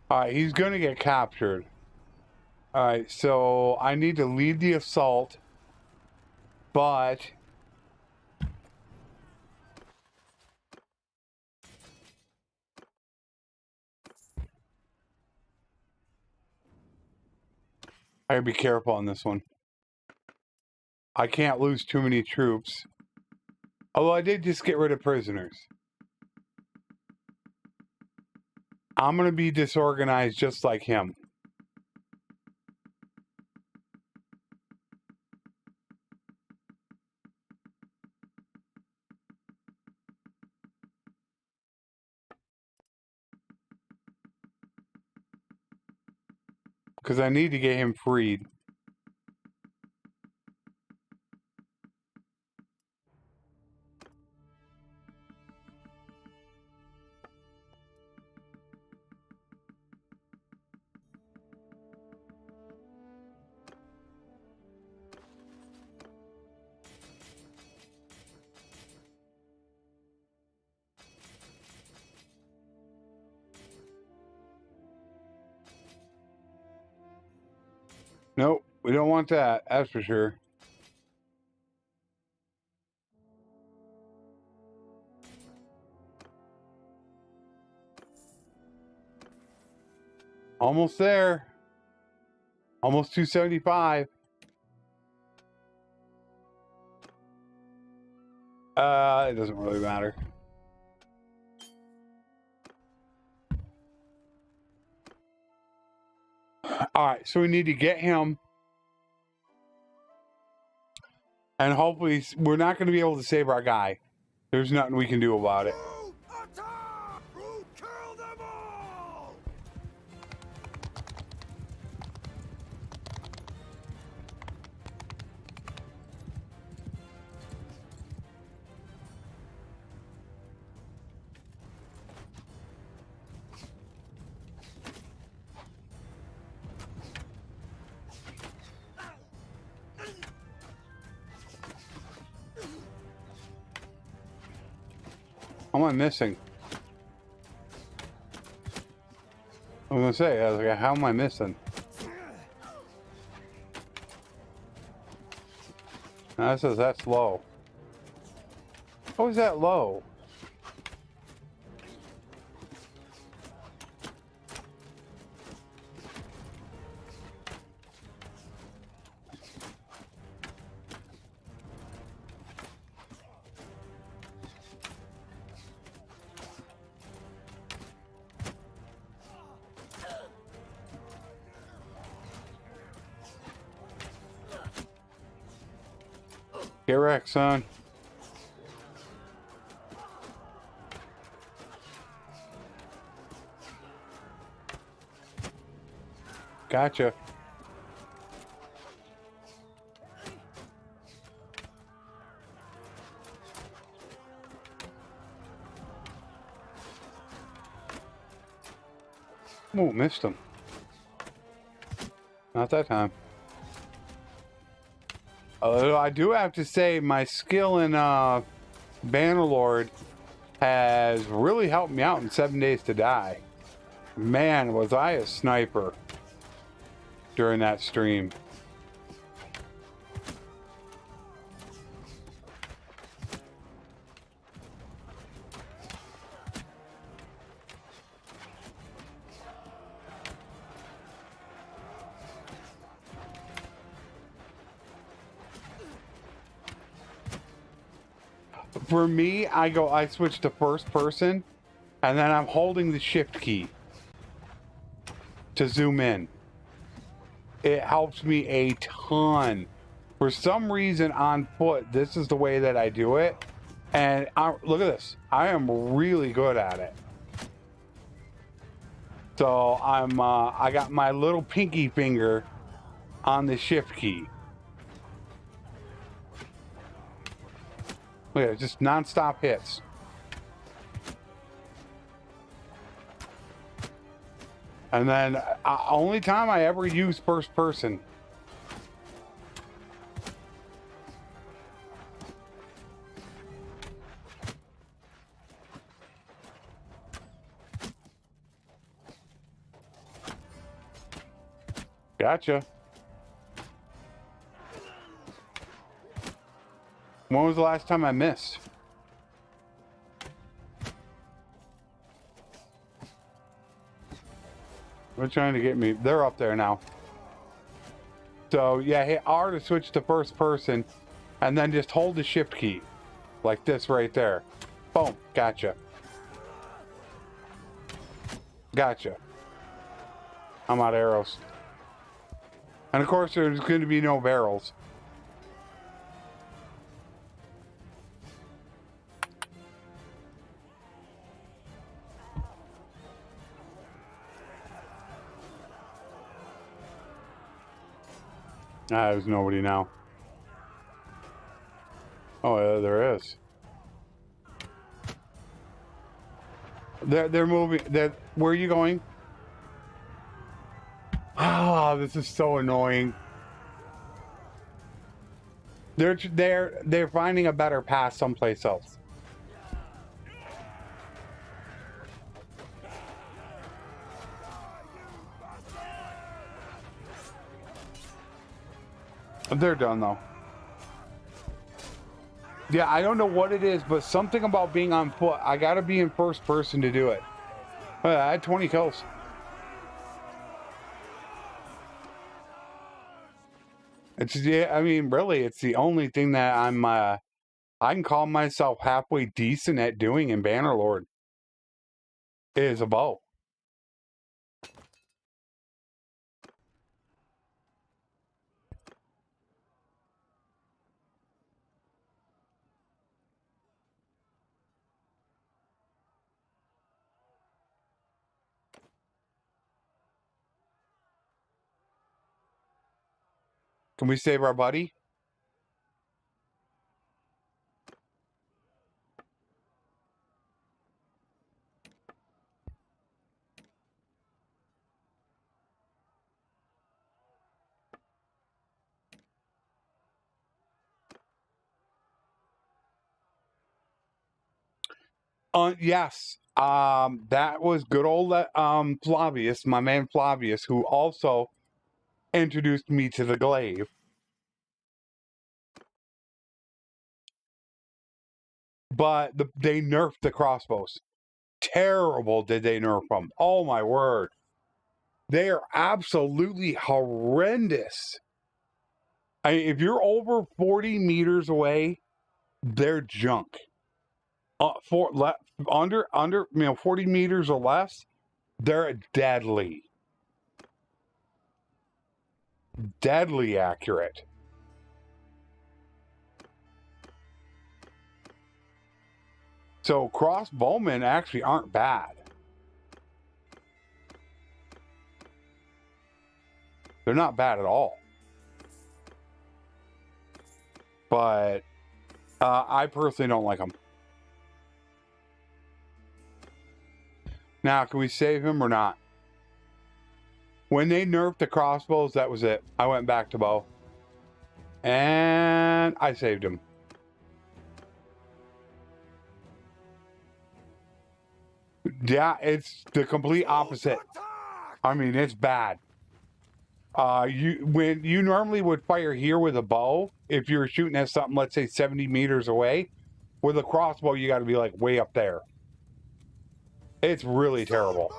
Alright, he's gonna get captured. Alright, so I need to lead the assault. But I gotta be careful on this one. I can't lose too many troops. Although I did just get rid of prisoners. I'm going to be disorganized just like him. Because I need to get him freed. Nope, we don't want that, that's for sure. Almost there. Almost 275. It doesn't really matter. Alright, so we need to get him. And hopefully, we're not going to be able to save our guy. There's nothing we can do about it. Attack! Kill them all! How am I missing? I was going to say, I was like, how am I missing? That says that's low. How is that low? Get wrecked, son. Gotcha. Oh, missed him. Not that time. Although I do have to say, my skill in Bannerlord has really helped me out in 7 Days to Die. Man, was I a sniper during that stream. For me, I switch to first person, and then I'm holding the shift key to zoom in. It helps me a ton. For some reason on foot, this is the way that I do it. And look at this. I am really good at it. So I got my little pinky finger on the shift key. Look at it, just non-stop hits. And then, only time I ever use first person. Gotcha. When was the last time I missed? They're trying to get me. They're up there now. So, yeah, hit R to switch to first person, and then just hold the shift key. Like this right there. Boom. Gotcha. Gotcha. I'm out of arrows. And of course, there's going to be no barrels. There's nobody now. Oh, yeah, there is. They're moving. Where are you going? Ah, this is so annoying. They're finding a better path someplace else. They're done though. Yeah, I don't know what it is, but something about being on foot. I gotta be in first person to do it. I had 20 kills. It's, yeah, I mean, really, it's the only thing that I can call myself halfway decent at doing in Bannerlord is a bow. Can we save our buddy? Yes. That was good old Flavius, my man Flavius, who also introduced me to the glaive. But they nerfed the crossbows. Terrible did they nerf them. Oh my word. They are absolutely horrendous. If you're over 40 meters away, they're junk. Under 40 meters or less, they're deadly. Deadly accurate. So crossbowmen actually aren't bad. They're not bad at all. But I personally don't like them. Now, can we save him or not? When they nerfed the crossbows, that was it. I went back to bow. And I saved him. Yeah, it's the complete opposite. I mean, it's bad. When you normally would fire here with a bow, if you're shooting at something, let's say 70 meters away, with a crossbow, you got to be like way up there. It's really terrible.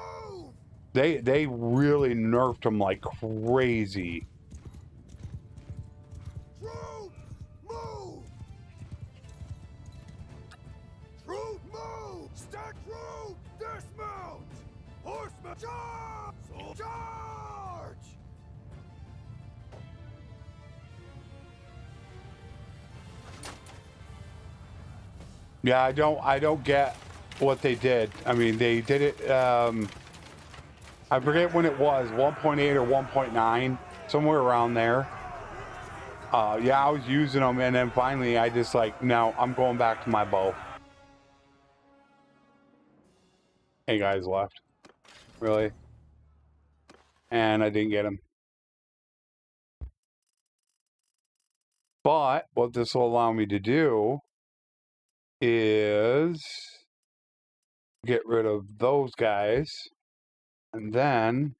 They really nerfed them like crazy. Troop, move! Troop, move! Stack troop, dismount! Horseman, charge! Charge! Yeah, I don't get what they did. I mean, they did it, I forget when it was, 1.8 or 1.9, somewhere around there. Yeah, I was using them, and then finally I just like, no, I'm going back to my bow. Hey, guys left. Really? And I didn't get him. But what this will allow me to do is get rid of those guys, and then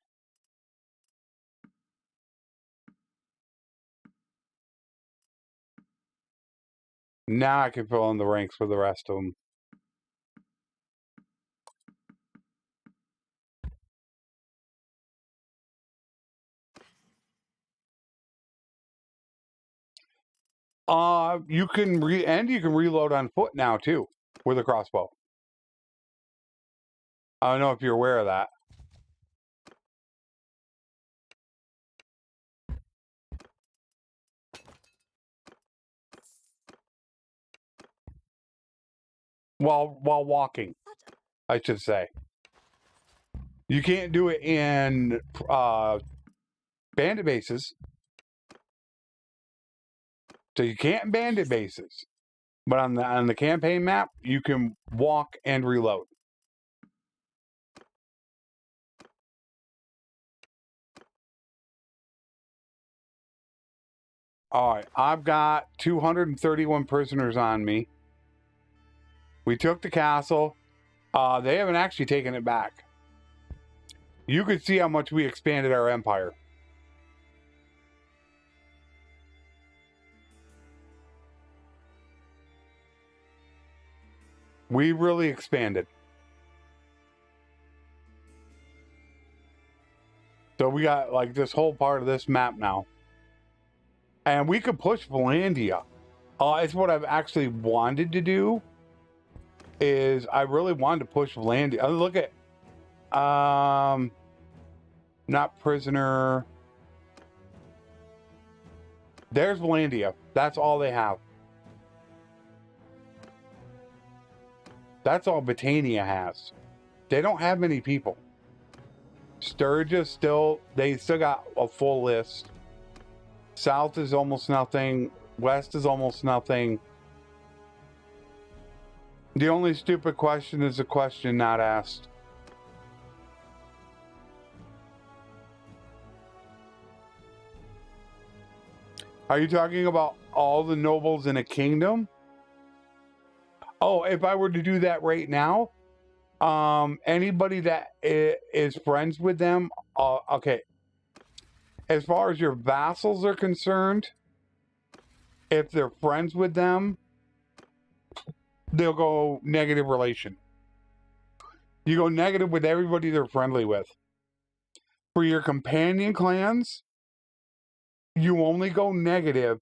now I can fill in the ranks for the rest of them. You can reload on foot now too with a crossbow. I don't know if you're aware of that. While walking, I should say. You can't do it in bandit bases. So you can't bandit bases. But on the campaign map, you can walk and reload. All right, I've got 231 prisoners on me. We took the castle. They haven't actually taken it back. You could see how much we expanded our empire. We really expanded. So we got like this whole part of this map now. And we could push Valandia. It's what I've actually wanted to do. Is I really wanted to push Valandia. Look at not prisoner. There's Valandia. That's all they have. That's all Britannia has. They don't have many people. Sturgis they still got a full list. South is almost nothing. West is almost nothing. The only stupid question is a question not asked. Are you talking about all the nobles in a kingdom? Oh, if I were to do that right now, anybody that is friends with them, okay. As far as your vassals are concerned, if they're friends with them, they'll go negative relation. You go negative with everybody they're friendly with. For your companion clans, you only go negative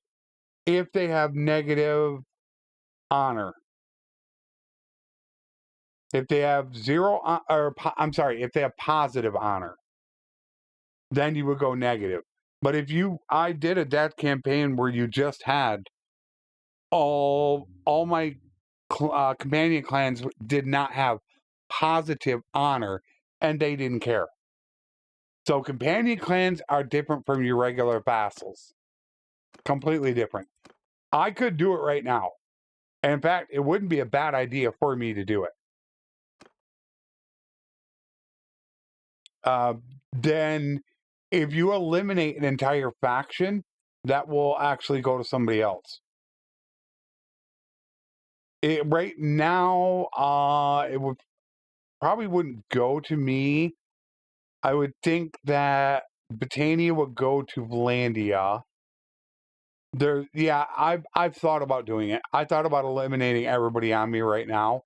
if they have negative honor. If they have if they have positive honor, then you would go negative. But if I did a death campaign where you just had all my companion clans did not have positive honor, and they didn't care. So companion clans are different from your regular vassals. Completely different. I could do it right now. And in fact, it wouldn't be a bad idea for me to do it. Then if you eliminate an entire faction, that will actually go to somebody else. Right now, it probably wouldn't go to me. I would think that Britannia would go to Valandia. I've thought about doing it. I thought about eliminating everybody on me right now.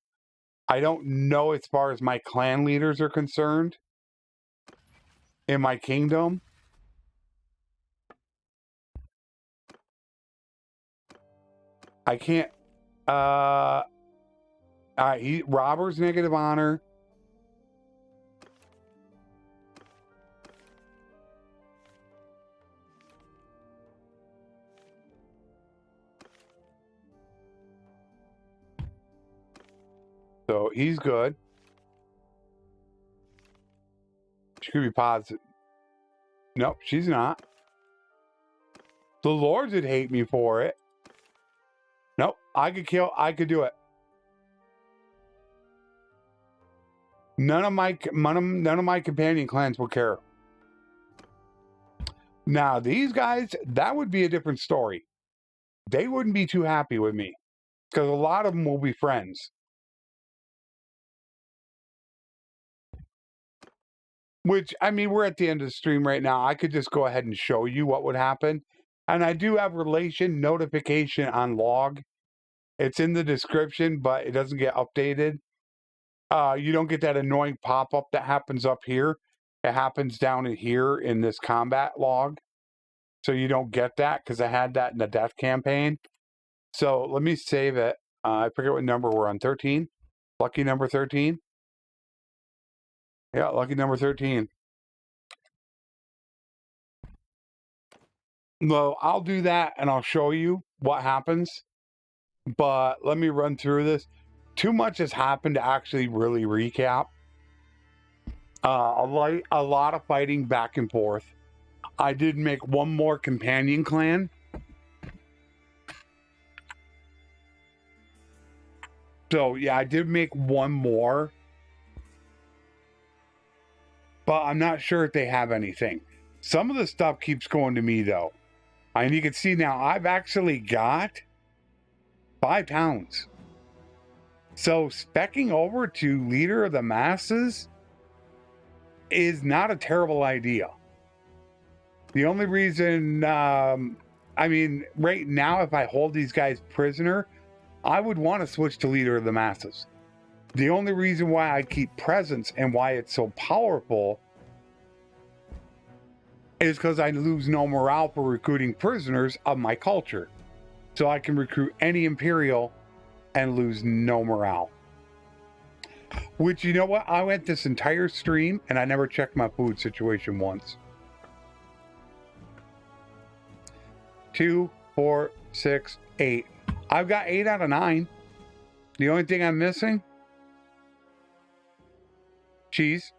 I don't know as far as my clan leaders are concerned in my kingdom. I can't. Robber's negative honor. So he's good. She could be positive. Nope, she's not. The Lords would hate me for it. Nope, I could do it. None of my companion clans will care. Now, these guys, that would be a different story. They wouldn't be too happy with me because a lot of them will be friends. Which, I mean, we're at the end of the stream right now. I could just go ahead and show you what would happen. And I do have relation notification on log. It's in the description, but it doesn't get updated. You don't get that annoying pop-up that happens up here. It happens down in here in this combat log. So you don't get that because I had that in the death campaign. So let me save it. I forget what number we're on. 13? Lucky number 13? Yeah, lucky number 13. No, I'll do that and I'll show you what happens. But let me run through this. Too much has happened to actually really recap. A lot of fighting back and forth. I did make one more companion clan. So yeah, I did make one more. But I'm not sure if they have anything. Some of the stuff keeps going to me though. And you can see now I've actually got 5 towns. So specking over to Leader of the Masses is not a terrible idea. The only reason, I mean, right now, if I hold these guys prisoner, I would want to switch to Leader of the Masses. The only reason why I keep presence and why it's so powerful is because I lose no morale for recruiting prisoners of my culture. So I can recruit any Imperial and lose no morale. Which, you know what? I went this entire stream and I never checked my food situation once. 2, 4, 6, 8. I've got 8 out of 9. The only thing I'm missing? Cheese.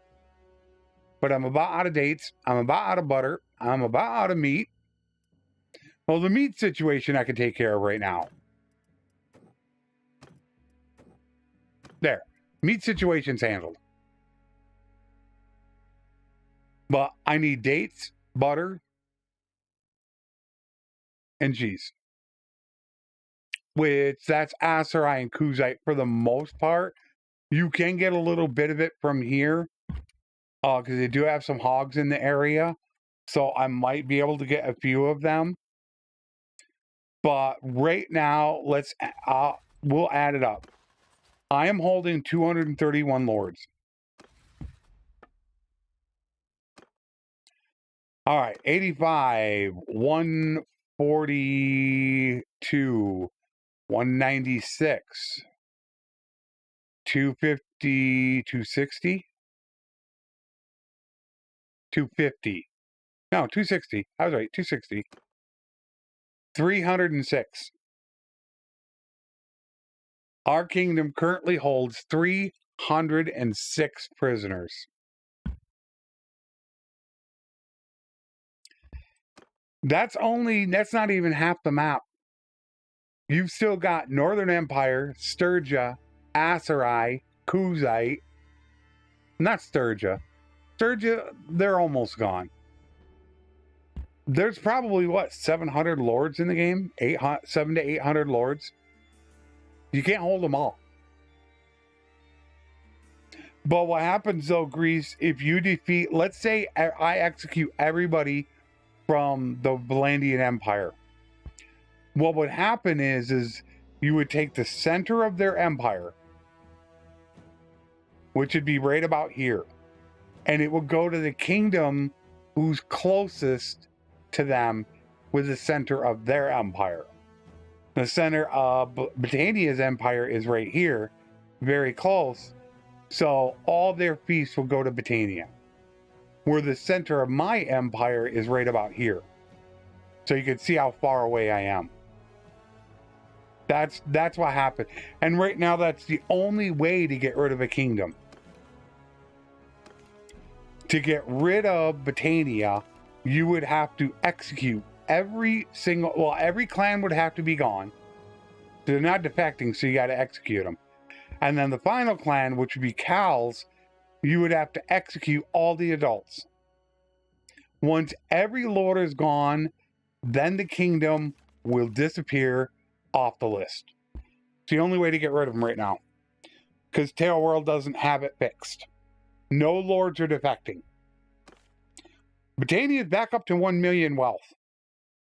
But I'm about out of dates. I'm about out of butter. I'm about out of meat. Well, the meat situation I can take care of right now. There. Meat situation's handled. But I need dates, butter, and cheese. Which that's Aserai and Kuzite for the most part. You can get a little bit of it from here. Because they do have some hogs in the area. So I might be able to get a few of them. But right now, we'll add it up. I am holding 231 lords. All right, 85, 142, 196, 250, 260, 250. No, 260. I was right, 260. 306. Our kingdom currently holds 306 prisoners. That's not even half the map. You've still got Northern Empire, Sturgia, Aserai, Kuzite. Not Sturgia. Sturgia, they're almost gone. There's probably, what, 700 lords in the game? 700 to 800 lords. You can't hold them all. But what happens, though, Grease, if you defeat, let's say I execute everybody from the Valandian Empire. What would happen is you would take the center of their empire, which would be right about here, and it would go to the kingdom who's closest to them with the center of their empire. The center of Britannia's empire is right here, very close, so all their feasts will go to Britannia, where the center of my empire is right about here. So you can see how far away I am. That's what happened. And right now, that's the only way to get rid of a kingdom. To get rid of Britannia, you would have to execute every clan would have to be gone. They're not defecting, so you got to execute them. And then the final clan, which would be Cal's, you would have to execute all the adults. Once every lord is gone, then the kingdom will disappear off the list. It's the only way to get rid of them right now. Because Tail World doesn't have it fixed. No lords are defecting. Britannia is back up to 1 million wealth.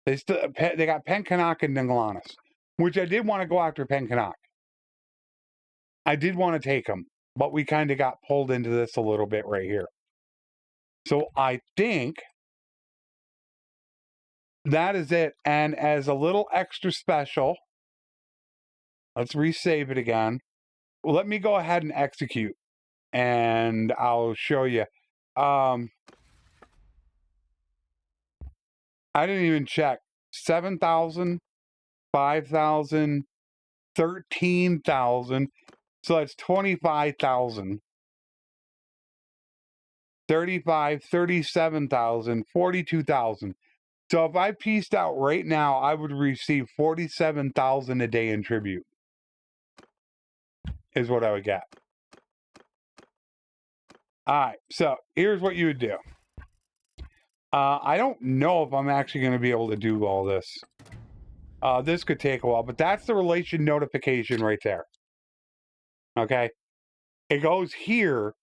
They got Penkanak and Ninglanis, which I did want to go after Penkanak. I did want to take them, but we kind of got pulled into this a little bit right here. So I think that is it. And as a little extra special, Let's resave it again. Well, let me go ahead and execute, and I'll show you. I didn't even check. 7,000, 5,000, 13,000. So that's 25,000. 35, 37,000, 42,000. So if I pieced out right now, I would receive 47,000 a day in tribute. Is what I would get. All right, so here's what you would do. I don't know if I'm actually going to be able to do all this. This could take a while, but that's the relation notification right there. Okay? It goes here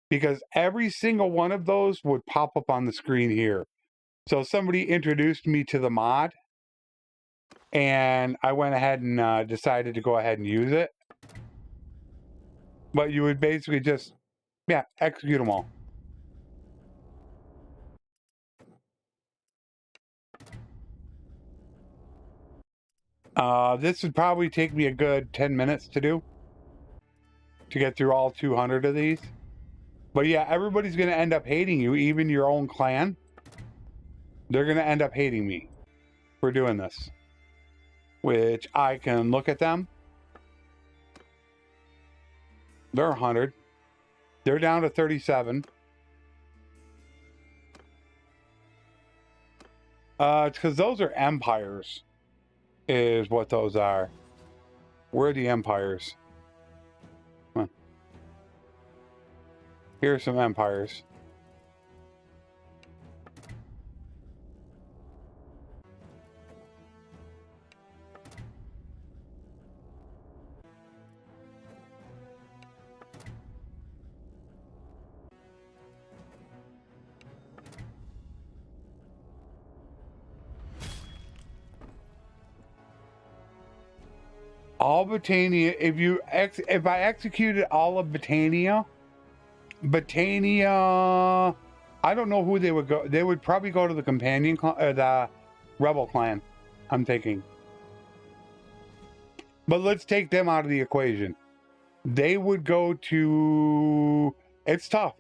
because every single one of those would pop up on the screen here. So somebody introduced me to the mod, and I went ahead and decided to go ahead and use it. But you would basically just, yeah, execute them all. This would probably take me a good 10 minutes to do, to get through all 200 of these. But yeah, everybody's going to end up hating you, even your own clan. They're going to end up hating me for doing this. Which I can look at them. They're 100. They're down to 37. It's because those are empires, is what those are. Where are the empires? Come on. Here's some empires. All Britannia, if I executed all of Britannia, I don't know who they would go. They would probably go to the companion clan, the rebel clan, I'm thinking. But let's take them out of the equation. They would go to, it's tough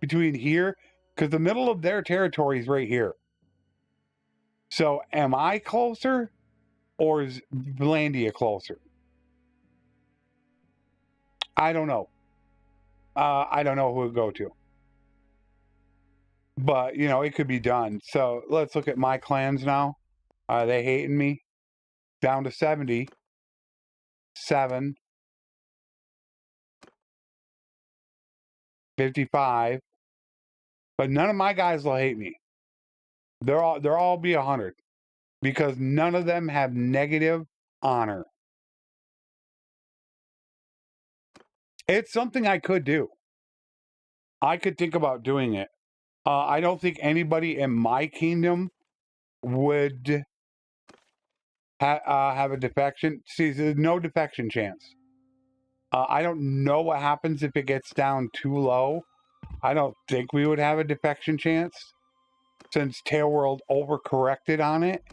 between here, because the middle of their territory is right here. So am I closer, or is Vlandia closer? I don't know. I don't know who it would go to. But, you know, it could be done. So let's look at my clans now. Are they hating me? Down to 70. 7. 55. But none of my guys will hate me. They'll all be 100. Because none of them have negative honor. It's something I could do. I could think about doing it. I don't think anybody in my kingdom would have a defection. See, there's no defection chance. I don't know what happens if it gets down too low. I don't think we would have a defection chance. Since Tailworld overcorrected on it,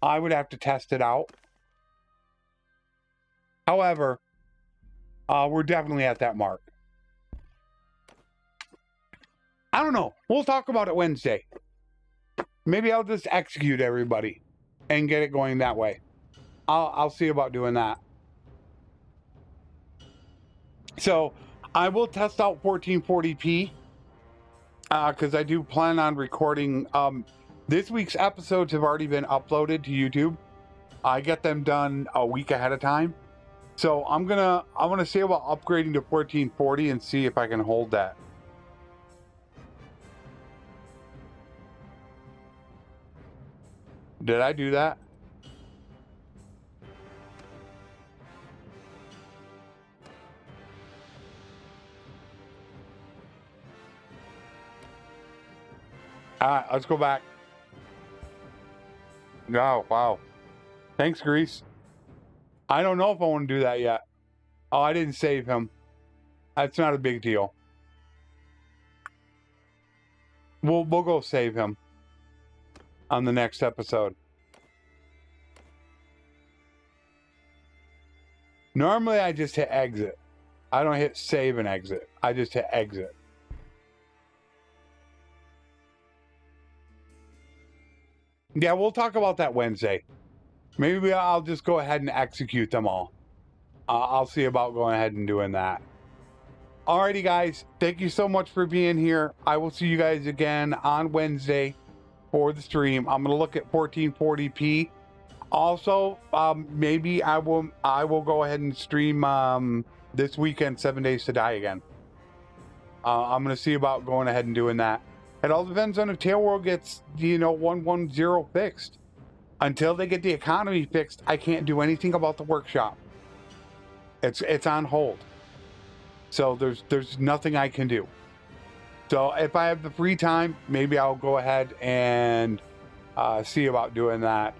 I would have to test it out. However, we're definitely at that mark. I don't know. We'll talk about it Wednesday. Maybe I'll just execute everybody and get it going that way. I'll see about doing that. So I will test out 1440p because I do plan on recording. This week's episodes have already been uploaded to YouTube. I get them done a week ahead of time. So I'm gonna see about upgrading to 1440 and see if I can hold that. Did I do that? All right, let's go back. Oh, wow. Thanks, Grease. I don't know if I want to do that yet. Oh, I didn't save him. That's not a big deal. We'll go save him on the next episode. Normally I just hit exit. I don't hit save and exit. I just hit exit. Yeah, we'll talk about that Wednesday. Maybe I'll just go ahead and execute them all. I'll see about going ahead and doing that. Alrighty, guys. Thank you so much for being here. I will see you guys again on Wednesday for the stream. I'm going to look at 1440p. Also, maybe I will go ahead and stream this weekend, 7 Days to Die again. I'm going to see about going ahead and doing that. It all depends on if Tailworld gets, 110 fixed. Until they get the economy fixed, I can't do anything about the workshop. It's on hold. So there's nothing I can do. So if I have the free time, maybe I'll go ahead and see about doing that.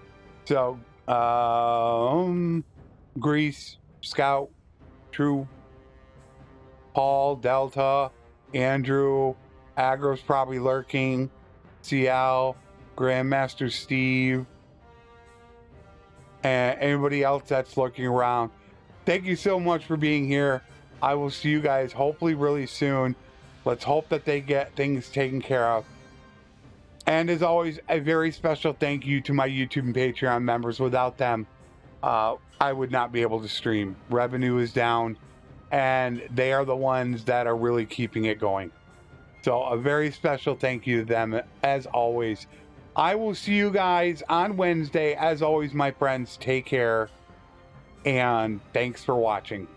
So Grease, Scout, True, Paul, Delta, Andrew, Agro's probably lurking, CL, Grandmaster Steve, and anybody else that's looking around. Thank you so much for being here. I will see you guys hopefully really soon. Let's hope that they get things taken care of. And as always, a very special thank you to my YouTube and Patreon members. Without them, I would not be able to stream. Revenue is down, and they are the ones that are really keeping it going. So a very special thank you to them, as always. I will see you guys on Wednesday. As always, my friends, take care, and thanks for watching.